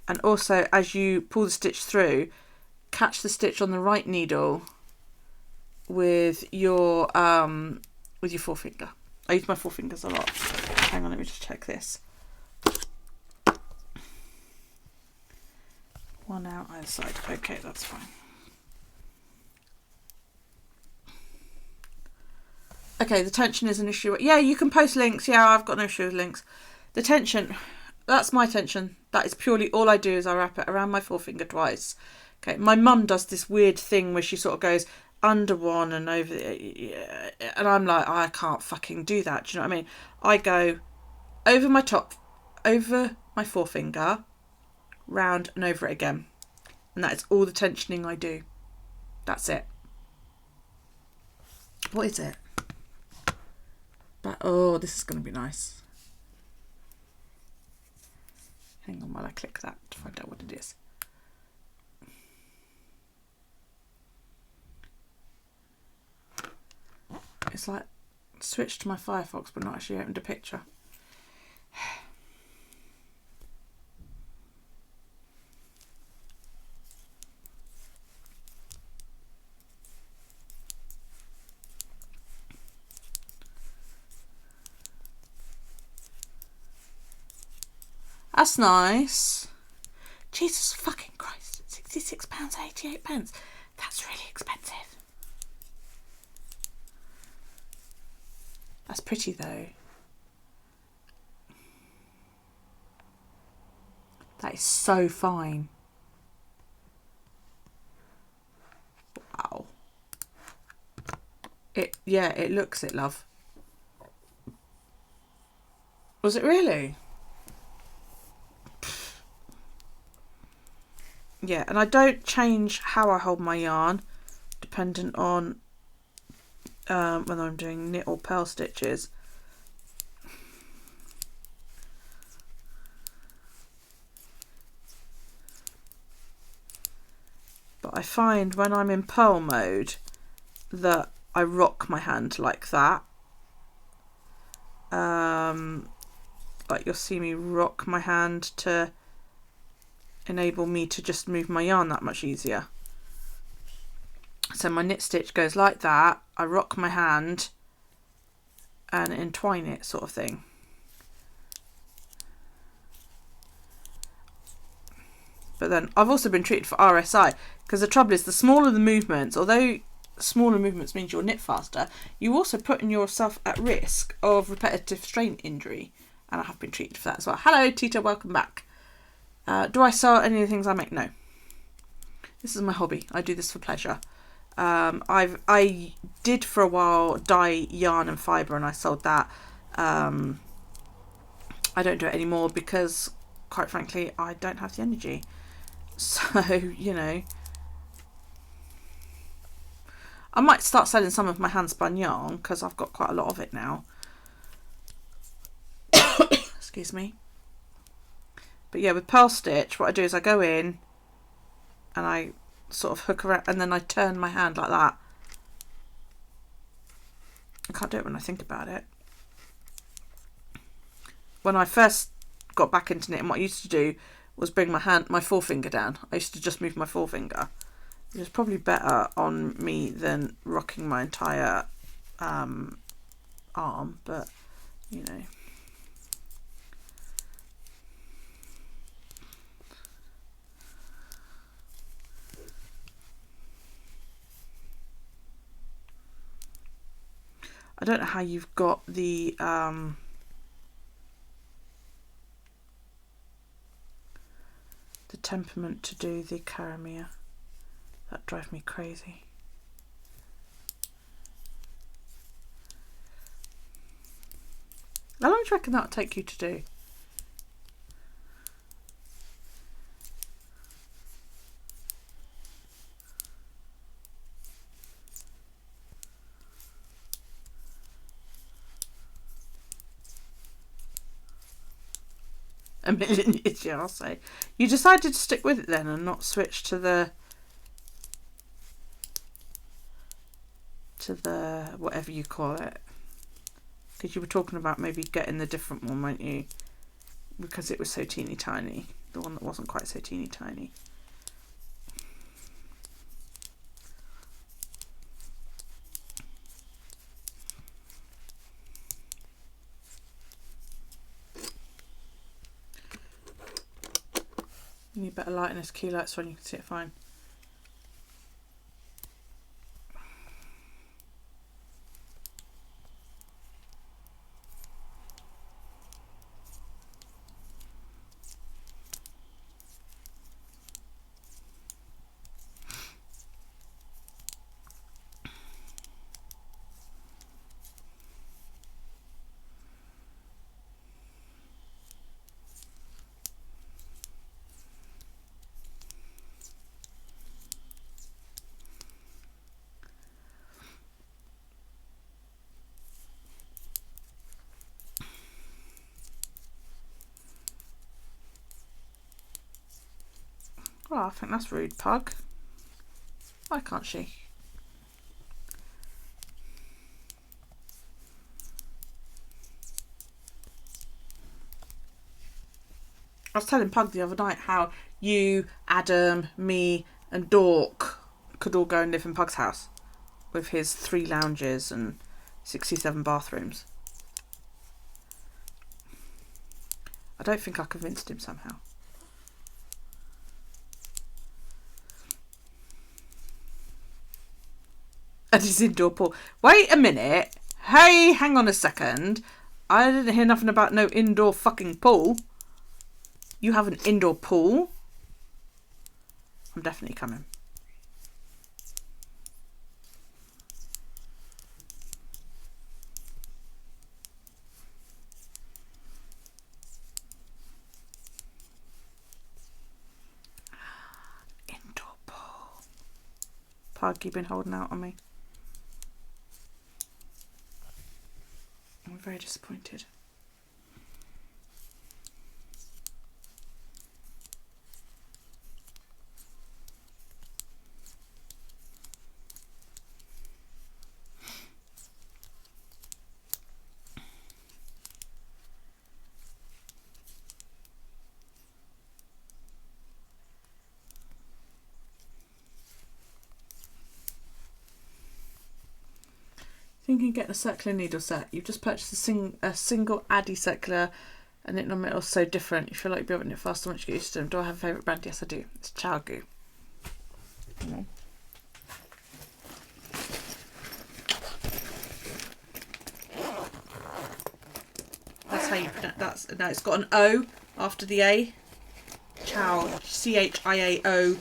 Speaker 2: And also, as you pull the stitch through, catch the stitch on the right needle with your forefinger. I use my forefingers a lot. Hang on, let me just check this. One out either side. Okay, that's fine. Okay, the tension is an issue. Yeah, you can post links. Yeah, I've got no issue with links. The tension, that's my tension. That is purely all I do is I wrap it around my forefinger twice. Okay, my mum does this weird thing where she sort of goes under one and over, and I'm like, I can't fucking do that. Do you know what I mean? I go over my top, over my forefinger, round and over it again. And that is all the tensioning I do. That's it. What is it? But, oh, this is going to be nice. Hang on while I click that to find out what it is. It's like switched to my Firefox but not actually opened a picture. That's nice. Jesus fucking Christ. £66.88. That's really expensive. That's pretty though. That is so fine. Wow. It looks it, love. Was it really? Yeah, and I don't change how I hold my yarn dependent on whether I'm doing knit or purl stitches. But I find when I'm in purl mode that I rock my hand like that. Like you'll see me rock my hand to enable me to just move my yarn that much easier. So my knit stitch goes like that, I rock my hand and entwine it, sort of thing. But then I've also been treated for RSI, because the trouble is the smaller the movements, although smaller movements means you'll knit faster, you also putting yourself at risk of repetitive strain injury, and I have been treated for that as well. Hello Tita, welcome back. Do I sell any of the things I make? No. This is my hobby. I do this for pleasure. I did for a while dye yarn and fibre, and I sold that. I don't do it anymore because, quite frankly, I don't have the energy. So, you know, I might start selling some of my hand spun yarn because I've got quite a lot of it now. Excuse me. But yeah, with purl stitch, what I do is I go in and I sort of hook around, and then I turn my hand like that. I can't do it when I think about it. When I first got back into knitting, what I used to do was bring my forefinger down. I used to just move my forefinger. It was probably better on me than rocking my entire arm, but you know. I don't know how you've got the temperament to do the caramia. That drives me crazy. How long do you reckon that would take you to do? A million years, yeah, I'll say. You decided to stick with it then and not switch to the whatever you call it, because you were talking about maybe getting the different one, weren't you, because it was so teeny tiny, the one that wasn't quite so teeny tiny. You need better light in this key light so you can see it fine. Oh, I think that's rude, Pug. Why can't she? I was telling Pug the other night how you, Adam, me and Dork could all go and live in Pug's house with his 3 lounges and 67 bathrooms. I don't think I convinced him somehow. And his indoor pool. Wait a minute. Hey, hang on a second. I didn't hear nothing about no indoor fucking pool. You have an indoor pool? I'm definitely coming. Indoor pool. Pug, you've been holding out on me. I'm very disappointed. Thinking of getting a circular needle set. You've just purchased a single Addy circular, and knitting on metal is so different. You feel like you'll be able to knit faster once you get used to them. Do I have a favourite brand? Yes, I do. It's ChiaoGoo. That's how you pronounce that. No, it's got an O after the A. Chow. ChiaoGoo.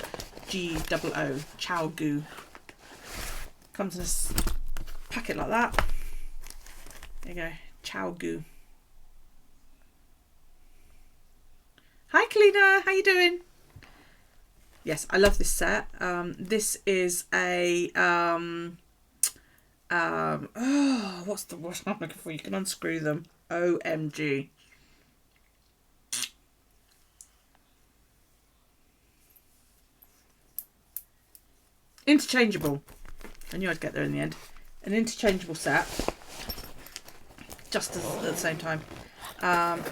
Speaker 2: ChiaoGoo. Comes in a packet like that. There you go. ChiaoGoo. Hi Kalina, how you doing? Yes, I love this set. This is a what's the word I'm looking for? You can unscrew them. OMG. Interchangeable. I knew I'd get there in the end. An interchangeable set. Just at the same time.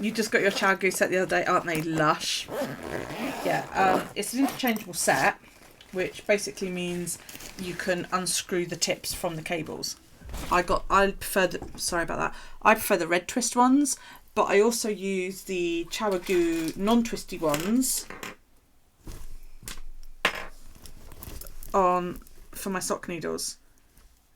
Speaker 2: You just got your ChiaoGoo set the other day, aren't they lush? Yeah, it's an interchangeable set, which basically means you can unscrew the tips from the cables. I prefer the red twist ones, but I also use the ChiaoGoo non-twisty ones for my sock needles.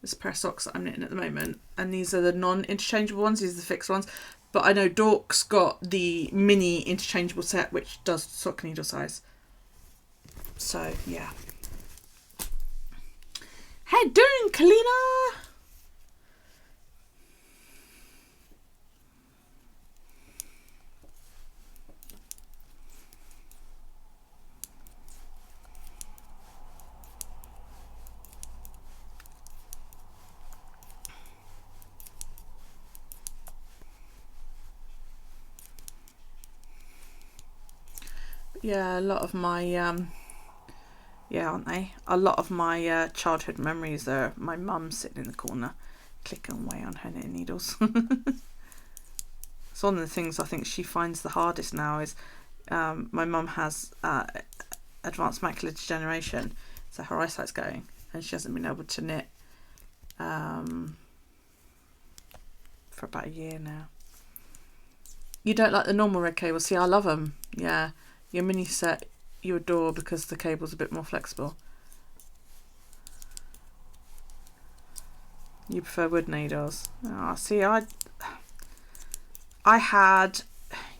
Speaker 2: This pair of socks that I'm knitting at the moment, and these are the non-interchangeable ones. These are the fixed ones. But I know Dork's got the mini interchangeable set, which does sock needle size. So yeah. How you doing, Kalina? Yeah, a lot of my aren't they? A lot of my childhood memories are my mum sitting in the corner clicking away on her knitting needles. It's one of the things I think she finds the hardest now is my mum has advanced macular degeneration, so her eyesight's going, and she hasn't been able to knit for about a year now. You don't like the normal red cables? See, I love them. Yeah. Your mini set you adore because the cable's a bit more flexible. You prefer wood needles? Oh, see, I had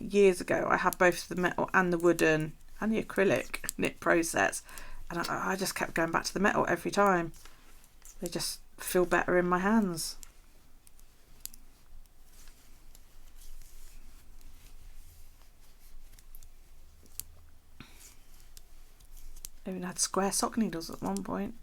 Speaker 2: years ago. I had both the metal and the wooden and the acrylic knit pro sets, and I just kept going back to the metal every time. They just feel better in my hands. I even had square sock needles at one point.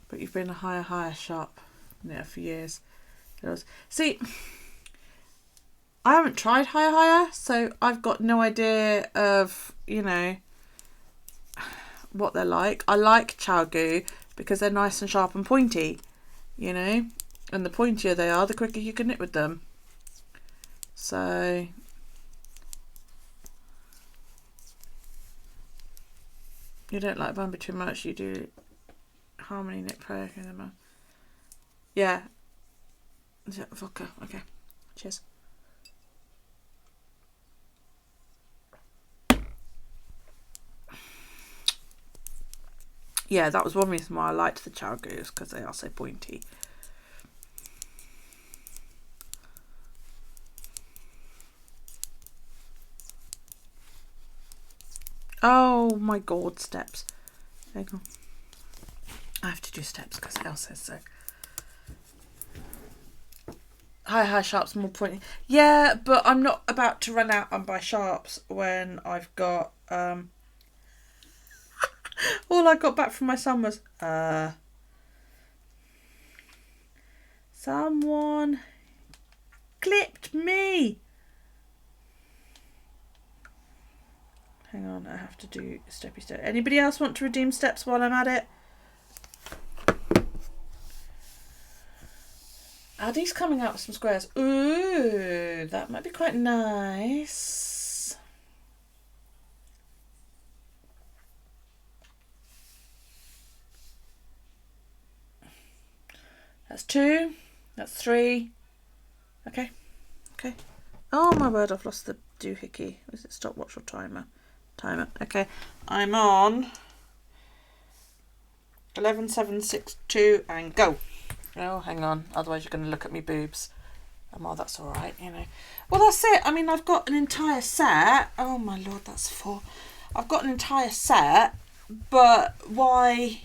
Speaker 2: But you've been a higher shop for years. See, I haven't tried higher, so I've got no idea of, you know, what they're like. I like ChiaoGoo because they're nice and sharp and pointy, you know, and the pointier they are, the quicker you can knit with them. So you don't like Bambi too much, you do Harmony Knit Pro. Yeah. Vodka, okay. Cheers. Yeah, that was one reason why I liked the ChiaoGoos, because they are so pointy. Oh my god, steps. Hang on. I have to do steps because Elle says so. High sharps, more pointy. Yeah, but I'm not about to run out and buy sharps when I've got all I got back from my son was someone clipped me. Hang on, I have to do steppy step. Anybody else want to redeem steps while I'm at it? Addie's coming out with some squares. Ooh, that might be quite nice. That's 2. That's 3. Okay. Okay. Oh my word, I've lost the doohickey. Is it stopwatch or timer? Timer. Okay. I'm on 11, 7, 6, 2 and go. Oh, hang on. Otherwise you're going to look at me boobs. Oh, that's all right, you know. Well, that's it. I mean, I've got an entire set. Oh my lord, that's 4. I've got an entire set, but why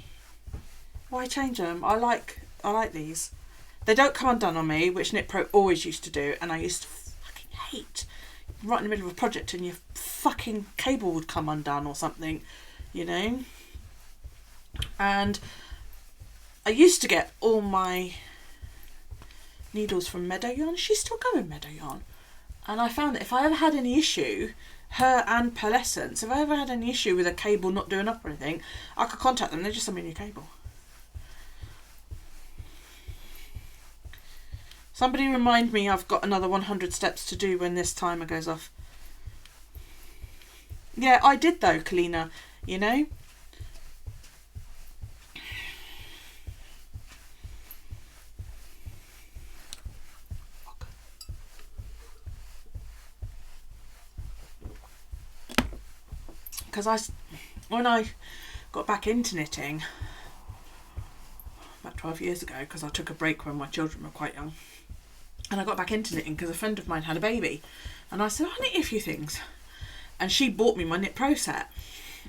Speaker 2: change them? I like these. They don't come undone on me, which Knit Pro always used to do, and I used to fucking hate right in the middle of a project and your fucking cable would come undone or something, you know. And I used to get all my needles from Meadow Yarn. She's still going, Meadow Yarn. And I found that if I ever had any issue, her and Pearlescence, if I ever had any issue with a cable not doing up or anything, I could contact them. They just send me a new cable. Somebody remind me I've got another 100 steps to do when this timer goes off. Yeah, I did though, Kalina, you know. Because when I got back into knitting about 12 years ago, because I took a break when my children were quite young, and I got back into knitting because a friend of mine had a baby, and I said, I'll knit you a few things, and she bought me my Knit Pro set,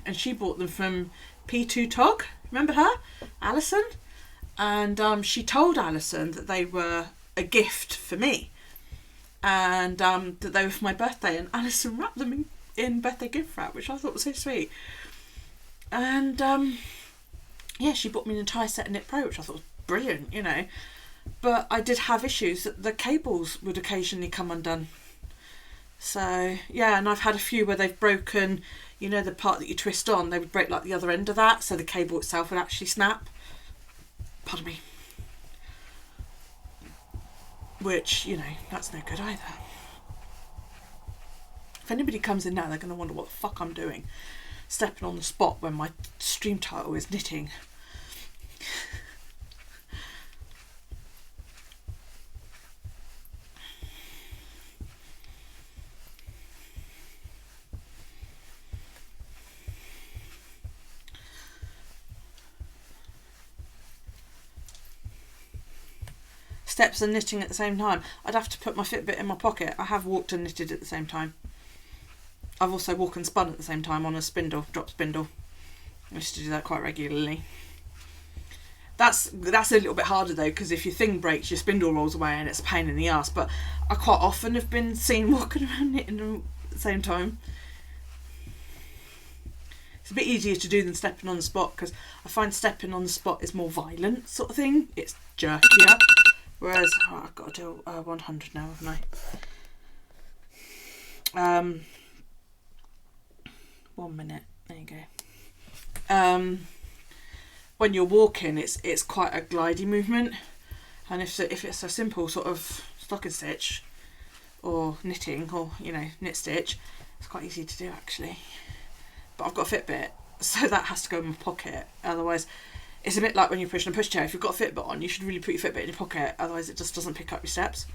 Speaker 2: and she bought them from P2 Tog, remember her, Alison, and she told Alison that they were a gift for me, and that they were for my birthday, and Alison wrapped them in birthday gift wrap, which I thought was so sweet. And yeah, she bought me an entire set of Knit Pro, which I thought was brilliant, you know. But I did have issues that the cables would occasionally come undone. So yeah, and I've had a few where they've broken, you know, the part that you twist on, they would break like the other end of that, so the cable itself would actually snap. Pardon me. Which, you know, that's no good either. If anybody comes in now, they're going to wonder what the fuck I'm doing. Stepping on the spot when my stream title is knitting. Steps and knitting at the same time. I'd have to put my Fitbit in my pocket. I have walked and knitted at the same time. I've also walked and spun at the same time on a spindle, drop spindle. I used to do that quite regularly. That's a little bit harder though, because if your thing breaks, your spindle rolls away and it's a pain in the ass. But I quite often have been seen walking around knitting at the same time. It's a bit easier to do than stepping on the spot, because I find stepping on the spot is more violent sort of thing. It's jerkier. Whereas, I've got to do 100 now, haven't I? 1 minute. There you go. When you're walking, it's quite a glidey movement, and if it's a simple sort of stocking stitch or knitting or knit stitch, it's quite easy to do actually. But I've got a Fitbit, so that has to go in my pocket. Otherwise, it's a bit like when you're pushing a pushchair. If you've got a Fitbit on, you should really put your Fitbit in your pocket. Otherwise, it just doesn't pick up your steps.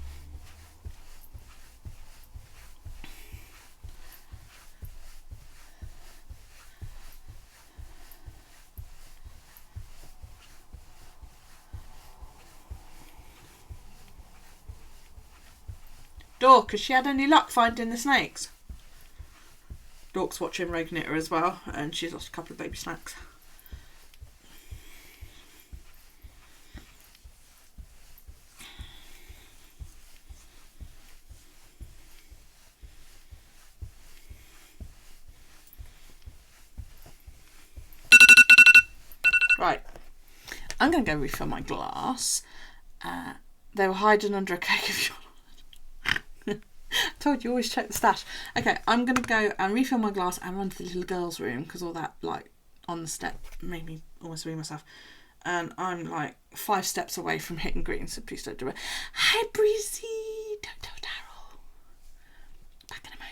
Speaker 2: Dork, has she had any luck finding the snakes? Dork's watching Rogue Knitter as well, and she's lost a couple of baby snacks. Right, I'm going to go refill my glass. They were hiding under a cake of your... Told you, always check the stash. Okay, I'm going to go and refill my glass and run to the little girl's room, because all that, like, on the step made me almost wee myself. And I'm, like, 5 steps away from hitting green, so please don't do it. Hi, Breezy! Don't tell Daryl. Back in a moment.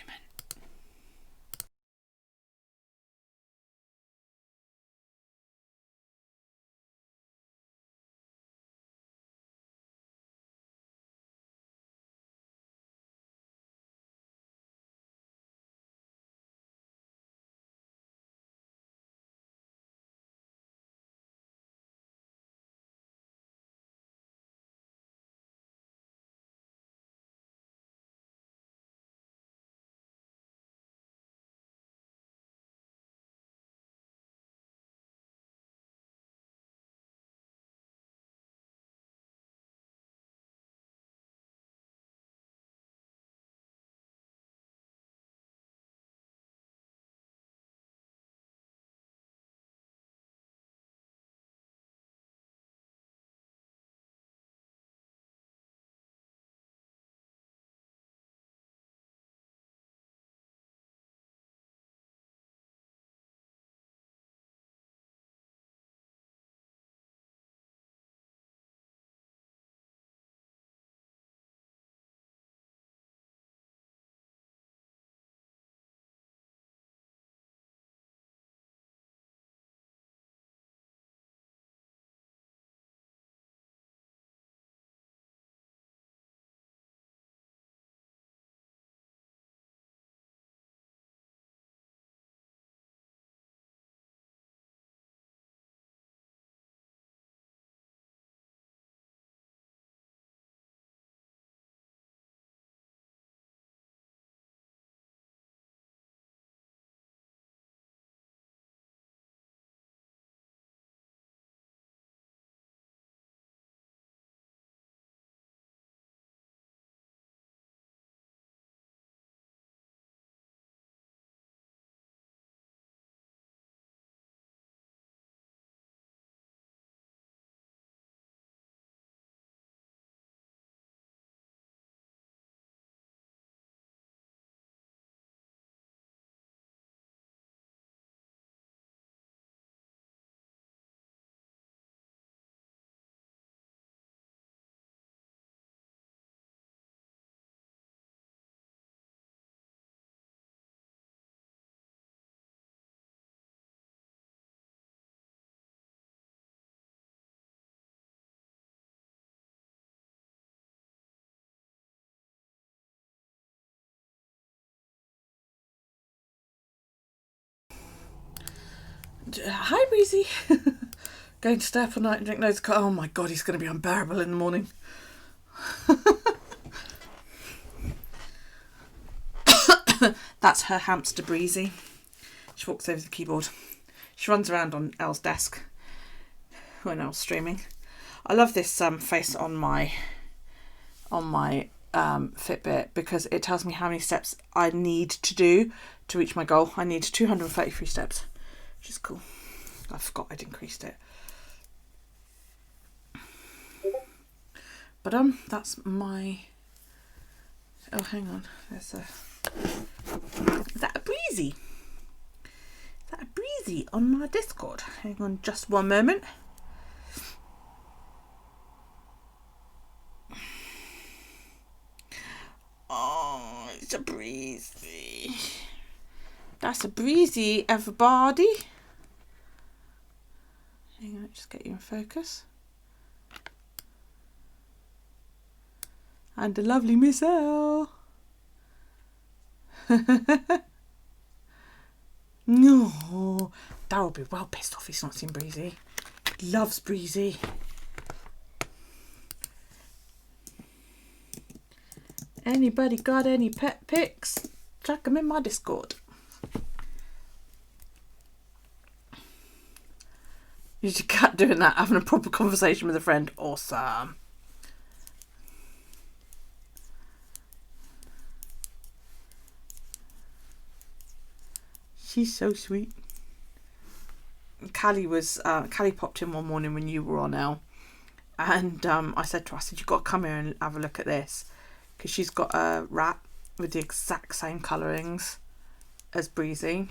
Speaker 2: Hi, Breezy. Going to stay up all night and drink loads of coffee. Oh my god, he's going to be unbearable in the morning. That's her hamster, Breezy. She walks over the keyboard. She runs around on Elle's desk when Elle's streaming. I love this face on my Fitbit, because it tells me how many steps I need to do to reach my goal. I need 233 steps which is cool. I forgot I'd increased it. But that's my. Oh, hang on. There's a. Is that a breezy? Is that a breezy on my Discord? Hang on, just one moment. Oh, it's a breezy. That's a breezy, everybody. Hang on, just get you in focus. And the lovely Miss L. No, Dad will be well pissed off he's not seen Breezy. He loves Breezy. Anybody got any pet pics? Chuck them in my Discord. You should cat doing that, having a proper conversation with a friend. Awesome. She's so sweet. Callie popped in one morning when you were on, Elle, and I said to her, you've got to come here and have a look at this, because she's got a rat with the exact same colourings as Breezy,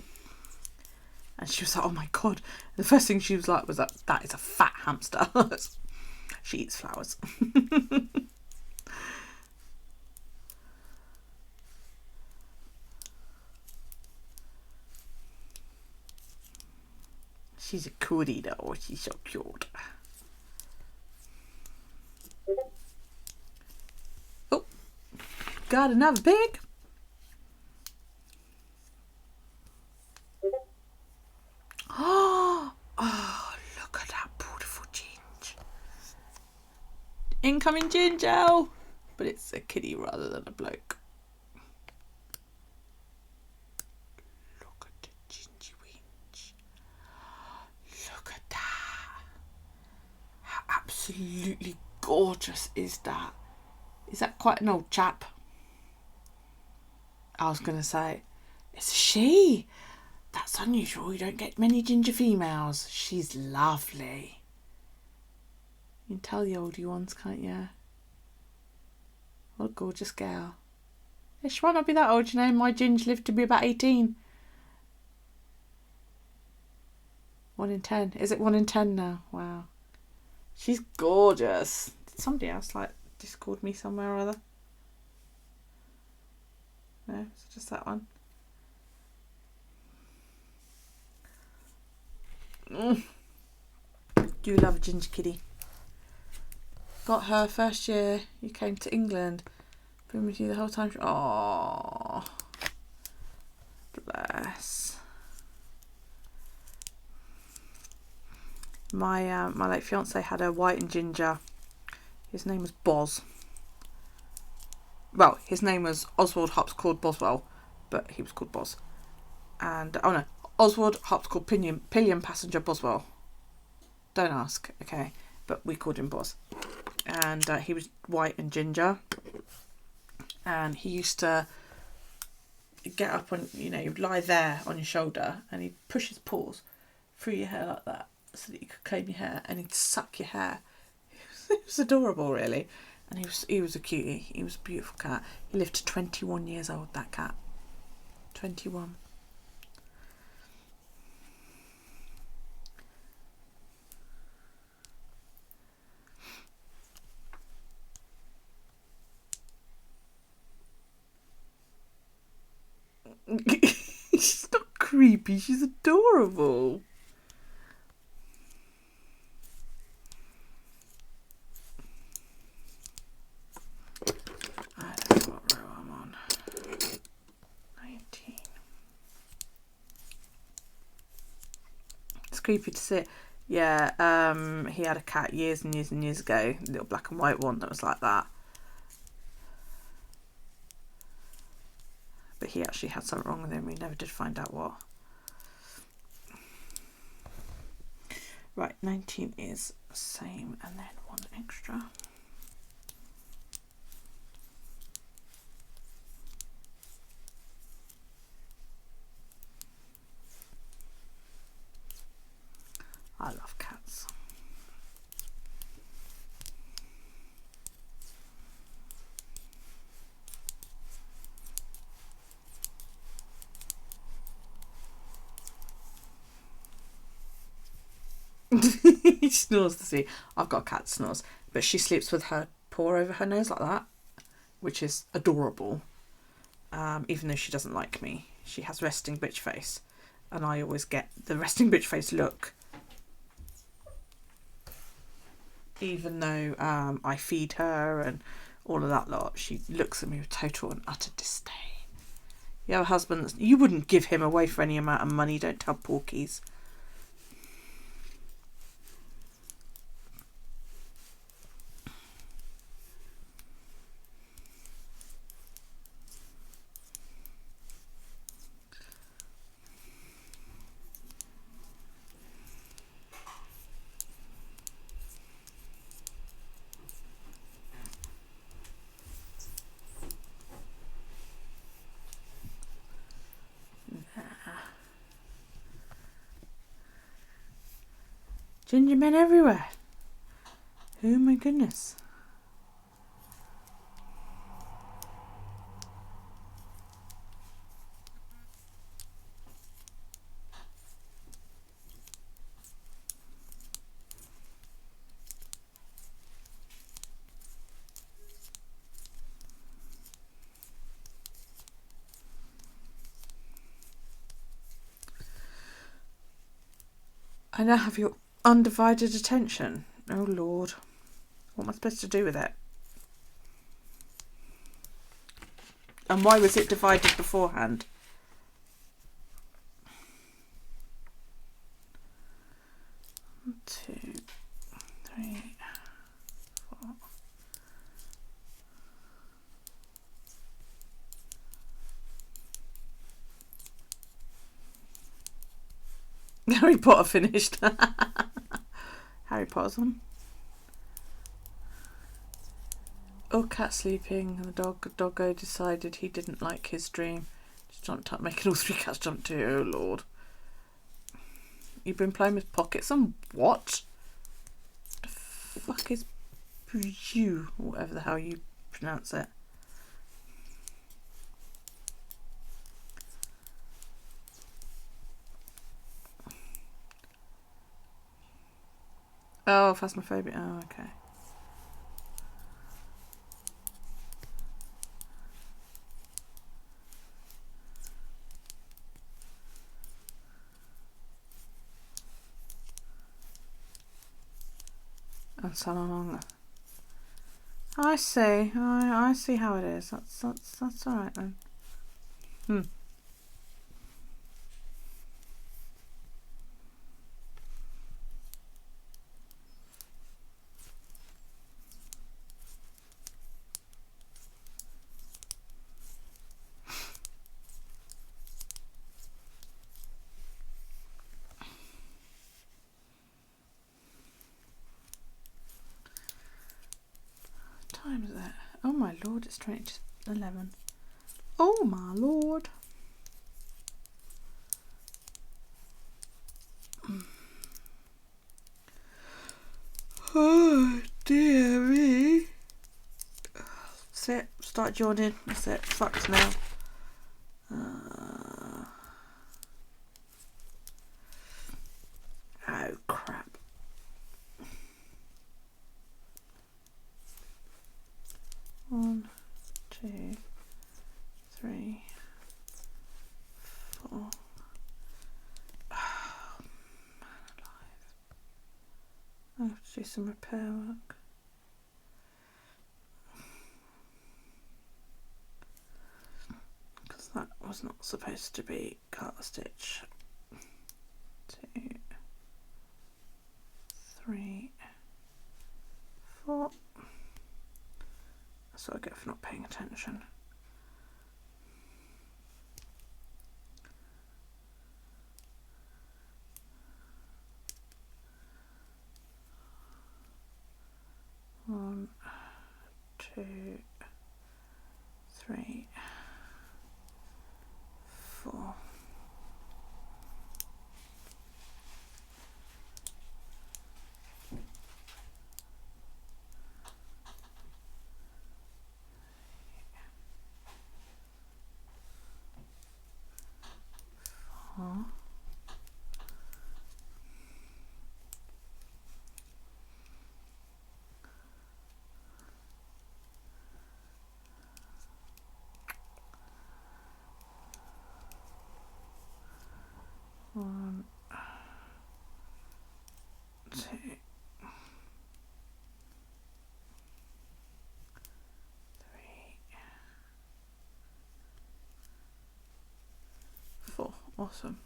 Speaker 2: and she was like, oh my god. The first thing she was like was that is a fat hamster. She eats flowers. She's a cutie though, she's so cute. Oh, got another pig. Oh, look at that beautiful ginge. Incoming ginger. But it's a kitty rather than a bloke. Look at the gingy winch. Look at that. How absolutely gorgeous is that? Is that quite an old chap? I was going to say, it's a she. That's unusual. You don't get many ginger females. She's lovely. You can tell the oldie ones, can't you? What a gorgeous girl. Yeah, she might not be that old, you know. My Ginge lived to be about 18. 1 in 10. Is it 1 in 10 now? Wow. She's gorgeous. Did somebody else Discord me somewhere or other? No, it's just that one. Do love a ginger kitty. Got her first year you came to England. Been with you the whole time. Oh, bless. My late fiance had a white and ginger. His name was Boz. Well, his name was Oswald Hops called Boswell, but he was called Boz. And oh no, Oswald Hops called Pillion Passenger Boswell. Don't ask, okay, but we called him Boz. And he was white and ginger, and he used to get up on, you'd lie there on your shoulder, and he'd push his paws through your hair like that so that you could comb your hair, and he'd suck your hair. It was adorable, really. And he was a cutie. He was a beautiful cat. He lived to 21 years old, that cat. 21. She's not creepy, she's adorable. I don't know what row I'm on. 19. It's creepy to sit. Yeah, he had a cat years and years and years ago, a little black and white one that was like that. But he actually had something wrong with him. We never did find out what. Right, 19 is the same, and then 1 extra. I love cats. He snores to see. I've got a cat that snores, but she sleeps with her paw over her nose like that, which is adorable. Even though she doesn't like me, she has resting bitch face, and I always get the resting bitch face look. Even though I feed her and all of that lot, she looks at me with total and utter disdain. You have a husband that's, you wouldn't give him away for any amount of money. Don't tell Porkies. Ginger men everywhere. Oh my goodness. I now have your undivided attention. Oh Lord. What am I supposed to do with it? And why was it divided beforehand? One, 2, 3, 4. Harry Potter finished. Harry Potter's on. Oh, cat sleeping, and the doggo decided he didn't like his dream. Just jumped up, making all 3 cats jump too. Oh Lord. You've been playing with pockets and what? The fuck is you? Whatever the hell you pronounce it. Oh, phasmophobia. Oh, okay. And so long. I see. I see how it is. That's all right then. What time is it? Oh my Lord, it's 20 to 11. Oh my Lord. Oh dear me. Sit, start yawning. That's it. Fucked now. Oh crap. One, 2, 3, 4. Oh, man alive. I have to do some repair work. Because that was not supposed to be cut a stitch. 2, 3, 4. That's what I get for not paying attention. One, 2, 3, 4. Awesome.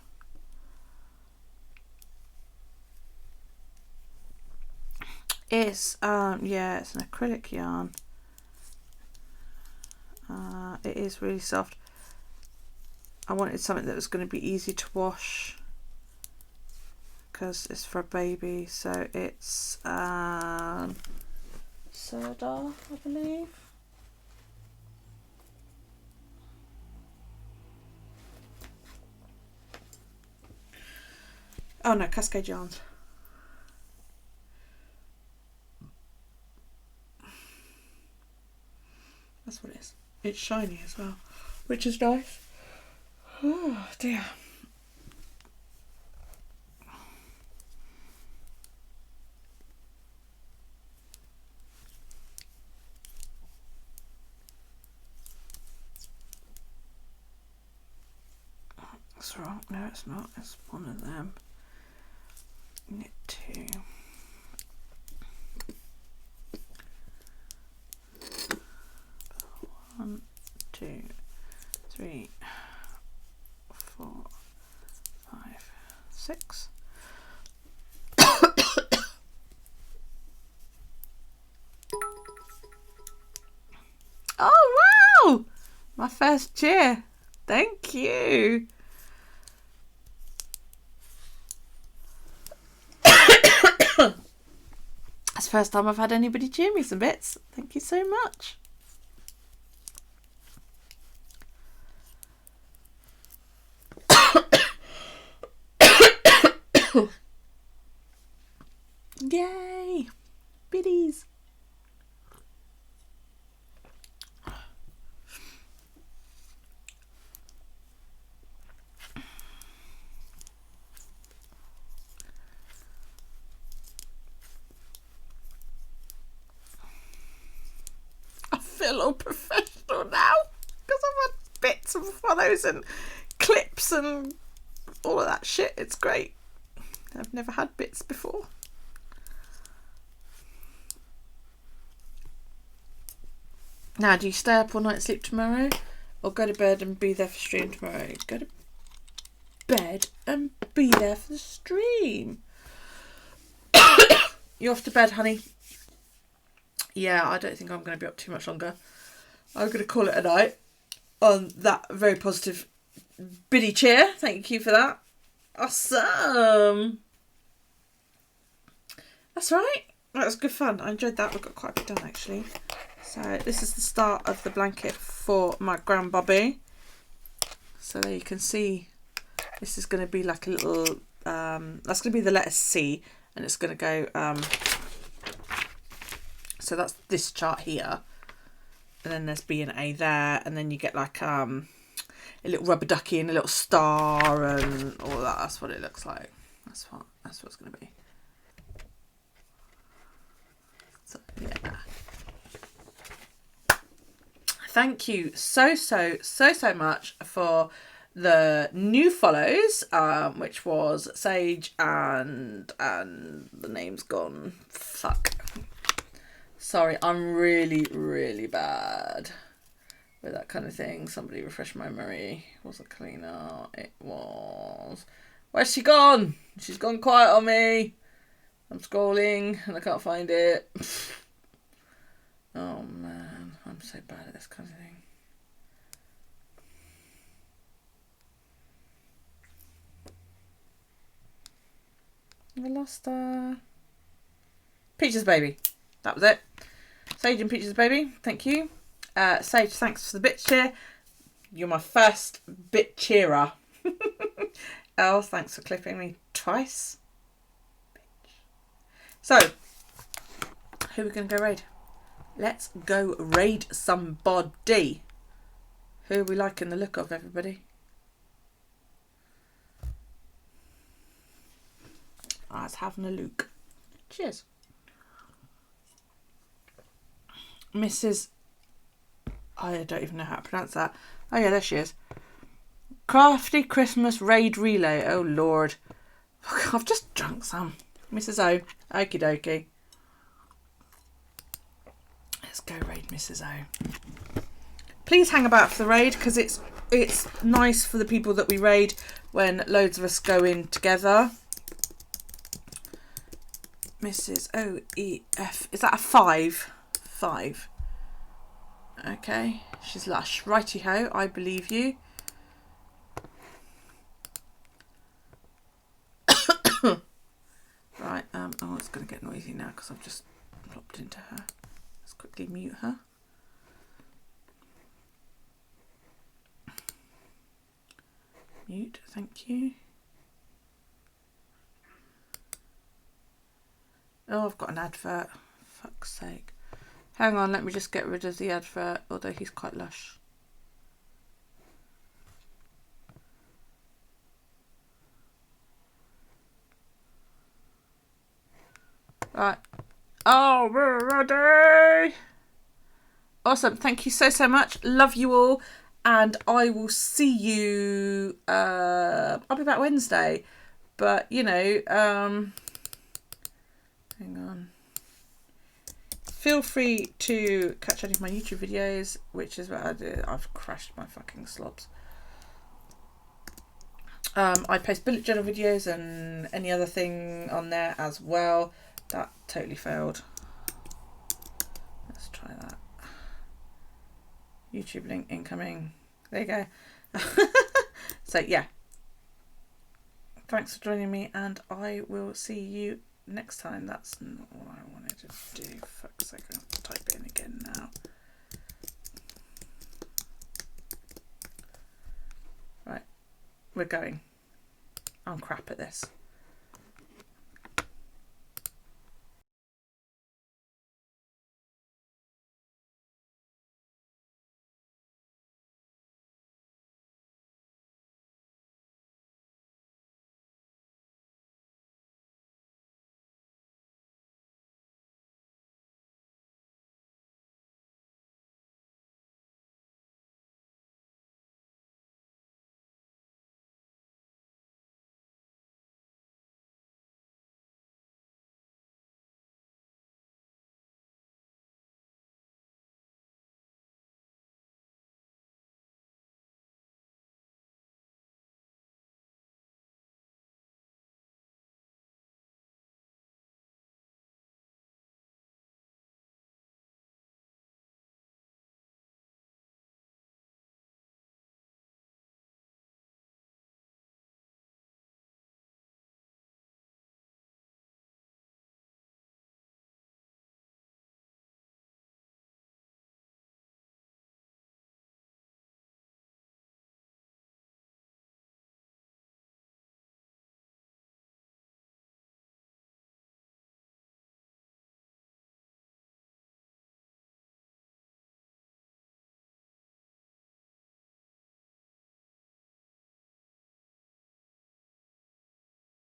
Speaker 2: It's yeah, it's an acrylic yarn. It is really soft. I wanted something that was going to be easy to wash because it's for a baby. So it's Serdar, I believe. Oh no, Cascade Yarns. That's what it is. It's shiny as well, which is nice. Oh dear. That's wrong. No, it's not. It's one of them. Knit 2. One, 2, 3, 4, 5, 6. Oh wow! My first cheer. Thank you. That's the first time I've had anybody cheer me some bits. Thank you so much. Yay! Biddies. I feel all professional now because I've had bits and follows and clips and all of that shit. It's great. I've never had bits before. Now, do you stay up all night and sleep tomorrow, or go to bed and be there for stream tomorrow? Go to bed and be there for the stream. You off to bed, honey? Yeah, I don't think I'm going to be up too much longer. I'm going to call it a night on that very positive biddy cheer. Thank you for that. Awesome. That's right. That was good fun. I enjoyed that. We got quite a bit done actually. So this is the start of the blanket for my grandbobby. So there you can see this is going to be like a little, that's going to be the letter C, and it's going to go, so that's this chart here, and then there's B and A there, and then you get like a little rubber ducky and a little star and all that. That's what it looks like. That's what it's going to be. So yeah. Thank you so much for the new follows, which was Sage and the name's gone. Fuck. Sorry, I'm really bad with that kind of thing. Somebody refresh my memory. Was it cleaner? It was. Where's she gone? She's gone quiet on me. I'm scrolling and I can't find it. Oh man, I'm so bad at this kind of thing. I lost her. Peaches Baby. That was it. Sage and Peaches Baby, thank you. Sage, thanks for the bit cheer. You're my first bit cheerer. Elle, thanks for clipping me twice. Bitch. So, who are we going to go raid? Let's go raid somebody. Who are we liking the look of, everybody? Let's have a look. Cheers. Mrs. I don't even know how to pronounce that. Oh yeah, there she is. Crafty Christmas Raid Relay. Oh Lord. I've just drunk some. Mrs. O. Okie dokie. Let's go raid Mrs. O. Please hang about for the raid because it's it's nice for the people that we raid when loads of us go in together. Mrs. OEF. Is that a 5? 5. Okay. She's lush. Righty-ho. I believe you. Right. Oh, it's going to get noisy now because I've just plopped into her. Let's quickly mute her. Mute. Thank you. Oh, I've got an advert. Fuck's sake. Hang on, let me just get rid of the advert, although he's quite lush. Right. Oh, we're ready. Awesome. Thank you so, so much. Love you all. And I will see you. I'll be back Wednesday. But, you know, hang on. Feel free to catch any of my YouTube videos, which is what I do. I've crashed my fucking slobs. I post bullet journal videos and any other thing on there as well. That totally failed. Let's try that. YouTube link incoming. There you go. So yeah. Thanks for joining me, and I will see you next time. That's not what I wanted to do. Fuck's sake, I have to type it in again now. Right. We're going. I'm crap at this.